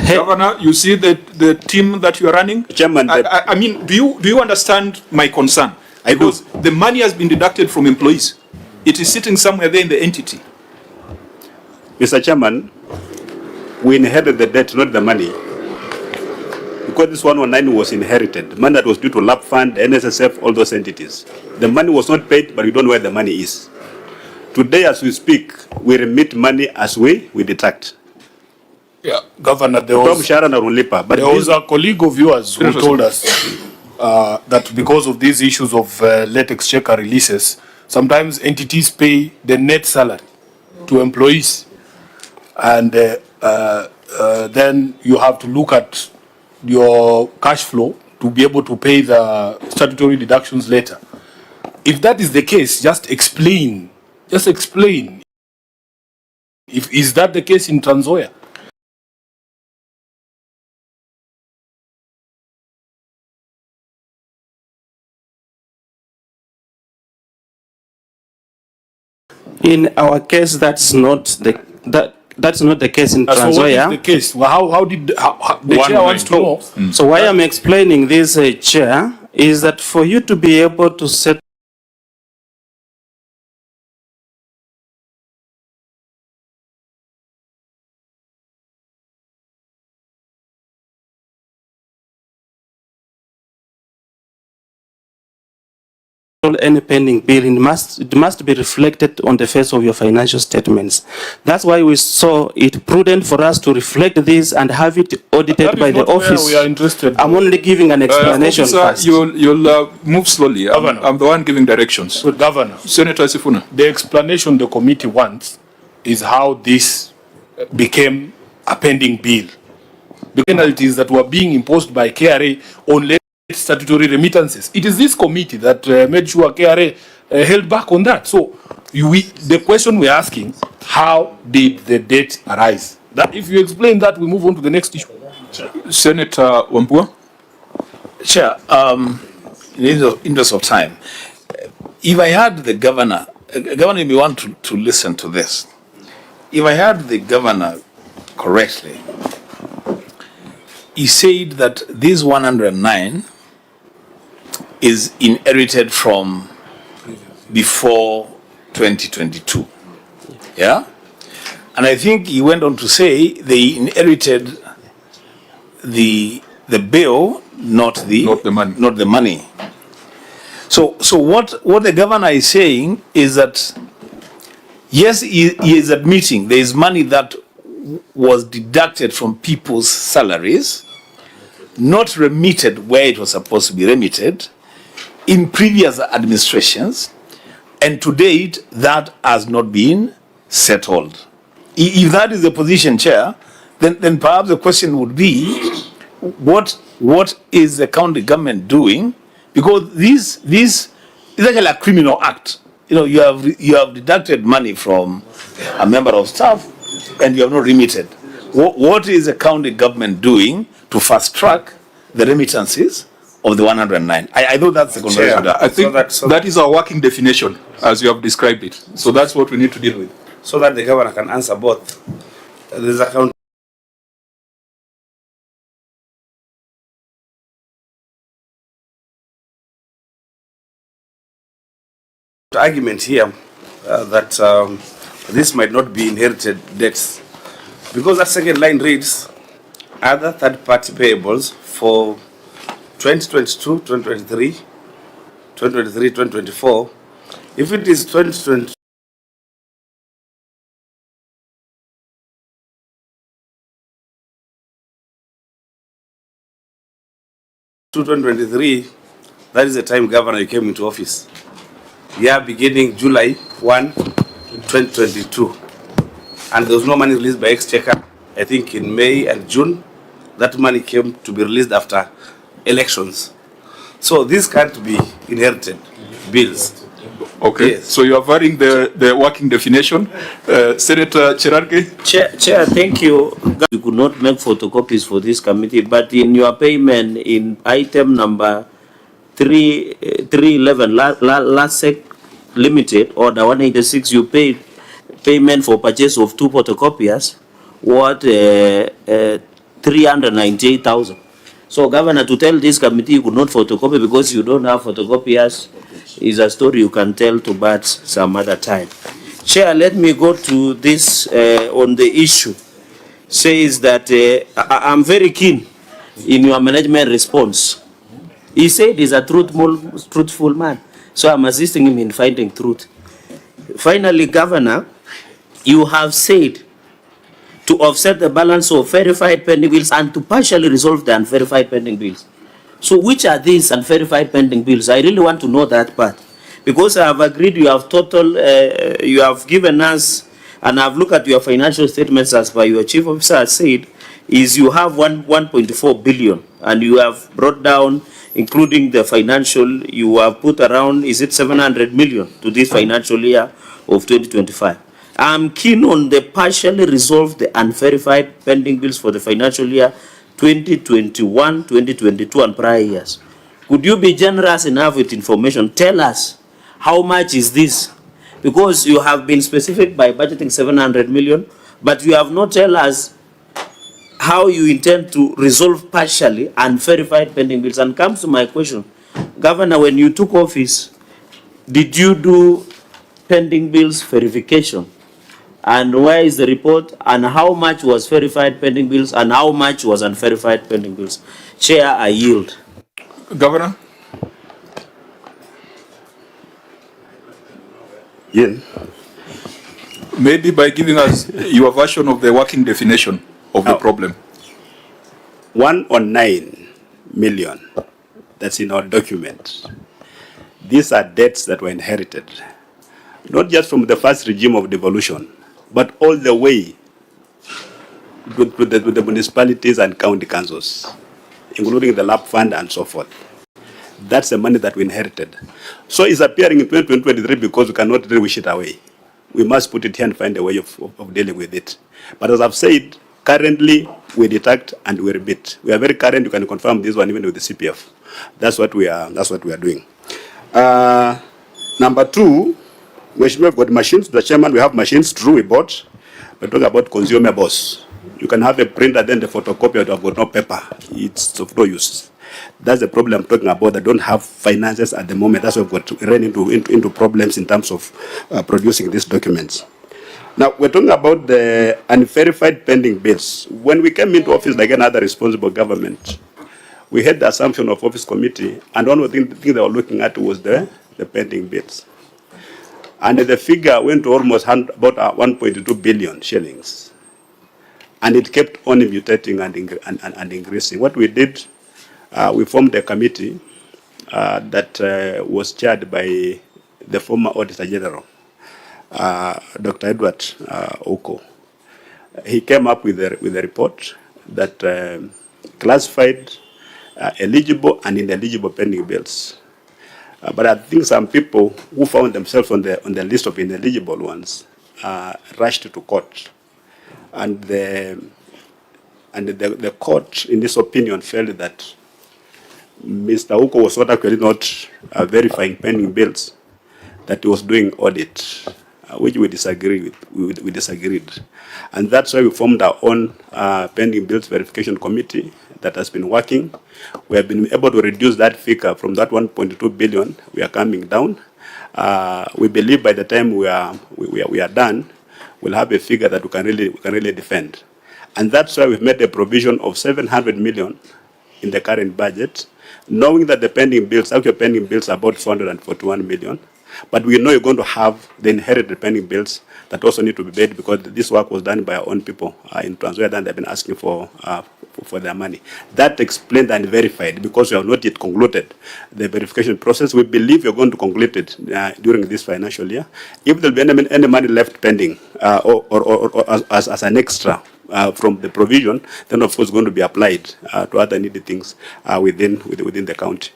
Governor, you see the team that you are running? Chairman, I mean, do you understand my concern? Because the money has been deducted from employees. It is sitting somewhere there in the entity. Mr. Chairman, we inherited the debt, not the money. Because this 119 was inherited, money that was due to LAP Fund, NSSF, all those entities. The money was not paid, but we don't know where the money is. Today, as we speak, we remit money as we deduct. Yeah, Governor, there was a colleague of yours who told us that because of these issues of late exchequer releases, sometimes entities pay the net salary to employees. And then you have to look at your cash flow to be able to pay the statutory deductions later. If that is the case, just explain. Just explain. Is that the case in Trans Nzoia? In our case, that's not the case in Trans Nzoia. So what is the case? Well, how did the chair wants to know? So why I'm explaining this, Chair, is that for you to be able to set any pending bill, it must be reflected on the face of your financial statements. That's why we saw it prudent for us to reflect this and have it audited by the office. We are interested. I'm only giving an explanation first. You'll move slowly. I'm the one giving directions. Good Governor. Senator Sifuna. The explanation the committee wants is how this became a pending bill. The penalties that were being imposed by KRA on late statutory remittances. It is this committee that made sure KRA held back on that. So the question we're asking, how did the debt arise? That if you explain that, we move on to the next issue. Senator Wambua. Chair, in the interest of time, if I had the governor you may want to listen to this. If I heard the governor correctly, he said that this 109 is inherited from before 2022. Yeah? And I think he went on to say they inherited the bill, not the money. So what the governor is saying is that yes, he is admitting there is money that was deducted from people's salaries, not remitted where it was supposed to be remitted in previous administrations, and to date that has not been settled. If that is the position, Chair, then perhaps the question would be, what is the county government doing? Because this is actually a criminal act. You know, you have deducted money from a member of staff and you have not remitted. What is the county government doing to fast track the remittances of the 109? I know that's the conversation. I think that is our working definition as you have described it. So that's what we need to deal with. So that the governor can answer both. There's a argument here that this might not be inherited debts. Because that second line reads, other third-party payables for 2022, 2023, 2023, 2024. If it is 2020, to 2023, that is the time Governor came into office. Yeah, beginning July 1, 2022. And there was no money released by Exchequer. I think in May and June, that money came to be released after elections. So this can't be inherited bills. Okay, yes. So you are varying the working definition. Senator Cherargei? Chair, thank you. You could not make photocopies for this committee, but in your payment in item number 311, LASEC Limited, order 186, you paid payment for purchase of 2 photocopiers worth 398,000. So, Governor, to tell this committee you could not photocopy because you don't have photocopiers is a story you can tell to Bart some other time. Chair, let me go to this on the issue. Says that I'm very keen in your management response. He said he's a truthful man. So I'm assisting him in finding truth. Finally, Governor, you have said to offset the balance of verified pending bills and to partially resolve the unverified pending bills. So which are these unverified pending bills? I really want to know that part. Because I have agreed you have you have given us, and I've looked at your financial statements as by your chief officer has said, is you have 1.4 billion and you have brought down, including the financial, you have put around, is it 700 million to this financial year of 2025. I'm keen on the partially resolve the unverified pending bills for the financial year 2021, 2022 and prior years. Could you be generous enough with information? Tell us how much is this? Because you have been specific by budgeting 700 million, but you have not tell us how you intend to resolve partially unverified pending bills. And comes to my question, Governor, when you took office, did you do pending bills verification? And where is the report? And how much was verified pending bills? And how much was unverified pending bills? Chair, I yield. Governor? Yeah. Maybe by giving us your version of the working definition of the problem. 109 million, that's in our document. These are debts that were inherited, not just from the first regime of devolution, but all the way to the municipalities and county councils, including the LAP fund and so forth. That's the money that we inherited. So it's appearing in 2023 because we cannot really wish it away. We must put it here and find a way of dealing with it. But as I've said, currently we detect and we rebate. We are very current. You can confirm this one even with the CPF. That's what we are doing. Number two, we've got machines. The chairman, we have machines. True, we bought. We're talking about consumables. You can have a printer, then the photocopier have got no paper. It's of no use. That's the problem I'm talking about. They don't have finances at the moment. That's why we've got to run into problems in terms of producing these documents. Now, we're talking about the unverified pending bills. When we came into office, like any other responsible government, we had the assumption of office committee, and one of the things they were looking at was the pending bills. And the figure went to almost about 1.2 billion shillings. And it kept on mutating and increasing. What we did, we formed a committee that was chaired by the former Auditor General, Dr. Edward Oko. He came up with a report that classified eligible and ineligible pending bills. But I think some people who found themselves on the list of ineligible ones rushed to court. And the court, in this opinion, felt that Mr. Uko was actually not verifying pending bills, that he was doing audit, which we disagreed with. We disagreed. And that's why we formed our own pending bills verification committee that has been working. We have been able to reduce that figure from that 1.2 billion. We are coming down. We believe by the time we are done, we'll have a figure that we can really defend. And that's why we've made a provision of 700 million in the current budget, knowing that the pending bills, actually pending bills are about 441 million. But we know you're going to have the inherited pending bills that also need to be paid because this work was done by our own people in Trans Nzoia, and they've been asking for their money. That explained and verified because we have not yet concluded the verification process. We believe we're going to conclude it during this financial year. If there'll be any money left pending or as an extra from the provision, then of course it's going to be applied to other needed things within the county.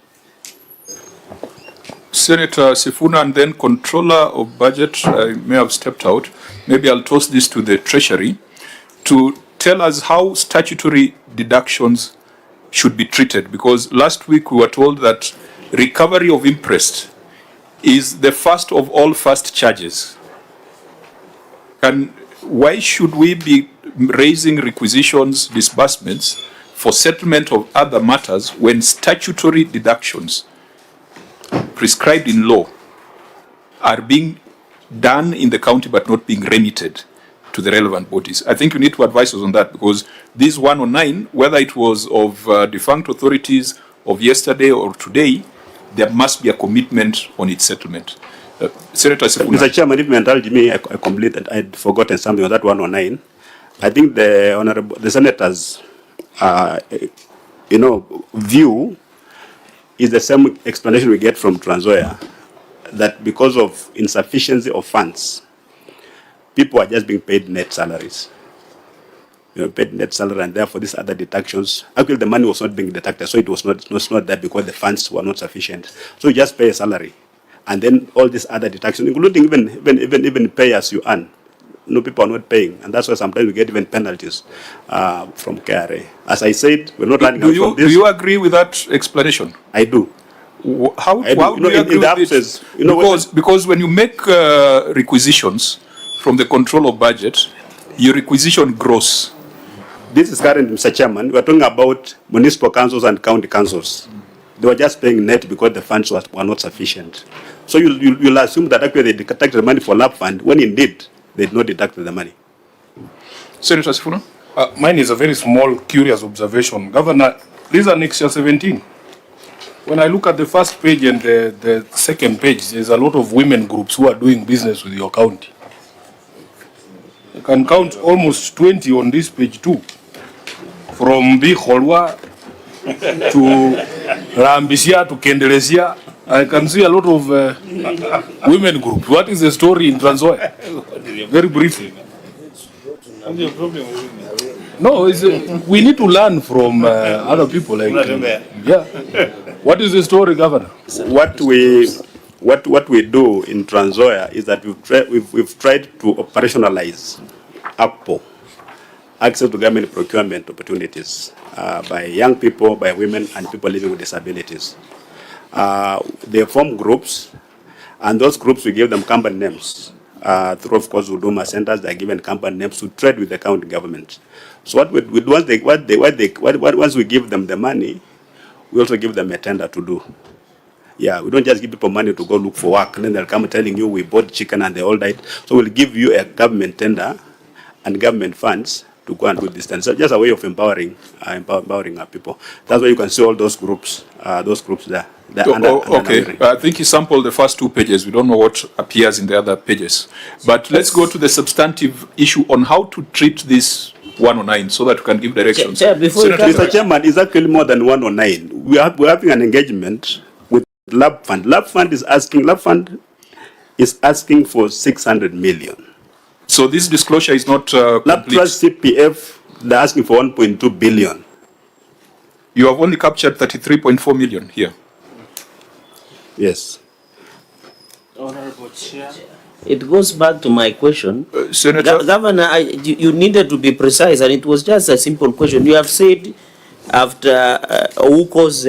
Senator Sifuna and then Controller of Budget may have stepped out. Maybe I'll toss this to the Treasury to tell us how statutory deductions should be treated, because last week we were told that recovery of interest is the first of all first charges. And why should we be raising requisitions, disbursements for settlement of other matters when statutory deductions prescribed in law are being done in the county but not being remitted to the relevant bodies? I think you need to advise us on that, because this 109, whether it was of defunct authorities of yesterday or today, there must be a commitment on its settlement. Senator Sifuna. Mr. Chairman, if you indulge me, I completed. I'd forgotten something on that 109. I think the senators, view is the same explanation we get from Trans Nzoia, that because of insufficiency of funds, people are just being paid net salaries. Paid net salary, and therefore these other deductions, actually the money was not being deducted, so it was not that because the funds were not sufficient. So you just pay a salary, and then all these other deductions, including even pay as you earn. People are not paying, and that's why sometimes we get even penalties from KRA. As I said, we're not running out from this. Do you agree with that explanation? I do. How do you agree with this? Because when you make requisitions from the control of budget, your requisition gross. This is current, Mr. Chairman. We're talking about municipal councils and county councils. They were just paying net because the funds were not sufficient. So you'll assume that actually they deducted the money for LAP fund, when indeed they did not deduct the money. Senator Sifuna? Mine is a very small, curious observation. Governor, this is Annexure 17. When I look at the first page and the second page, there's a lot of women groups who are doing business with your county. You can count almost 20 on this page too. From Bicholwa to Rambisia to Kendelesia, I can see a lot of women groups. What is the story in Trans Nzoia? Very briefly. No, we need to learn from other people. What is the story, Governor? What we do in Trans Nzoia is that we've tried to operationalize ACPO, access to government procurement opportunities, by young people, by women, and people living with disabilities. They form groups, and those groups we give them company names. Through, of course, Huduma centers, they are given company names to trade with the county government. So what we do, once we give them the money, we also give them a tender to do. Yeah, we don't just give people money to go look for work, and then they'll come telling you we bought chicken and they all died. So we'll give you a government tender and government funds to go and do this. So just a way of empowering our people. That's why you can see all those groups there. Okay, I think you sampled the first two pages. We don't know what appears in the other pages. But let's go to the substantive issue on how to treat this 109 so that we can give directions. Mr. Chairman, it's actually more than 109. We're having an engagement with Lab Fund. Lab Fund is asking for 600 million. So this disclosure is not Lab Trust CPF, they're asking for 1.2 billion. You have only captured 33.4 million here. Yes. Honorable Chair. It goes back to my question. Senator. Governor, you needed to be precise, and it was just a simple question. You have said after UCO's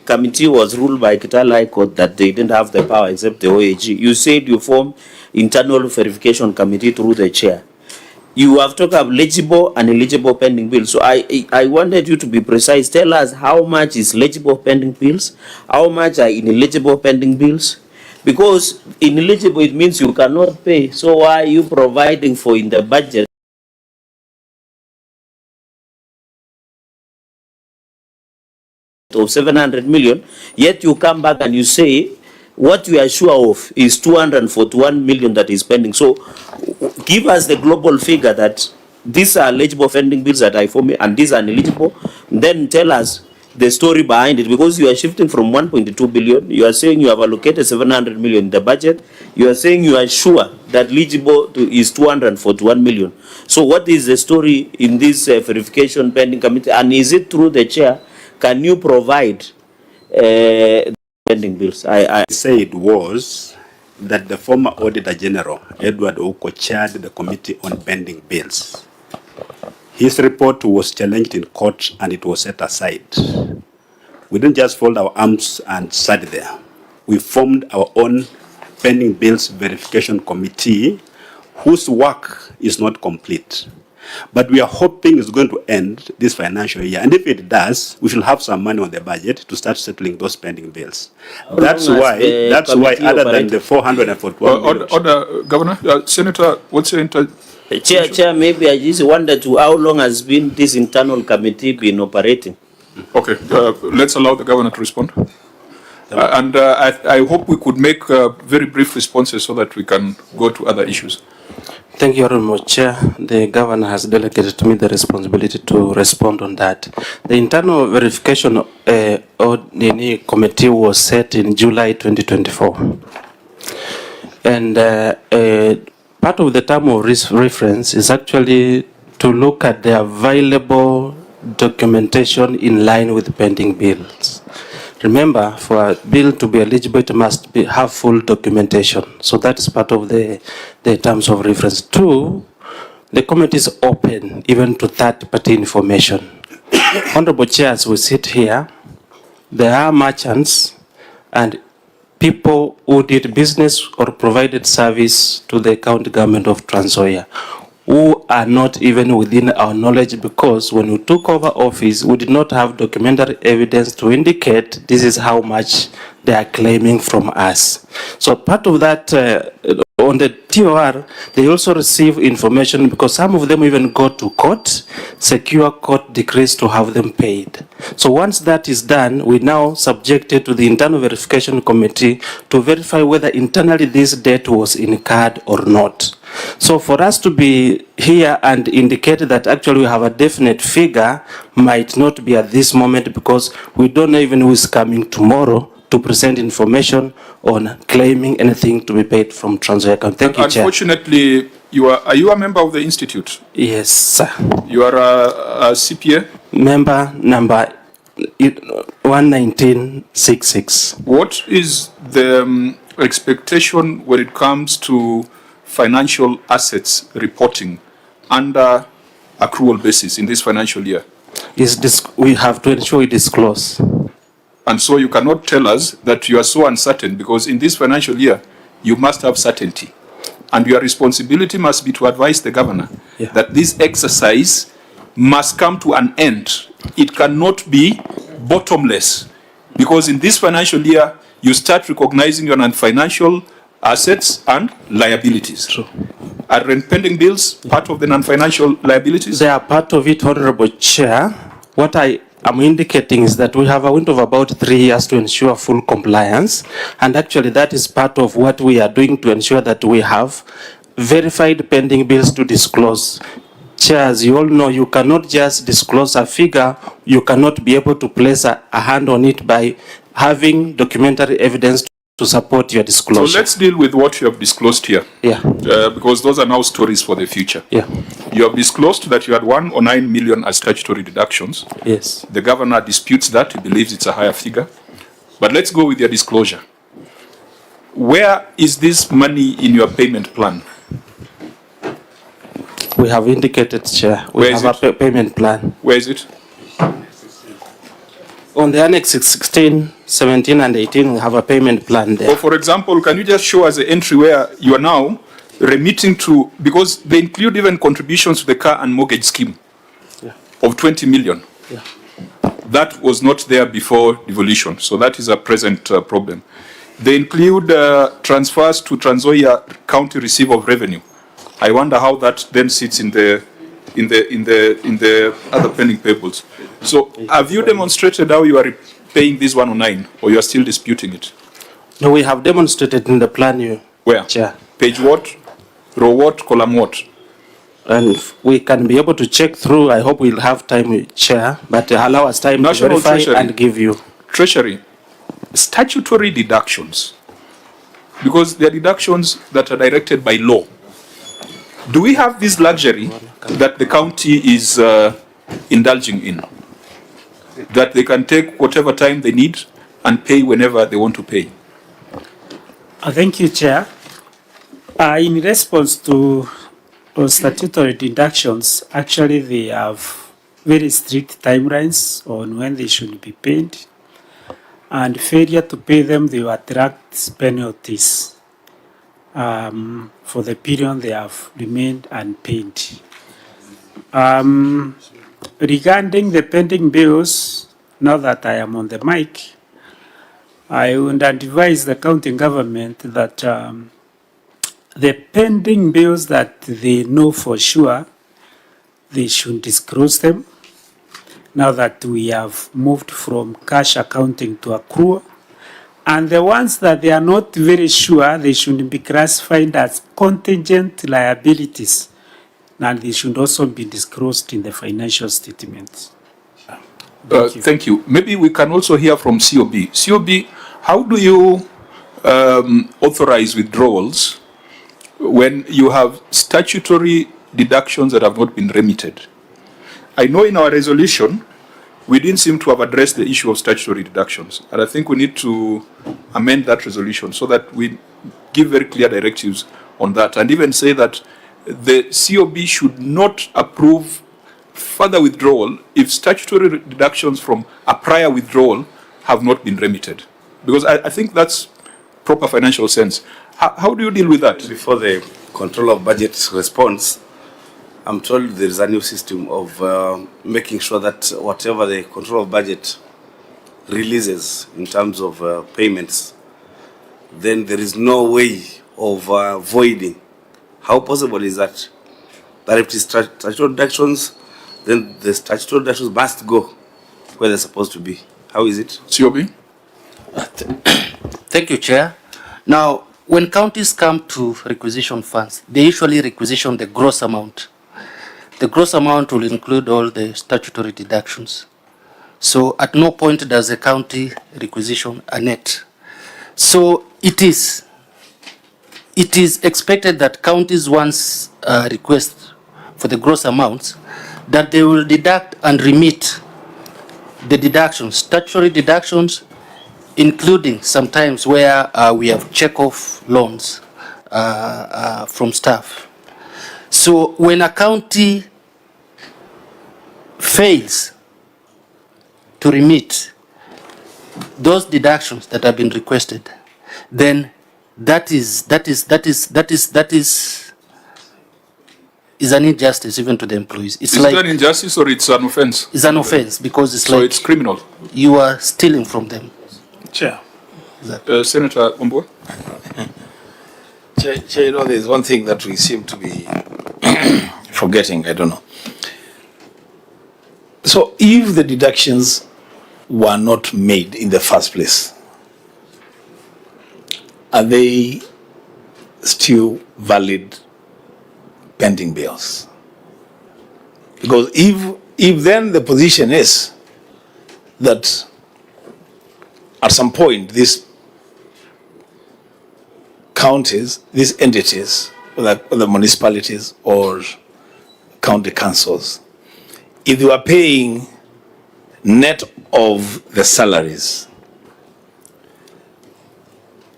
committee was ruled by Kitale High Court that they didn't have the power except the OAG. You said you formed internal verification committee through the chair. You have talked about legible and illegible pending bills. So I wanted you to be precise. Tell us how much is legible pending bills, how much are ineligible pending bills, Because ineligible, it means you cannot pay. So why are you providing for in the budget of 700 million, yet you come back and you say what we are sure of is 241 million that is pending. So give us the global figure that these are eligible pending bills that I form and these are ineligible. Then tell us the story behind it, because you are shifting from 1.2 billion. You are saying you have allocated 700 million in the budget. You are saying you are sure that eligible is 241 million. So what is the story in this verification pending committee? And is it through the chair? Can you provide pending bills? I said was that the former Auditor General, Edward Ouko, chaired the committee on pending bills. His report was challenged in court and it was set aside. We didn't just fold our arms and sat there. We formed our own pending bills verification committee whose work is not complete. But we are hoping it's going to end this financial year. And if it does, we should have some money on the budget to start settling those pending bills. That's why other than the 441 million. Governor, Senator, what's your Chair, maybe I just wonder to how long has been this internal committee been operating? Okay, let's allow the governor to respond. I hope we could make very brief responses so that we can go to other issues. Thank you very much, Chair. The governor has delegated to me the responsibility to respond on that. The internal verification committee was set in July 2024. And part of the term of reference is actually to look at the available documentation in line with pending bills. Remember, for a bill to be eligible, it must have full documentation. So that is part of the terms of reference. Two, the committee is open even to third-party information. Honorable Chair, as we sit here, there are merchants and people who did business or provided service to the county government of Trans Nzoia who are not even within our knowledge, because when we took over office, we did not have documentary evidence to indicate this is how much they are claiming from us. So part of that, on the TOR, they also receive information because some of them even go to court, secure court decrees to have them paid. So once that is done, we now subjected to the internal verification committee to verify whether internally this debt was incurred or not. So for us to be here and indicate that actually we have a definite figure might not be at this moment, because we don't know even who is coming tomorrow to present information on claiming anything to be paid from Trans Nzoia County. Thank you, Chair. Unfortunately, are you a member of the institute? Yes, sir. You are a CPA? Member number 11966. What is the expectation when it comes to financial assets reporting under accrual basis in this financial year? We have to ensure we disclose. And so you cannot tell us that you are so uncertain, because in this financial year, you must have certainty. And your responsibility must be to advise the governor that this exercise must come to an end. It cannot be bottomless, because in this financial year, you start recognizing your non-financial assets and liabilities. True. Are rent pending bills part of the non-financial liabilities? They are part of it, Honorable Chair. What I'm indicating is that we have a window of about 3 years to ensure full compliance, and actually that is part of what we are doing to ensure that we have verified pending bills to disclose. Chair, as you all know, you cannot just disclose a figure. You cannot be able to place a hand on it by having documentary evidence to support your disclosure. So let's deal with what you have disclosed here. Yeah. Because those are now stories for the future. Yeah. You have disclosed that you had 109 million as statutory deductions. Yes. The governor disputes that. He believes it's a higher figure. But let's go with your disclosure. Where is this money in your payment plan? We have indicated, Chair. We have a payment plan. Where is it? On the Annex 16, 17, and 18, we have a payment plan there. So, for example, can you just show us the entry where you are now remitting to, because they include even contributions to the car and mortgage scheme of 20 million. Yeah. That was not there before devolution, so that is a present problem. They include transfers to Trans Nzoia County receive of revenue. I wonder how that then sits in the other pending payables. So have you demonstrated how you are paying this 109, or you are still disputing it? No, we have demonstrated in the plan. Where? Chair. Page what? Row what? Column what? And we can be able to check through. I hope we'll have time, Chair, but allow us time National to verify Treasury. and give you. Treasury, statutory deductions, because they are deductions that are directed by law. Do we have this luxury that the county is indulging in? That they can take whatever time they need and pay whenever they want to pay? Thank you, Chair. In response to statutory deductions, actually they have very strict timelines on when they should be paid, and failure to pay them, they will attract penalties for the period they have remained unpaid. Regarding the pending bills, now that I am on the mic, I would advise the county government that the pending bills that they know for sure, they should disclose them. Now that we have moved from cash accounting to accrual, and the ones that they are not very sure, they should be classified as contingent liabilities, and they should also be disclosed in the financial statements. Thank you. Maybe we can also hear from COB. COB, how do you authorize withdrawals when you have statutory deductions that have not been remitted? I know in our resolution, we didn't seem to have addressed the issue of statutory deductions. And I think we need to amend that resolution so that we give very clear directives on that, and even say that the COB should not approve further withdrawal if statutory deductions from a prior withdrawal have not been remitted. Because I think that's proper financial sense. How do you deal with that? Before the control of budget response, I'm told there is a new system of making sure that whatever the control of budget releases in terms of payments, then there is no way of voiding. How possible is that? That if it is statutory deductions, then the statutory deductions must go where they're supposed to be. How is it? COB? Thank you, Chair. Now, when counties come to requisition funds, they usually requisition the gross amount. The gross amount will include all the statutory deductions. So at no point does the county requisition a net. So it is expected that counties once request for the gross amounts, that they will deduct and remit the deductions, statutory deductions, including sometimes where we have check-off loans from staff. So when a county fails to remit those deductions that have been requested, then that is an injustice even to the employees. It's Is like it an injustice or it's an offense? it's an offense because it's So like it's criminal. you are stealing from them. Chair. Senator Ombo. Chair, you know, there's one thing that we seem to be forgetting, I don't know. So if the deductions were not made in the first place, are they still valid pending bills? Because if then the position is that at some point these counties, these entities, whether municipalities or county councils, if they were paying net of the salaries,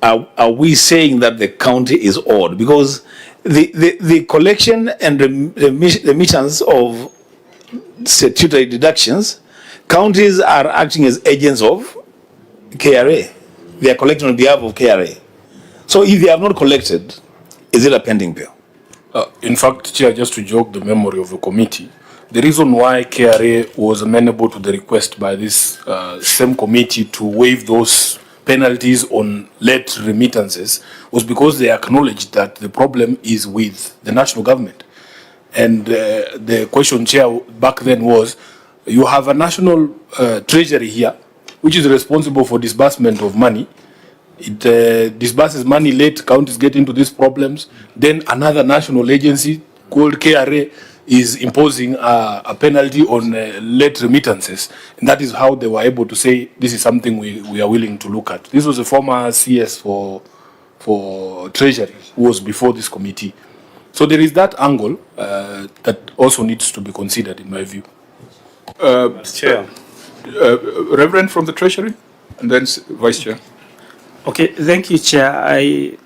are we saying that the county is owed? Because the collection and remittance of statutory deductions, counties are acting as agents of KRA. They are collecting on behalf of KRA. So if they have not collected, is it a pending bill? In fact, Chair, just to jog the memory of the committee, the reason why KRA was amenable to the request by this same committee to waive those penalties on late remittances was because they acknowledged that the problem is with the national government. And the question, Chair, back then was, you have a national treasury here, which is responsible for disbursement of money. It disburses money late, counties get into these problems. Then another national agency called KRA is imposing a penalty on late remittances. And that is how they were able to say, this is something we are willing to look at. This was a former CS for Treasury, who was before this committee. So there is that angle that also needs to be considered, in my view. Chair. Reverend from the Treasury, and then Vice Chair. Okay, thank you, Chair. I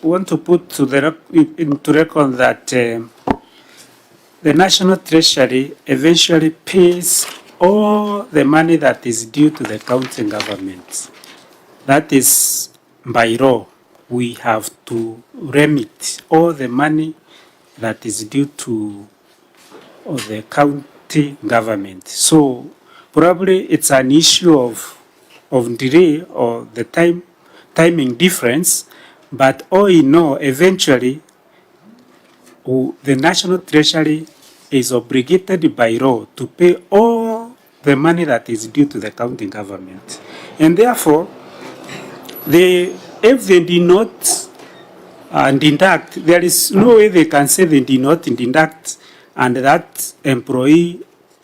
want to put to into record that the National Treasury eventually pays all the money that is due to the county government. That is by law. We have to remit all the money that is due to the county government. So probably it's an issue of delay or the timing difference, but all in all, eventually the National Treasury is obligated by law to pay all the money that is due to the county government. And therefore, if they did not deduct, there is no way they can say they did not deduct and that employee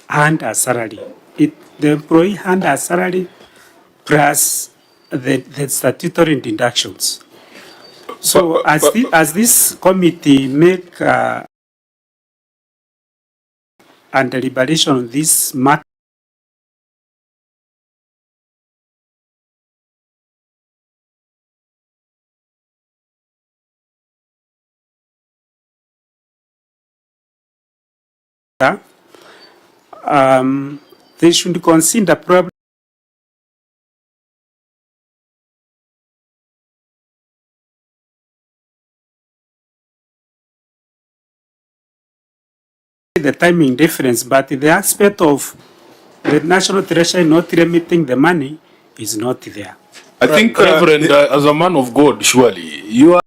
earned a salary. The employee earned a salary plus the statutory deductions. So as this committee make a deliberation on this matter, they should consider probably the timing difference, but the aspect of the National Treasury not remitting the money is not there. I think, Reverend, as a man of God, surely, you are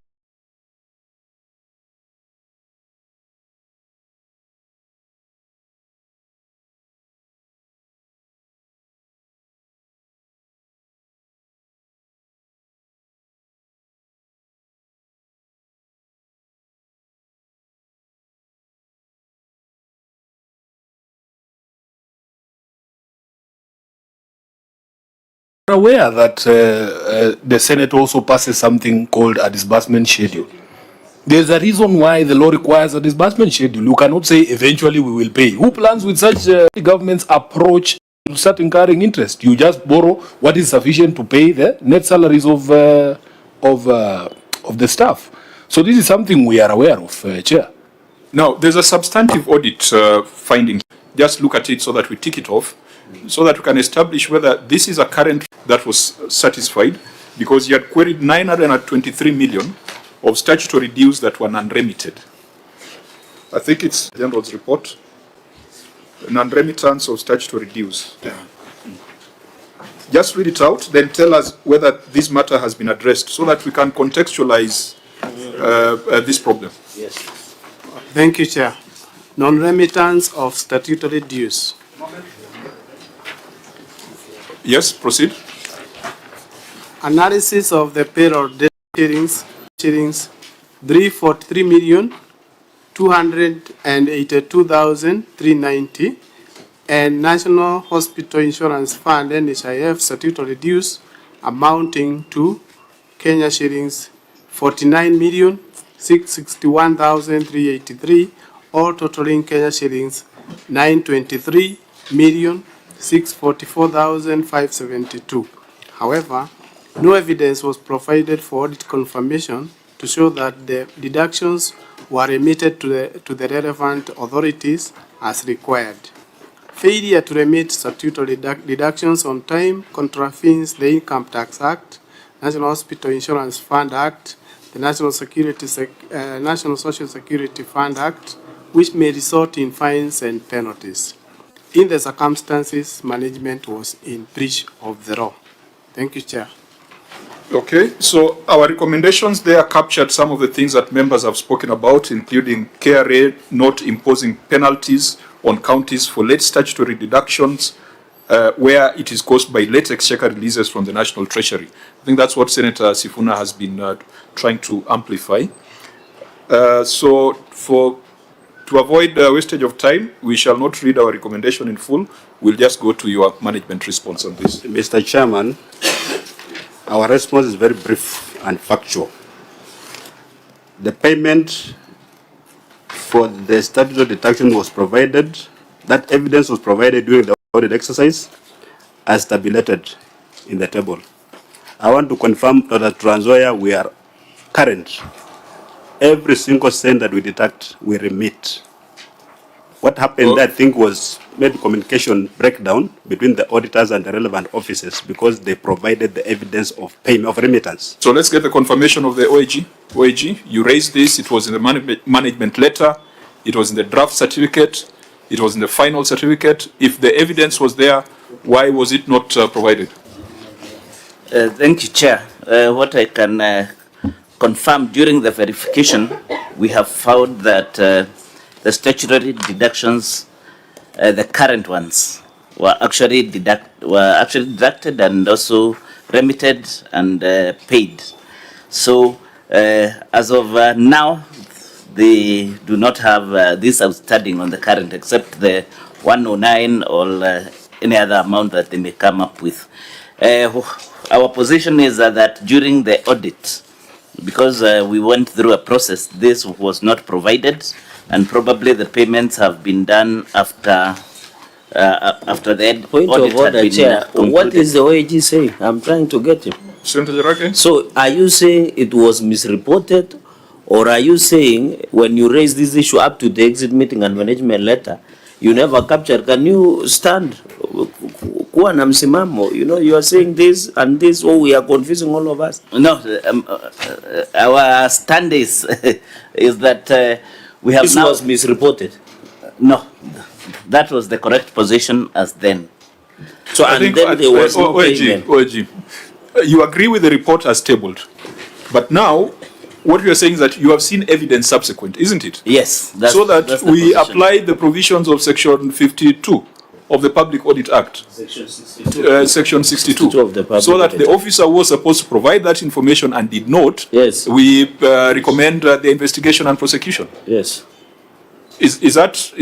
aware that the Senate also passes something called a disbursement schedule. There's a reason why the law requires a disbursement schedule. You cannot say eventually we will pay. Who plans with such government's approach to start incurring interest? You just borrow what is sufficient to pay the net salaries of the staff. So this is something we are aware of, Chair. Now, there's a substantive audit finding. Just look at it so that we tick it off, so that we can establish whether this is a current that was satisfied, because you had queried 923 million of statutory dues that were non-remitted. I think it's the General's report, non-remittance of statutory dues. Just read it out, then tell us whether this matter has been addressed so that we can contextualize this problem. Yes. Thank you, Chair. Non-remittance of statutory dues. Yes, proceed. Analysis of the payroll shillings 343,282,390 and National Hospital Insurance Fund NHIF statutory dues amounting to Kenya shillings 49,661,383, all totaling Kenya shillings 923,644,572. However, no evidence was provided for audit confirmation to show that the deductions were remitted to the relevant authorities as required. Failure to remit statutory deductions on time contravenes the Income Tax Act, National Hospital Insurance Fund Act, the National Social Security Fund Act, which may result in fines and penalties. In the circumstances, management was in breach of the law. Thank you, Chair. Okay, so our recommendations there captured some of the things that members have spoken about, including KRA not imposing penalties on counties for late statutory deductions where it is caused by late exchequer releases from the National Treasury. I think that's what Senator Sifuna has been trying to amplify. So to avoid wastage of time, we shall not read our recommendation in full. We'll just go to your management response on this. Mr. Chairman, our response is very brief and factual. The payment for the statutory deduction was provided, that evidence was provided during the audit exercise as tabulated in the table. I want to confirm that Trans Nzoia, we are current. Every single cent that we deduct, we remit. What happened there, I think, was maybe communication breakdown between the auditors and the relevant offices because they provided the evidence of payment of remittance. So let's get the confirmation of the OAG. OAG, you raised this, it was in the management letter, it was in the draft certificate, it was in the final certificate. If the evidence was there, why was it not provided? Thank you, Chair. What I can confirm during the verification, we have found that the statutory deductions, the current ones, were actually deducted and also remitted and paid. So as of now, they do not have this outstanding on the current, except the 109 or any other amount that they may come up with. Our position is that during the audit, because we went through a process, this was not provided, and probably the payments have been done after the Point audit of order, had been Chair. concluded. What is the OAG saying? I'm trying to get him. Senator Jarake? So are you saying it was misreported, or are you saying when you raise this issue up to the exit meeting and management letter, you never captured? Can you stand? Kuwa na msimamo. You know, you are saying this and this, oh, we are confusing all of us. No, our stand is that we have this now was misreported. No, that was the correct position as then. So I and think then there was no payment. OAG, you agree with the report as tabled, but now what you are saying is that you have seen evidence subsequent, isn't it? Yes. So that we apply the provisions of Section 52 of the Public Audit Act. Section 62. Section 62. Of the Public so that Audit the officer was supposed to provide that information and did not. Yes. We recommend the investigation and prosecution. Yes. Is that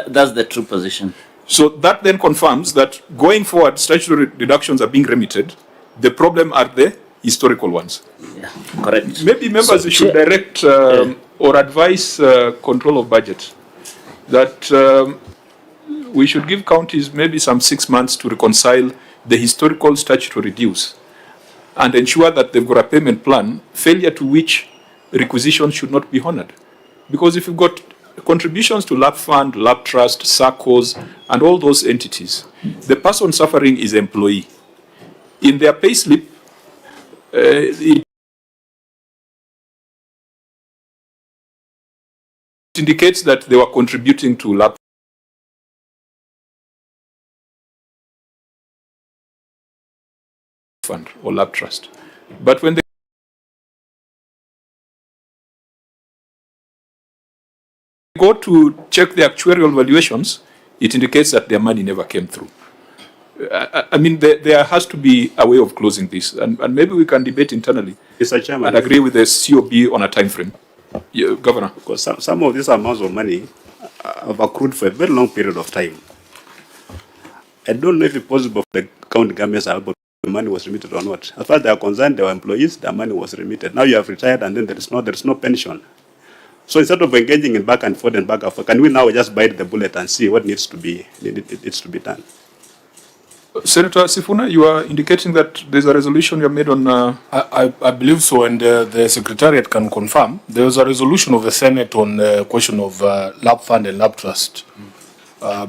that's the true position. So that then confirms that going forward, statutory deductions are being remitted. The problem are the historical ones. Yeah, correct. Maybe members should direct or advise control of budget that we should give counties maybe some 6 months to reconcile the historical statutory dues and ensure that they've got a payment plan, failure to which requisitions should not be honored. Because if you've got contributions to LAP Fund, LAP Trust, SACCOs, and all those entities, the person suffering is employee. In their payslip, it indicates that they were contributing to LAP Fund or LAP Trust. But when they go to check the actuarial valuations, it indicates that their money never came through. I mean, there has to be a way of closing this, and maybe we can debate internally. Mr. Chairman, and agree with the COB on a time frame. Governor. Because some of these amounts of money have accrued for a very long period of time. I don't know if it's possible for the county governments are able to the money was remitted or not. As far as they are concerned, they were employees, their money was remitted. Now you have retired and then there is no pension. So instead of engaging in back and forth, can we now just bite the bullet and see what needs to be done? Senator Sifuna, you are indicating that there's a resolution you have made on... I believe so, and the Secretariat can confirm. There was a resolution of the Senate on the question of LAP Fund and LAP Trust.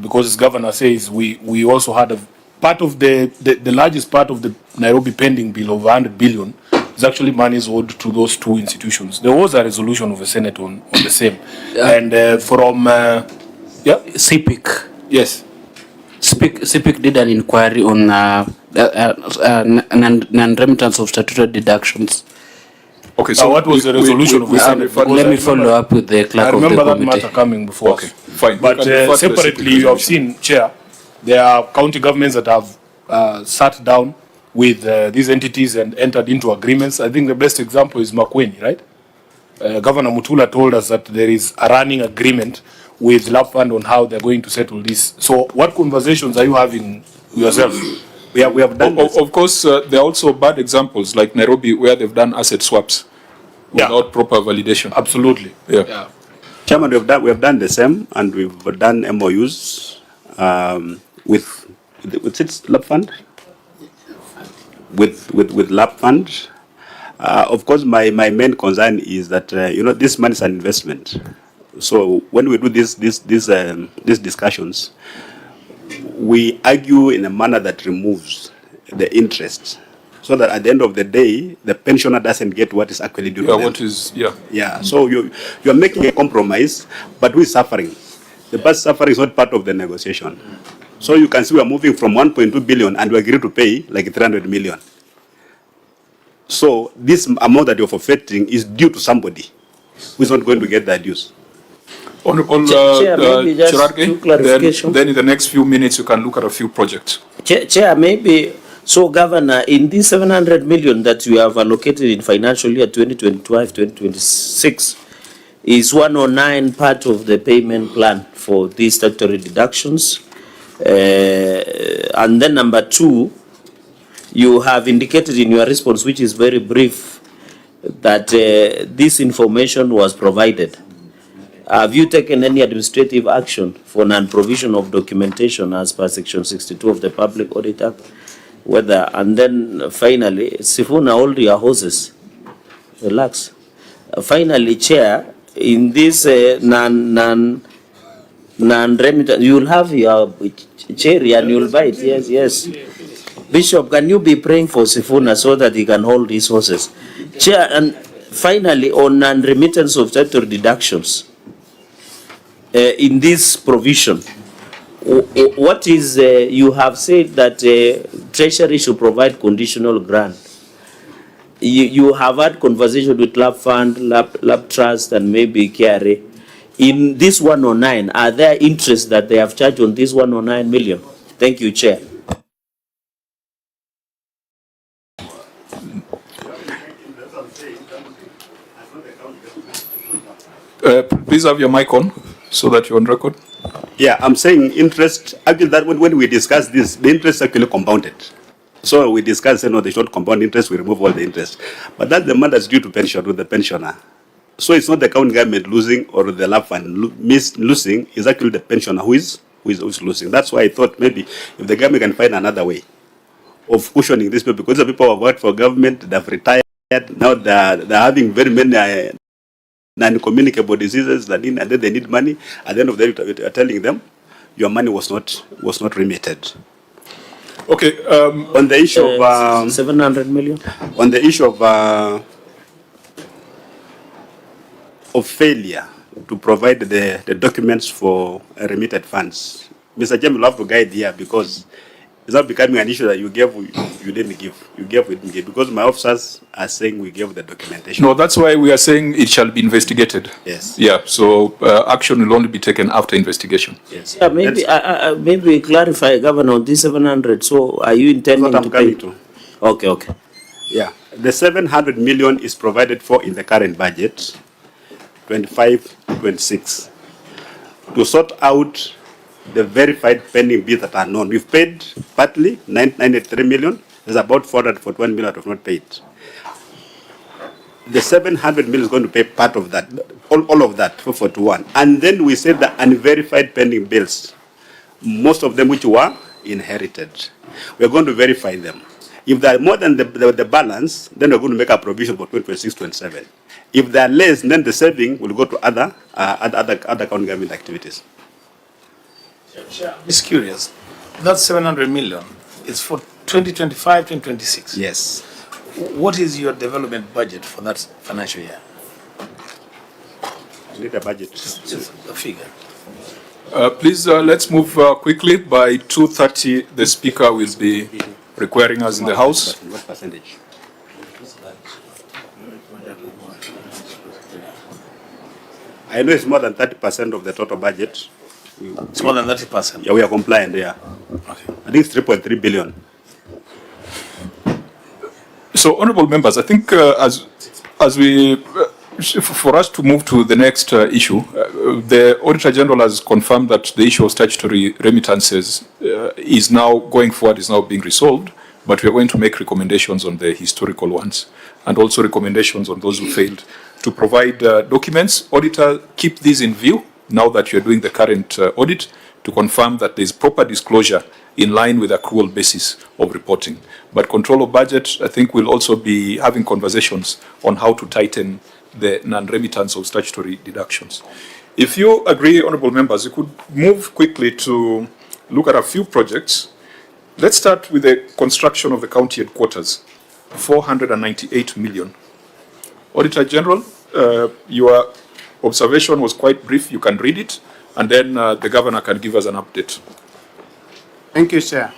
Because as Governor says, we also had a part of the largest part of the Nairobi pending bill of 100 billion is actually monies owed to those two institutions. There was a resolution of the Senate on the same. And from... CPIC. Yes. CPIC did an inquiry on non-remittance of statutory deductions. Okay, so what was the resolution of the Senate? Let me follow up with the clerk of the committee. I remember that matter coming before. Okay, fine. But separately, you have seen, Chair, there are county governments that have sat down with these entities and entered into agreements. I think the best example is Makueni, right? Governor Mutula told us that there is a running agreement with Lab Fund on how they're going to settle this. So what conversations are you having yourself? We have done of course, there are also bad examples like Nairobi where they've done asset swaps without proper validation. Absolutely. Yeah. Chairman, we have done the same, and we've done MOUs with its Lab Fund, with Lab Fund. Of course, my main concern is that this money is an investment. So when we do these discussions, we argue in a manner that removes the interest, so that at the end of the day, the pensioner doesn't get what is actually due to them. Yeah. So you're making a compromise, but who is suffering? The past suffering is not part of the negotiation. So you can see we are moving from 1.2 billion and we agreed to pay like 300 million. So this amount that you're forfeiting is due to somebody who is not going to get that dues. Honorable Chirarge, then in the next few minutes you can look at a few projects. Chair, maybe, so Governor, in this 700 million that you have allocated in financial year 2025-2026, is 109 part of the payment plan for these statutory deductions? And then number two, you have indicated in your response, which is very brief, that this information was provided. Have you taken any administrative action for non-provision of documentation as per section 62 of the Public Audit Act? Whether, and then finally, Sifuna, hold your horses. Relax. Finally, Chair, in this non-remittance, you'll have your cherry and you'll buy it. Yes. Bishop, can you be praying for Sifuna so that he can hold his horses? Chair, and finally, on non-remittance of statutory deductions, in this provision, what is, you have said that Treasury should provide conditional grant. You have had conversation with Lab Fund, Lab Trust, and maybe KRA. In this 109, are there interests that they have charged on this 109 million? Thank you, Chair. Please have your mic on so that you're on record. Yeah, I'm saying interest, actually that when we discuss this, the interest actually compounded. So we discussed, they should compound interest, we remove all the interest. But that's the money that's due to pension, to the pensioner. So it's not the county government losing or the Lab Fund losing, it's actually the pensioner who is losing. That's why I thought maybe if the government can find another way of cushioning this people, because the people who have worked for government, they've retired, now they're having very many non-communicable diseases, and then they need money. At the end of the day, we are telling them, your money was not remitted. Okay. On the issue of 700 million. On the issue of failure to provide the documents for remitted funds, Mr. Chairman, will have to guide here, because it's not becoming an issue that you gave, you didn't give. You gave, we didn't give. Because my officers are saying we gave the documentation. No, that's why we are saying it shall be investigated. Yes. Yeah, so action will only be taken after investigation. Yes. Yeah, maybe clarify, Governor, on this 700. So are you intending to pay? Okay. Yeah. The 700 million is provided for in the current budget, 25-26, to sort out the verified pending bills that are known. We've paid partly 993 million. There's about 441 million that have not paid. The 700 million is going to pay part of that, all of that, 441. And then we said the unverified pending bills, most of them which were inherited, we're going to verify them. If they are more than the balance, then we're going to make a provision for 2026-27. If they are less, then the saving will go to other county government activities. I'm just curious. That 700 million is for 2025-2026. Yes. What is your development budget for that financial year? I need a budget. Just a figure. Please, let's move quickly. By 2:30, the speaker will be requiring us in the House. What percentage? I know it's more than 30% of the total budget. It's more than 30%. Yeah, we are compliant, yeah. Okay. I think it's 3.3 billion. So, honourable members, I think as we, for us to move to the next issue, the Auditor General has confirmed that the issue of statutory remittances is now going forward, is now being resolved, but we are going to make recommendations on the historical ones and also recommendations on those who failed to provide documents. Auditor, keep these in view now that you're doing the current audit to confirm that there is proper disclosure in line with accrual basis of reporting. But control of budget, I think we'll also be having conversations on how to tighten the non-remittance of statutory deductions. If you agree, honourable members, you could move quickly to look at a few projects. Let's start with the construction of the county headquarters, 498 million. Auditor General, your observation was quite brief. You can read it, and then the Governor can give us an update. Thank you, Chair.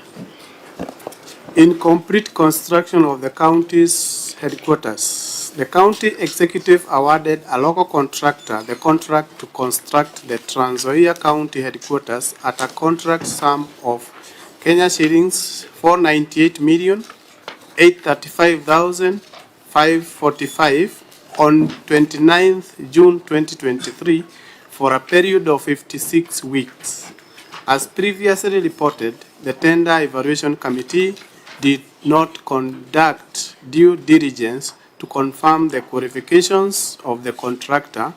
In complete construction of the county's headquarters, the county executive awarded a local contractor the contract to construct the Trans Nzoia County headquarters at a contract sum of Kenya shillings 498,835,545 on 29th June 2023 for a period of 56 weeks. As previously reported, the Tender Evaluation Committee did not conduct due diligence to confirm the qualifications of the contractor,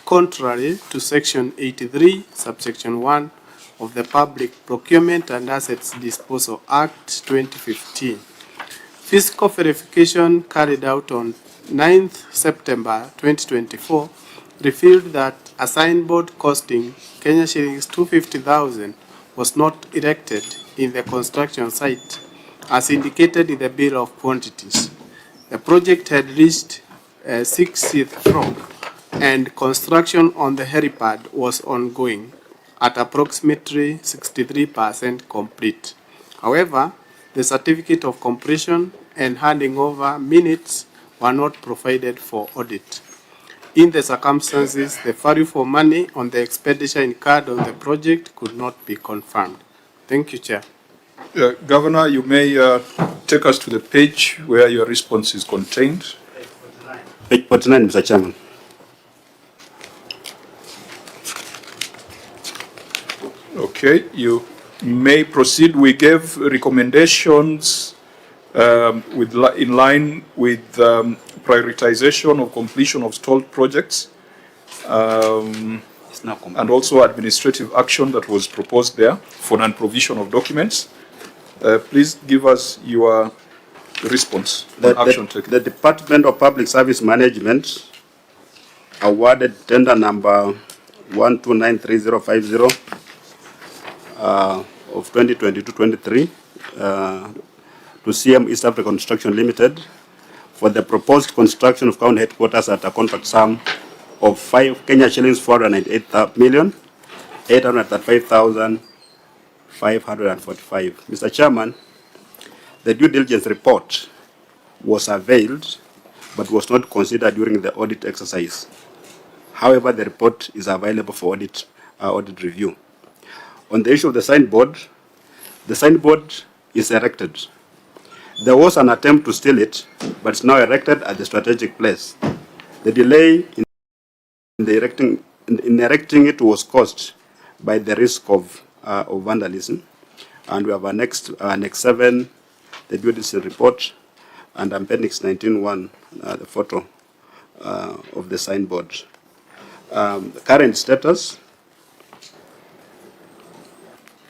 contrary to Section 83, subsection 1 of the Public Procurement and Assets Disposal Act 2015. Fiscal verification carried out on 9th September 2024 revealed that a signboard costing Kenya shillings 250,000 was not erected in the construction site as indicated in the bill of quantities. The project had reached 60th floor and construction on the helipad was ongoing at approximately 63% complete. However, the certificate of completion and handing over minutes were not provided for audit. In the circumstances, the value for money on the expenditure incurred on the project could not be confirmed. Thank you, Chair. Governor, you may take us to the page where your response is contained. Page 49, Mr. Chairman. Okay, you may proceed. We gave recommendations in line with prioritization of completion of stalled projects and also administrative action that was proposed there for non-provision of documents. Please give us your response on action taken. The Department of Public Service Management awarded tender number 1293050 of 2022-23 to CM East Africa Construction Limited for the proposed construction of county headquarters at a contract sum of 5 Kenya shillings 498,835,545. Mr. Chairman, the due diligence report was availed but was not considered during the audit exercise. However, the report is available for audit review. On the issue of the signboard is erected. There was an attempt to steal it, but it's now erected at the strategic place. The delay in erecting it was caused by the risk of vandalism, and we have annexed Annex 7, the due diligence report, and Appendix 19.1, the photo of the signboard. The current status,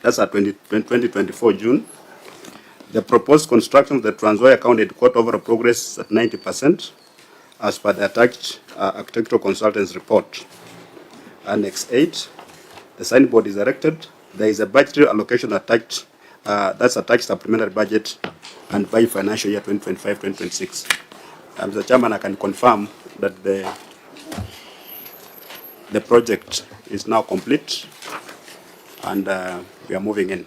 that's at 2024 June. The proposed construction of the Trans Nzoia County headquarters overall progress is at 90% as per the attached architectural consultant's report. Annex 8, the signboard is erected. There is a budgetary allocation attached, that's attached supplementary budget and by financial year 2025-2026. Mr. Chairman, I can confirm that the project is now complete and we are moving in.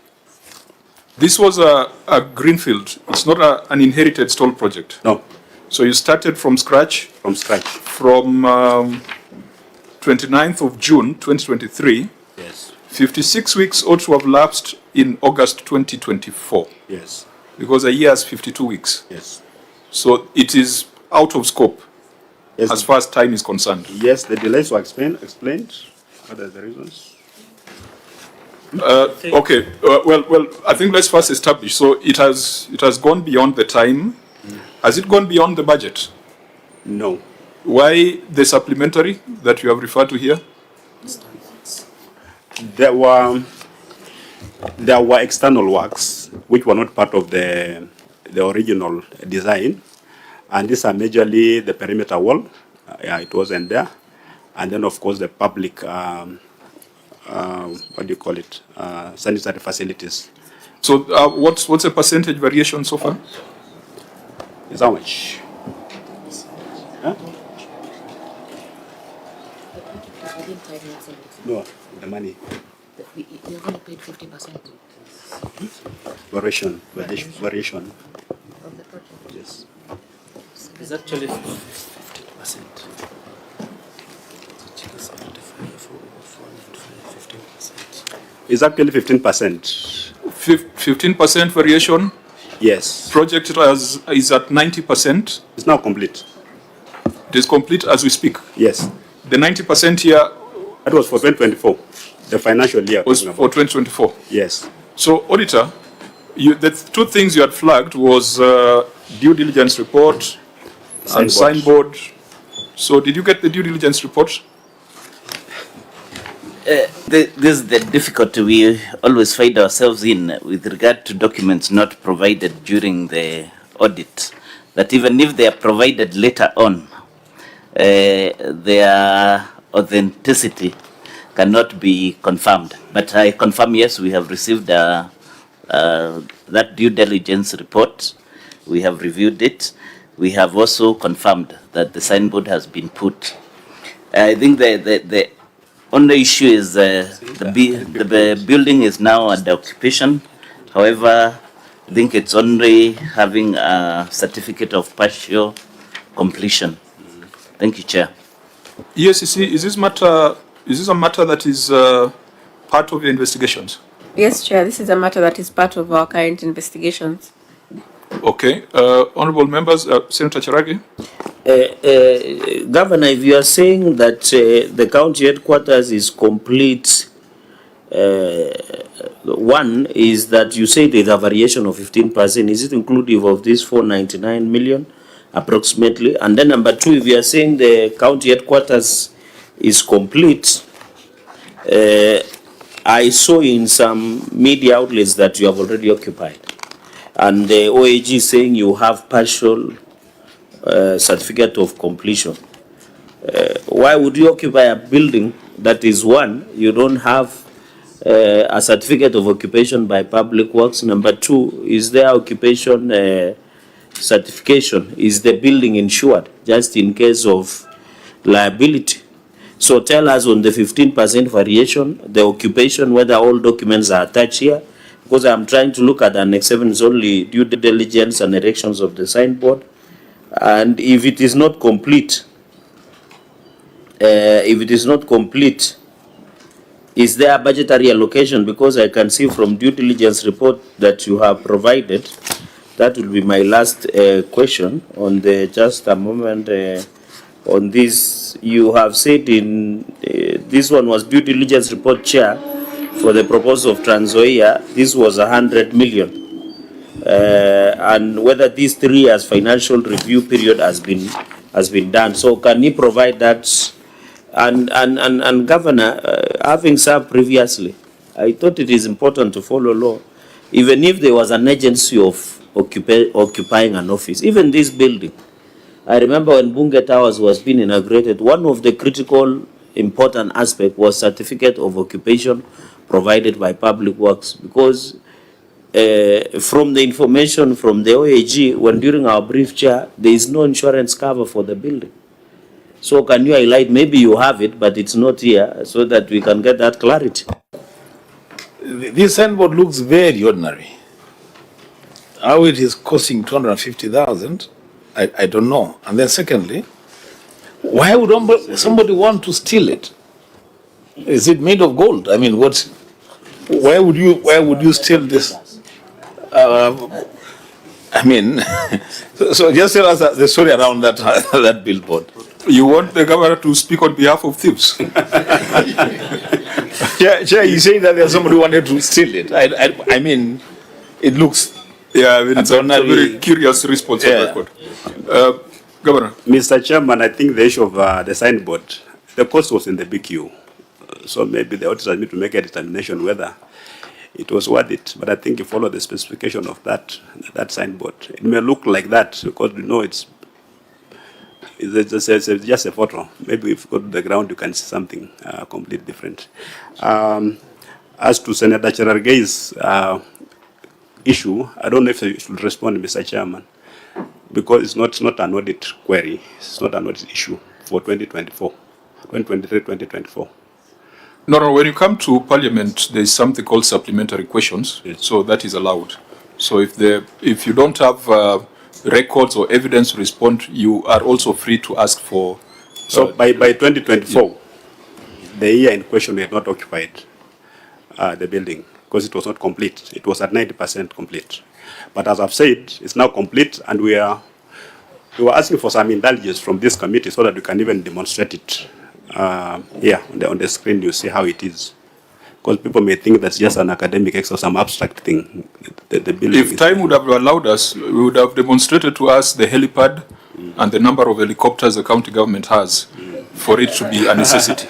This was a greenfield. It's not an inherited stall project. No. So you started from scratch? From scratch. From 29th of June 2023. Yes. 56 weeks ought to have lapsed in August 2024. Yes. Because a year has 52 weeks. Yes. So it is out of scope, yes, as far as time is concerned. Yes, the delays were explained. What are the reasons? Okay. Well, I think let's first establish. So it has gone beyond the time. Has it gone beyond the budget? No. Why the supplementary that you have referred to here? There were external works which were not part of the original design, and these are majorly the perimeter wall. It wasn't there, and then of course the public what do you call it? Sanitary facilities. So what's the percentage variation so far? Is how much? Huh? No, the money. You've only paid 50%. Variation. Of the project. Yes. It's actually 15%. It's actually 15%. 15% variation? Yes. Project is at 90%? It's now complete. It is complete as we speak? Yes. The 90% here? That was for 2024, the financial year. Was for 2024? Yes. So, Auditor, the two things you had flagged was due diligence report and signboard. So, did you get the due diligence report? This is the difficulty we always find ourselves in with regard to documents not provided during the audit, that even if they are provided later on, their authenticity cannot be confirmed. But I confirm, yes, we have received that due diligence report. We have reviewed it. We have also confirmed that the signboard has been put. I think the only issue is the building is now under occupation. However, I think it's only having a certificate of partial completion. Thank you, Chair. Yes, you see, is this a matter that is part of your investigations? Yes, Chair, this is a matter that is part of our current investigations. Okay. Honorable members, Senator Cheragi. Governor, if you are saying that the county headquarters is complete, one is that you say there's a variation of 15%. Is it inclusive of this 499 million approximately? And then number two, if you are saying the county headquarters is complete, I saw in some media outlets that you have already occupied. And the OAG is saying you have partial certificate of completion. Why would you occupy a building that is one, you don't have a certificate of occupation by Public Works? Number two, is there occupation certification? Is the building insured just in case of liability? So tell us on the 15% variation, the occupation, whether all documents are attached here, because I'm trying to look at Annex 7 is only due diligence and erections of the signboard. And if it is not complete, is there a budgetary allocation? Because I can see from due diligence report that you have provided. That will be my last question on the, just a moment, on this. You have said in, this one was due diligence report, Chair, for the proposal of Trans Nzoia, this was 100 million. And whether these 3 years financial review period has been done. So can you provide that? And Governor, having served previously, I thought it is important to follow law. Even if there was an agency of occupying an office, even this building, I remember when Bunge Towers was being inaugurated, one of the critical important aspect was certificate of occupation provided by Public Works, because from the information from the OAG, when during our brief, Chair, there is no insurance cover for the building. So can you highlight, maybe you have it, but it's not here, so that we can get that clarity? This signboard looks very ordinary. How it is costing 250,000, I don't know. And then secondly, why would somebody want to steal it? Is it made of gold? I mean, why would you steal this? I mean, so just tell us the story around that that billboard. You want the governor to speak on behalf of thieves? Chair, you say that there's somebody who wanted to steal it. I mean, it looks. Yeah, I mean, it's a very curious response on record. Governor. Mr. Chairman, I think the issue of the signboard, the cost was in the BQ. So maybe the auditors need to make a determination whether it was worth it. But I think you follow the specification of that signboard. It may look like that because you know it's just a photo. Maybe if you go to the ground, you can see something completely different. As to Senator Cherargei's issue, I don't know if you should respond, Mr. Chairman, because it's not an audit query. It's not an audit issue for 2024, 2023, 2024. No, when you come to Parliament, there is something called supplementary questions, so that is allowed. So if you don't have records or evidence to respond, you are also free to ask for. So by 2024, the year in question we had not occupied the building because it was not complete. It was at 90% complete. But as I've said, it's now complete, and we were asking for some indulgence from this committee so that we can even demonstrate it. Yeah, on the screen you see how it is. Because people may think that's just an academic exercise, some abstract thing. The building if time would have allowed us, we would have demonstrated to us the helipad and the number of helicopters the county government has for it to be a necessity.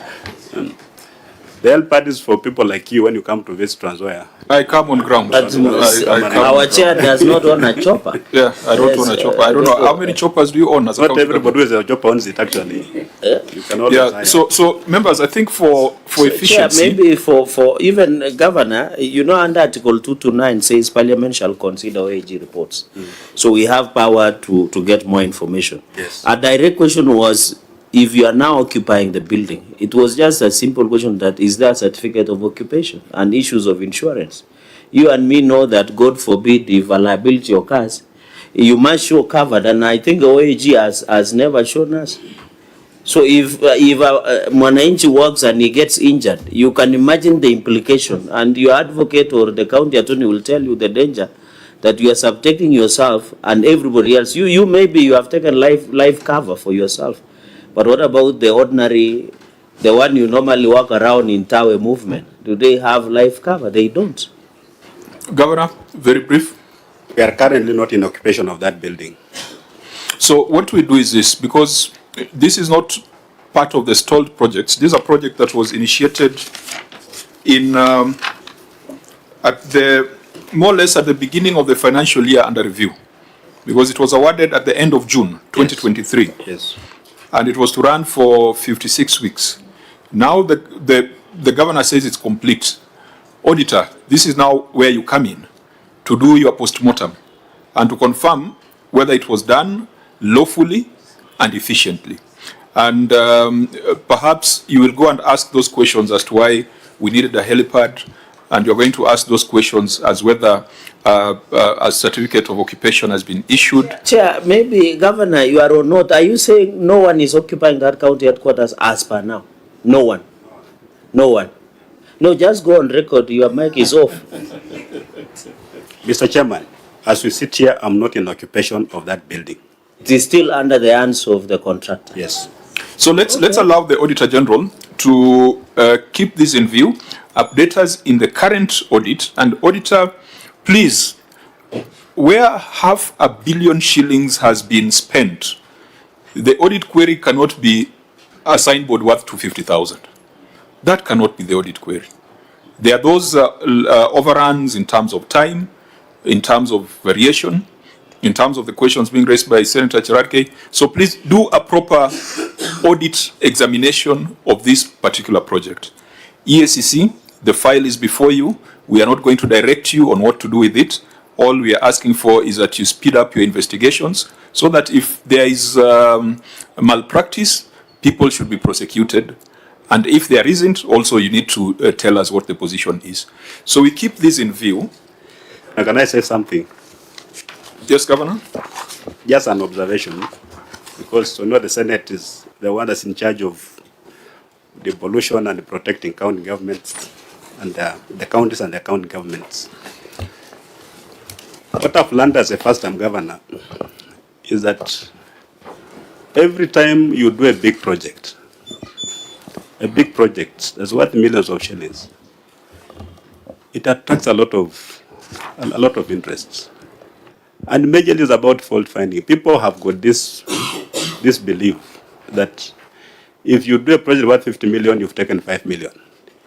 The helipad is for people like you when you come to visit Trans Nzoia. I come on ground. Our chair does not own a chopper. Yeah, I don't own a chopper. I don't know how many choppers do you own as a Not county everybody government? who has a chopper owns it actually. You can always Yeah, hire. so members, I think for efficiency. Chair, maybe for even governor, you know, under Article 229 says Parliament shall consider OAG reports. So we have power to get more information. Yes. A direct question was, if you are now occupying the building, it was just a simple question that is there a certificate of occupation and issues of insurance. You and me know that, God forbid, if a liability occurs, you must show covered, and I think the OAG has never shown us. So if Mwananchi works and he gets injured, you can imagine the implication, and your advocate or the county attorney will tell you the danger that you are subjecting yourself and everybody else. You maybe you have taken life cover for yourself. But what about the ordinary, the one you normally walk around in Tawe movement? Do they have life cover? They don't. Governor, very brief. We are currently not in occupation of that building. So what we do is this, because this is not part of the stalled projects. This is a project that was initiated in at the more or less at the beginning of the financial year under review, because it was awarded at the end of June 2023. Yes. And it was to run for 56 weeks. Now the governor says it's complete. Auditor, this is now where you come in to do your post-mortem and to confirm whether it was done lawfully and efficiently. And perhaps you will go and ask those questions as to why we needed a helipad, and you're going to ask those questions as whether a certificate of occupation has been issued. Chair, maybe Governor, you are or not, are you saying no one is occupying that county headquarters as per now? No one. No one. No, just go on record. Your mic is off. Mr. Chairman, as we sit here, I'm not in occupation of that building. It is still under the hands of the contractor. Yes. So let's allow the Auditor General to keep this in view, update us in the current audit, and Auditor, please, where $500 million shillings has been spent, the audit query cannot be a signboard worth 250,000. That cannot be the audit query. There are those overruns in terms of time, in terms of variation, in terms of the questions being raised by Senator Cherargei. So please do a proper audit examination of this particular project. EACC, the file is before you. We are not going to direct you on what to do with it. All we are asking for is that you speed up your investigations so that if there is malpractice, people should be prosecuted And if there isn't, also you need to tell us what the position is. So we keep this in view. Now, can I say something? Yes, Governor? Just an observation, because you know the Senate is the one that's in charge of the evolution and protecting county governments and the counties and the county governments. What I've learned as a first-time governor is that every time you do a big project that's worth millions of shillings, it attracts a lot of interest. And majorly it's about fault finding. People have got this belief that if you do a project worth 50 million, you've taken 5 million.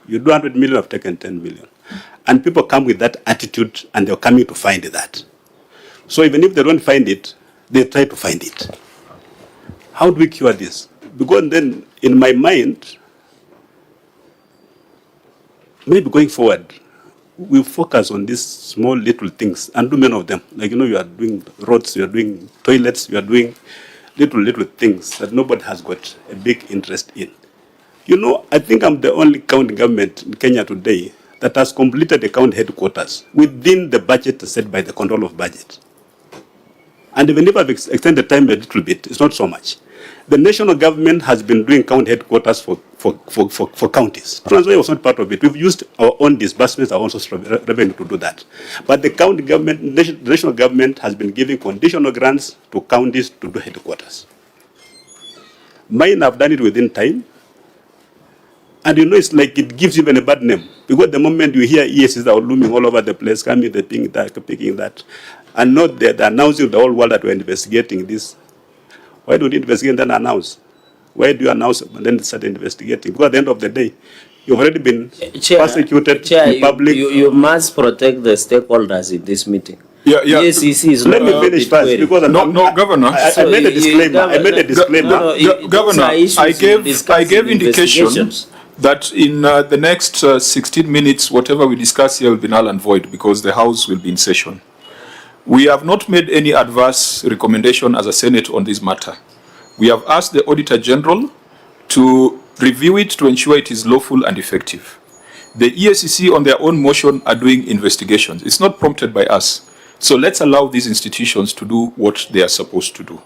You do 100 million, you've taken 10 million. And people come with that attitude and they're coming to find that. So even if they don't find it, they try to find it. How do we cure this? Because then, in my mind, maybe going forward, we focus on these small little things and do many of them. Like, you know, you are doing roads, you are doing toilets, you are doing little things that nobody has got a big interest in. You know, I think I'm the only county government in Kenya today that has completed the county headquarters within the budget set by the control of budget. And even if I've extended time a little bit, it's not so much. The national government has been doing county headquarters for counties. Trans Nzoia was not part of it. We've used our own disbursements, our own source of revenue to do that. But the county government, the national government has been giving conditional grants to counties to do headquarters. Mine have done it within time. And you know, it's like it gives even a bad name. Because the moment you hear ESs are looming all over the place, coming, they're picking that, and not they're announcing to the whole world that we're investigating this. Why don't you investigate and then announce? Why do you announce and then start investigating? Because at the end of the day, you've already been persecuted in public. You must protect the stakeholders in this meeting. Yeah. ESCC is Let me finish first, because Governor. I made a disclaimer. Governor, I gave indications that in the next 16 minutes, whatever we discuss here will be null and void because the House will be in session. We have not made any adverse recommendation as a Senate on this matter. We have asked the Auditor General to review it to ensure it is lawful and effective. The ESCC on their own motion are doing investigations. It's not prompted by us. So let's allow these institutions to do what they are supposed to do.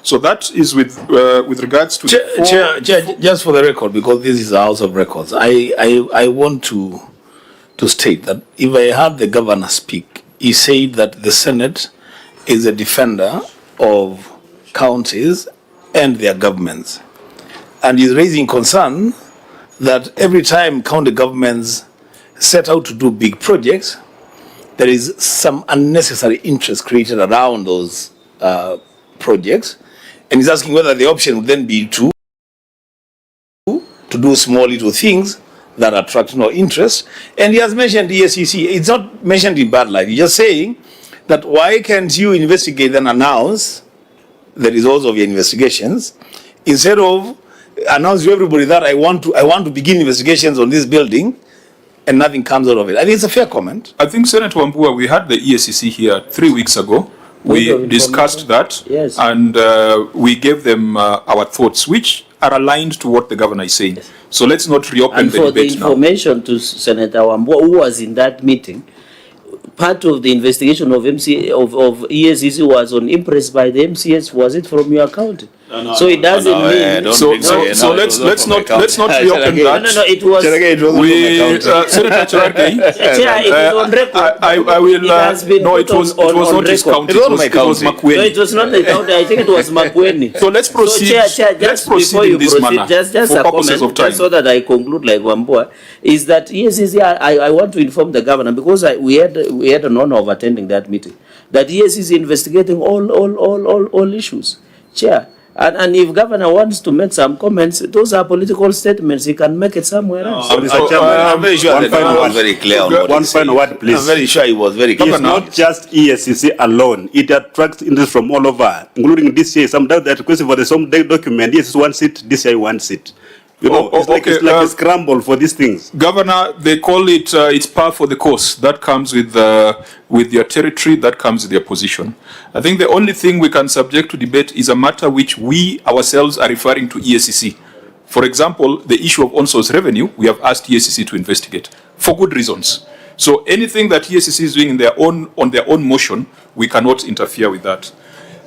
So that is with regards to... Chair, just for the record, because this is a House of Records, I want to state that if I heard the governor speak, he said that the Senate is a defender of counties and their governments. And he's raising concern that every time county governments set out to do big projects, there is some unnecessary interest created around those projects. And he's asking whether the option would then be to do small little things that attract no interest. And he has mentioned ESCC. It's not mentioned in bad light. He's just saying that why can't you investigate and announce the results of your investigations instead of announce to everybody that I want to begin investigations on this building and nothing comes out of it. I think it's a fair comment. I think Senator Wambua, we had the ESCC here 3 weeks ago. We discussed that, yes. And we gave them our thoughts, which are aligned to what the governor is saying. Yes. So let's not reopen the debate now. And for the information to Senator Wambua, who was in that meeting, part of the investigation of ESCC was on impressed by the MCS. Was it from your account? So it doesn't mean. So let's not reopen that. No, it was. Senator Cherargei, it was on record. I will. It has been no, it was not his county. It was Makueni. No, it was not the county. I think it was Makueni. So let's proceed. Let's proceed in this manner. Just a comment, just so that I conclude like Wambua, is that ESCC. I want to inform the governor because we had an honor of attending that meeting. That ESCC is investigating all issues. Chair. And if governor wants to make some comments, those are political statements. He can make it somewhere else. I'm very sure the governor was very clear on what one final word, please. I'm very sure he was very clear. It's not just ESCC alone. It attracts interest from all over, including DCI. Sometimes they're requesting for the same document. Yes, one seat, DCI one seat. You know, it's like a scramble for these things. Governor, they call it, it's par for the course. That comes with your territory, that comes with your position. I think the only thing we can subject to debate is a matter which we ourselves are referring to ESCC For example, the issue of on-source revenue, we have asked EACC to investigate for good reasons. So anything that EACC is doing in on their own motion, we cannot interfere with that.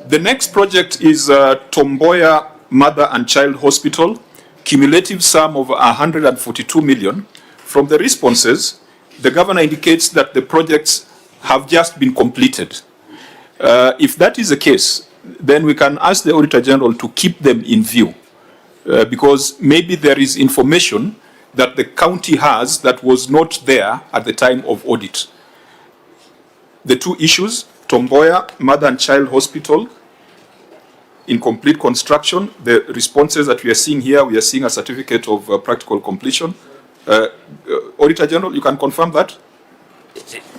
The next project is Natembeya Mother and Child Hospital, cumulative sum of 142 million. From the responses, the governor indicates that the projects have just been completed. If that is the case, then we can ask the Auditor General to keep them in view, because maybe there is information that the county has that was not there at the time of audit. The two issues, Natembeya Mother and Child Hospital, in complete construction. The responses that we are seeing here, we are seeing a certificate of practical completion. Auditor General, you can confirm that?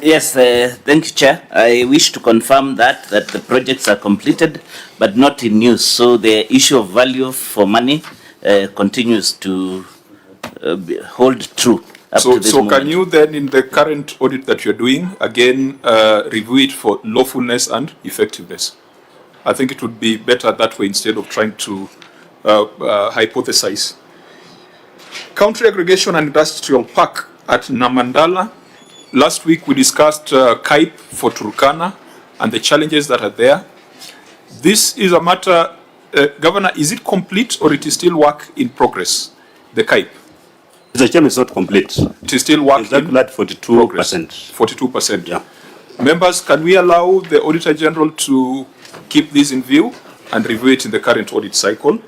Yes, thank you, Chair. I wish to confirm that the projects are completed, but not in use. So the issue of value for money continues to hold true. So can you then, in the current audit that you're doing, again review it for lawfulness and effectiveness? I think it would be better that way instead of trying to hypothesize. Country Aggregation and Industrial Park at Namandala. Last week we discussed KAIP for Turkana and the challenges that are there. This is a matter, Governor, is it complete or it is still work in progress, the KAIP? The chairman, is not complete. It is still work in at 42%. 42%. Yeah. Members, can we allow the Auditor General to keep this in view and review it in the current audit cycle?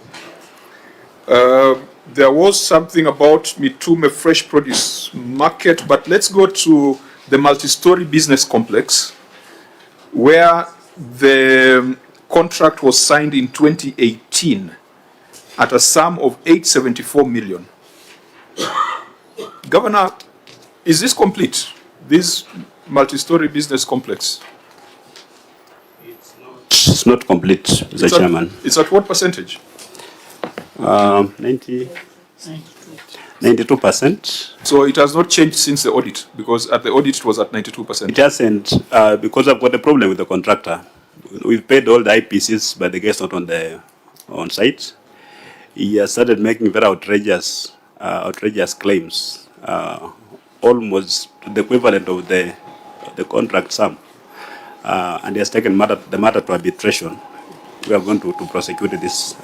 There was something about Mitume Fresh Produce Market, but let's go to the multi-story business complex where the contract was signed in 2018 at a sum of 874 million. Governor, is this complete, this multi-story business complex? It's not complete, Mr. Chairman. It's at what percentage? 92%. So it has not changed since the audit, because at the audit it was at 92%. It hasn't, because I've got a problem with the contractor. We've paid all the IPCs, but the guest not on site. He has started making very outrageous claims, almost the equivalent of the contract sum, and he has taken the matter to arbitration. We are going to prosecute this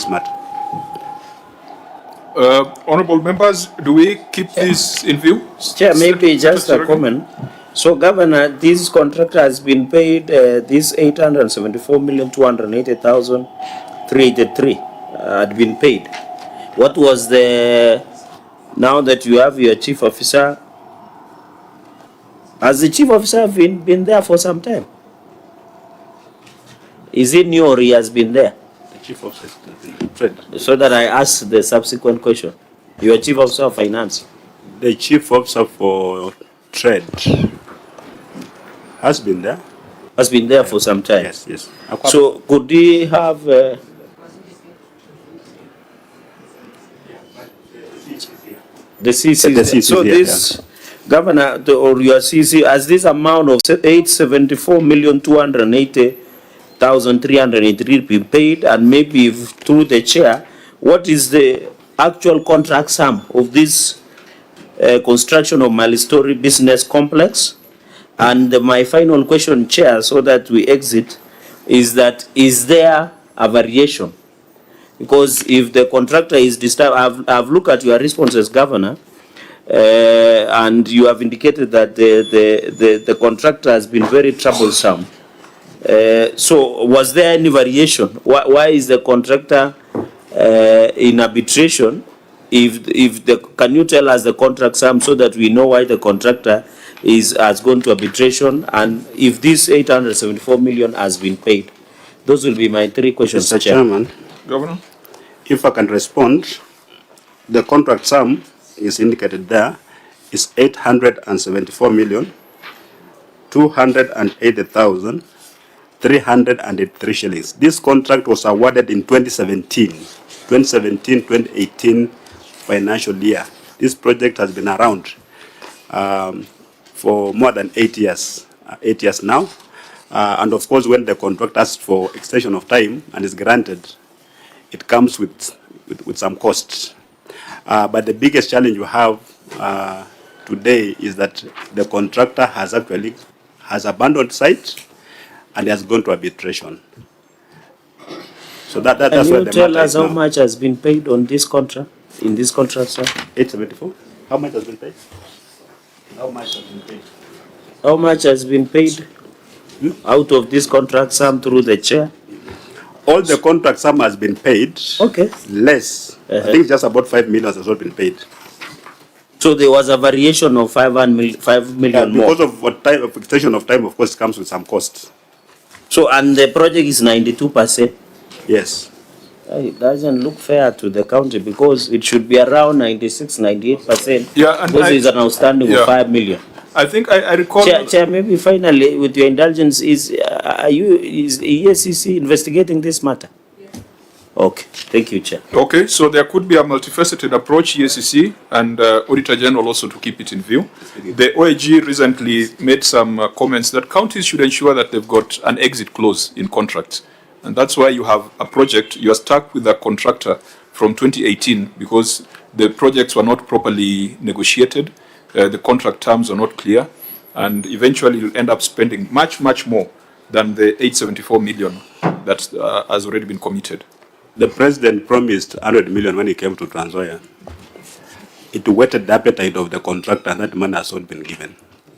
matter. Honorable members, do we keep this in view? Chair, maybe just a comment. So, Governor, this contractor has been paid this 874,280,383 had been paid. What was the, now that you have your chief officer, has the chief officer been there for some time? Is it new or he has been there? The chief officer has been trade. So that I ask the subsequent question. Your chief officer of finance. The chief officer for trade has been there. Has been there for some time. Yes, yes. So could he have the CC? So this Governor or your CC, as this amount of 874,280,383 been paid, and maybe through the chair, what is the actual contract sum of this construction of multi-story business complex? And my final question, Chair, so that we exit, is that is there a variation? Because if the contractor is disturbed, I've looked at your responses, Governor, and you have indicated that the contractor has been very troublesome. So was there any variation? Why is the contractor in arbitration? Can you tell us the contract sum so that we know why the contractor has gone to arbitration, and if this 874 million has been paid? Those will be my three questions, Mr. Chairman. Governor, if I can respond, the contract sum is indicated there is 874,280,303 shillings. This contract was awarded in 2017-2018 financial year. This project has been around for more than 8 years now. And of course, when the contract asks for extension of time and is granted, it comes with with some costs. But the biggest challenge we have today is that the contractor has abandoned site and has gone to arbitration. So that's where the matter is now. Can you tell us how much has been paid on this contract, in this contract, sir? 874. How much has been paid? How much has been paid? How much has been paid out of this contract sum through the chair? All the contract sum has been paid. Okay. Less. I think just about 5 million has not been paid. So there was a variation of 5 million more. Because of what time, of extension of time, of course, comes with some costs. So, and the project is 92%? Yes. It doesn't look fair to the county because it should be around 96, 98%. Yeah, and because it's an outstanding of 5 million. I think I recall. Chair, maybe finally, with your indulgence, is EACC investigating this matter? Okay, thank you, Chair. Okay, so there could be a multifaceted approach, EACC and Auditor General also to keep it in view. The OAG recently made some comments that counties should ensure that they've got an exit clause in contracts. And that's why you have a project, you are stuck with a contractor from 2018 because the projects were not properly negotiated, the contract terms are not clear, and eventually you'll end up spending much, much more than the 874 million that has already been committed. The president promised 100 million when he came to Trans Nzoia. It whetted the appetite of the contractor and that money has not been given.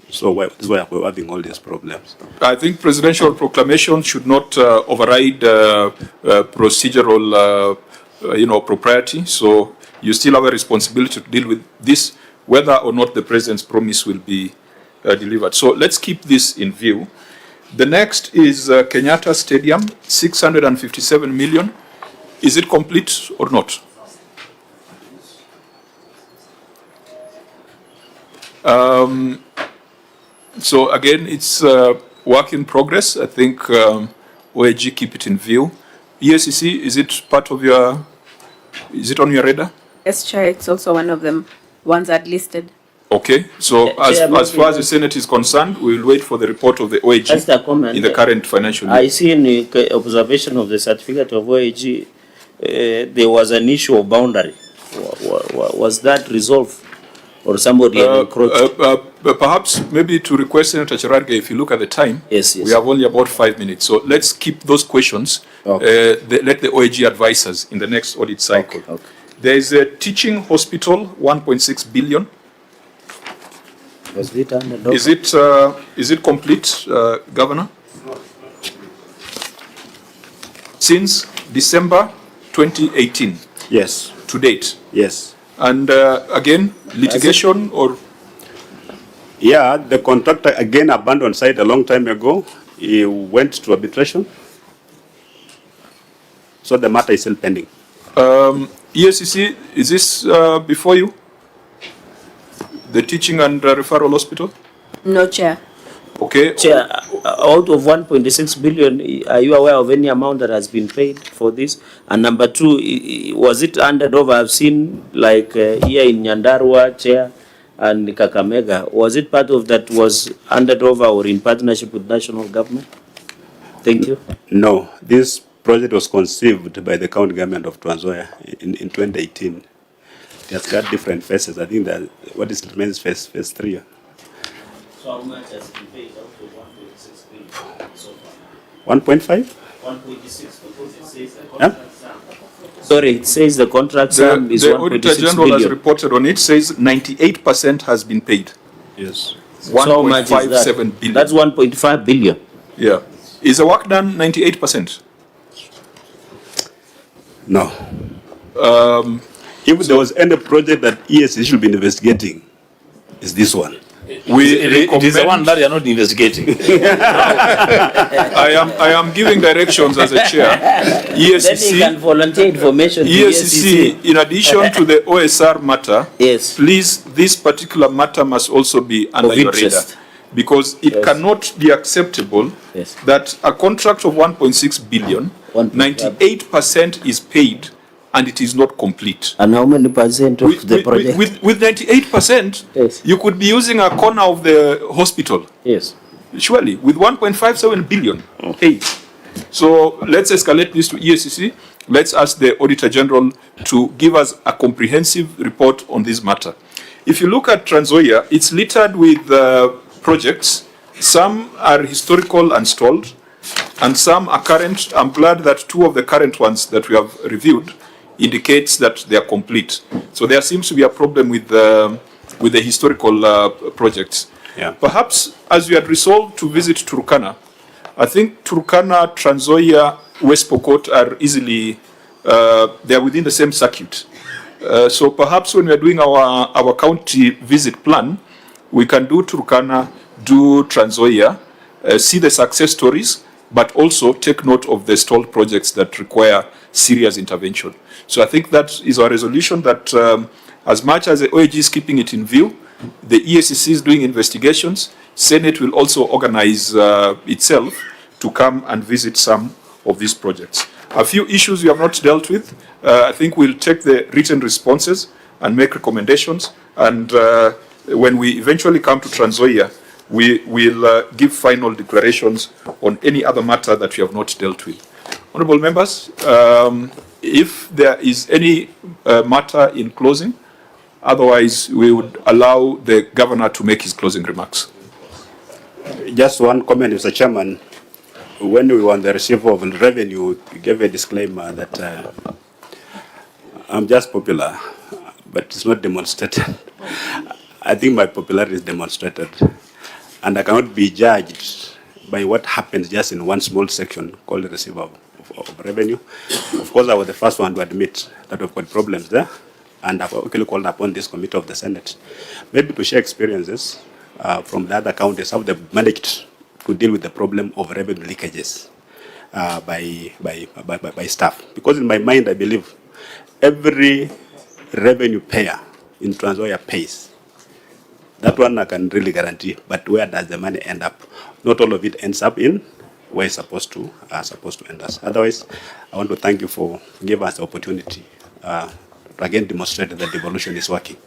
So that's why we're having all these problems. I think presidential proclamation should not override procedural, propriety. So you still have a responsibility to deal with this, whether or not the president's promise will be delivered. So let's keep this in view. The next is Kenyatta Stadium, 657 million. Is it complete or not? So again, it's work in progress. I think OAG keep it in view. EACC, is it part of your, is it on your radar? Yes, Chair, it's also one of them, ones that listed. Okay, so as far as the Senate is concerned, we will wait for the report of the OAG Just a comment. in the current financial year. I see in the observation of the certificate of OAG, there was an issue of boundary. Was that resolved? Or somebody encroached? Perhaps maybe to request Senator Cherargei, if you look at the time, yes. We have only about 5 minutes. So let's keep those questions. Okay. Let the OAG advise us in the next audit cycle. Okay. There is a teaching hospital, 1.6 billion. Was it under Is it complete, Governor? Since December 2018? Yes. To date? Yes. And again, litigation or? Yeah, the contractor again abandoned site a long time ago. He went to arbitration. So the matter is still pending. EACC, is this before you? The teaching and referral hospital? No, Chair. Okay. Chair, out of 1.6 billion, are you aware of any amount that has been paid for this? And number two, was it handed over? I've seen like here in Nyandarua, Chair, and Kakamega. Was it part of that was handed over or in partnership with national government? Thank you. No, this project was conceived by the county government of Trans Nzoia in 2018. It has got different phases. I think that what is remains phase 3. So how much has been paid out of 1.6 billion so far? 1.5? 1.6 because it says the contract sum. Sorry, it says the contract sum is 1.6 billion. The Auditor General has reported on it, says 98% has been paid. Yes. 1.57 billion. That's 1.5 billion. Yeah. Is the work done 98%? No. If there was any project that EACC should be investigating, it's this one. It is the one that you are not investigating. I am giving directions as a chair. EACC, Then he can volunteer information to EACC, in addition to the OSR matter, yes, please, this particular matter must also be under your radar. Because it cannot be acceptable that a contract of 1.6 billion, 98% is paid and it is not complete. And how many percent of the project? With 98%, you could be using a corner of the hospital. Yes. Surely, with 1.57 billion paid. So let's escalate this to EACC let's ask the Auditor General to give us a comprehensive report on this matter. If you look at Trans Nzoia, it's littered with projects. Some are historical and stalled, and some are current. I'm glad that 2 of the current ones that we have reviewed indicates that they are complete. So there seems to be a problem with the historical projects. Yeah. Perhaps as we had resolved to visit Turkana, I think Turkana, Trans Nzoia, West Pokot are easily, they are within the same circuit. So perhaps when we are doing our county visit plan, we can do Turkana, do Trans Nzoia, see the success stories, but also take note of the stalled projects that require serious intervention. So I think that is our resolution, that as much as the OAG is keeping it in view, the EACC is doing investigations. Senate will also organize itself to come and visit some of these projects. A few issues we have not dealt with. I think we'll take the written responses and make recommendations. And when we eventually come to Trans Nzoia, we will give final declarations on any other matter that we have not dealt with. Honorable members, if there is any matter in closing, otherwise we would allow the governor to make his closing remarks. Just one comment, Mr. Chairman. When we were on the receipt of revenue, we gave a disclaimer that I'm just popular, but it's not demonstrated. I think my popularity is demonstrated, and I cannot be judged by what happens just in one small section called the receipt of revenue. Of course, I was the first one to admit that we've got problems there, and I've actually called upon this committee of the Senate, maybe to share experiences from the other counties, how they've managed to deal with the problem of revenue leakages by staff. Because in my mind, I believe every revenue payer in Trans Nzoia pays. That one I can really guarantee. But where does the money end up? Not all of it ends up in where it's supposed to end us. Otherwise, I want to thank you for giving us the opportunity to again demonstrate that devolution is working.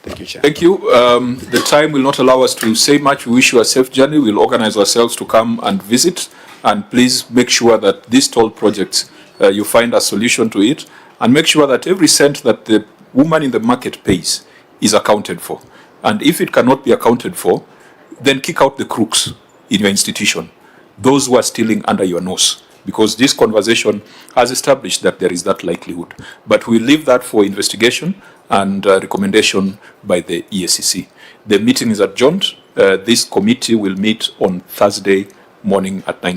Thank you, Chair. Thank you. The time will not allow us to say much. We wish you a safe journey. We'll organize ourselves to come and visit. And please make sure that these toll projects, you find a solution to it. And make sure that every cent that the woman in the market pays is accounted for. And if it cannot be accounted for, then kick out the crooks in your institution, those who are stealing under your nose. Because this conversation has established that there is that likelihood. But we'll leave that for investigation and recommendation by the EACC. The meeting is adjourned. This committee will meet on Thursday morning at 9.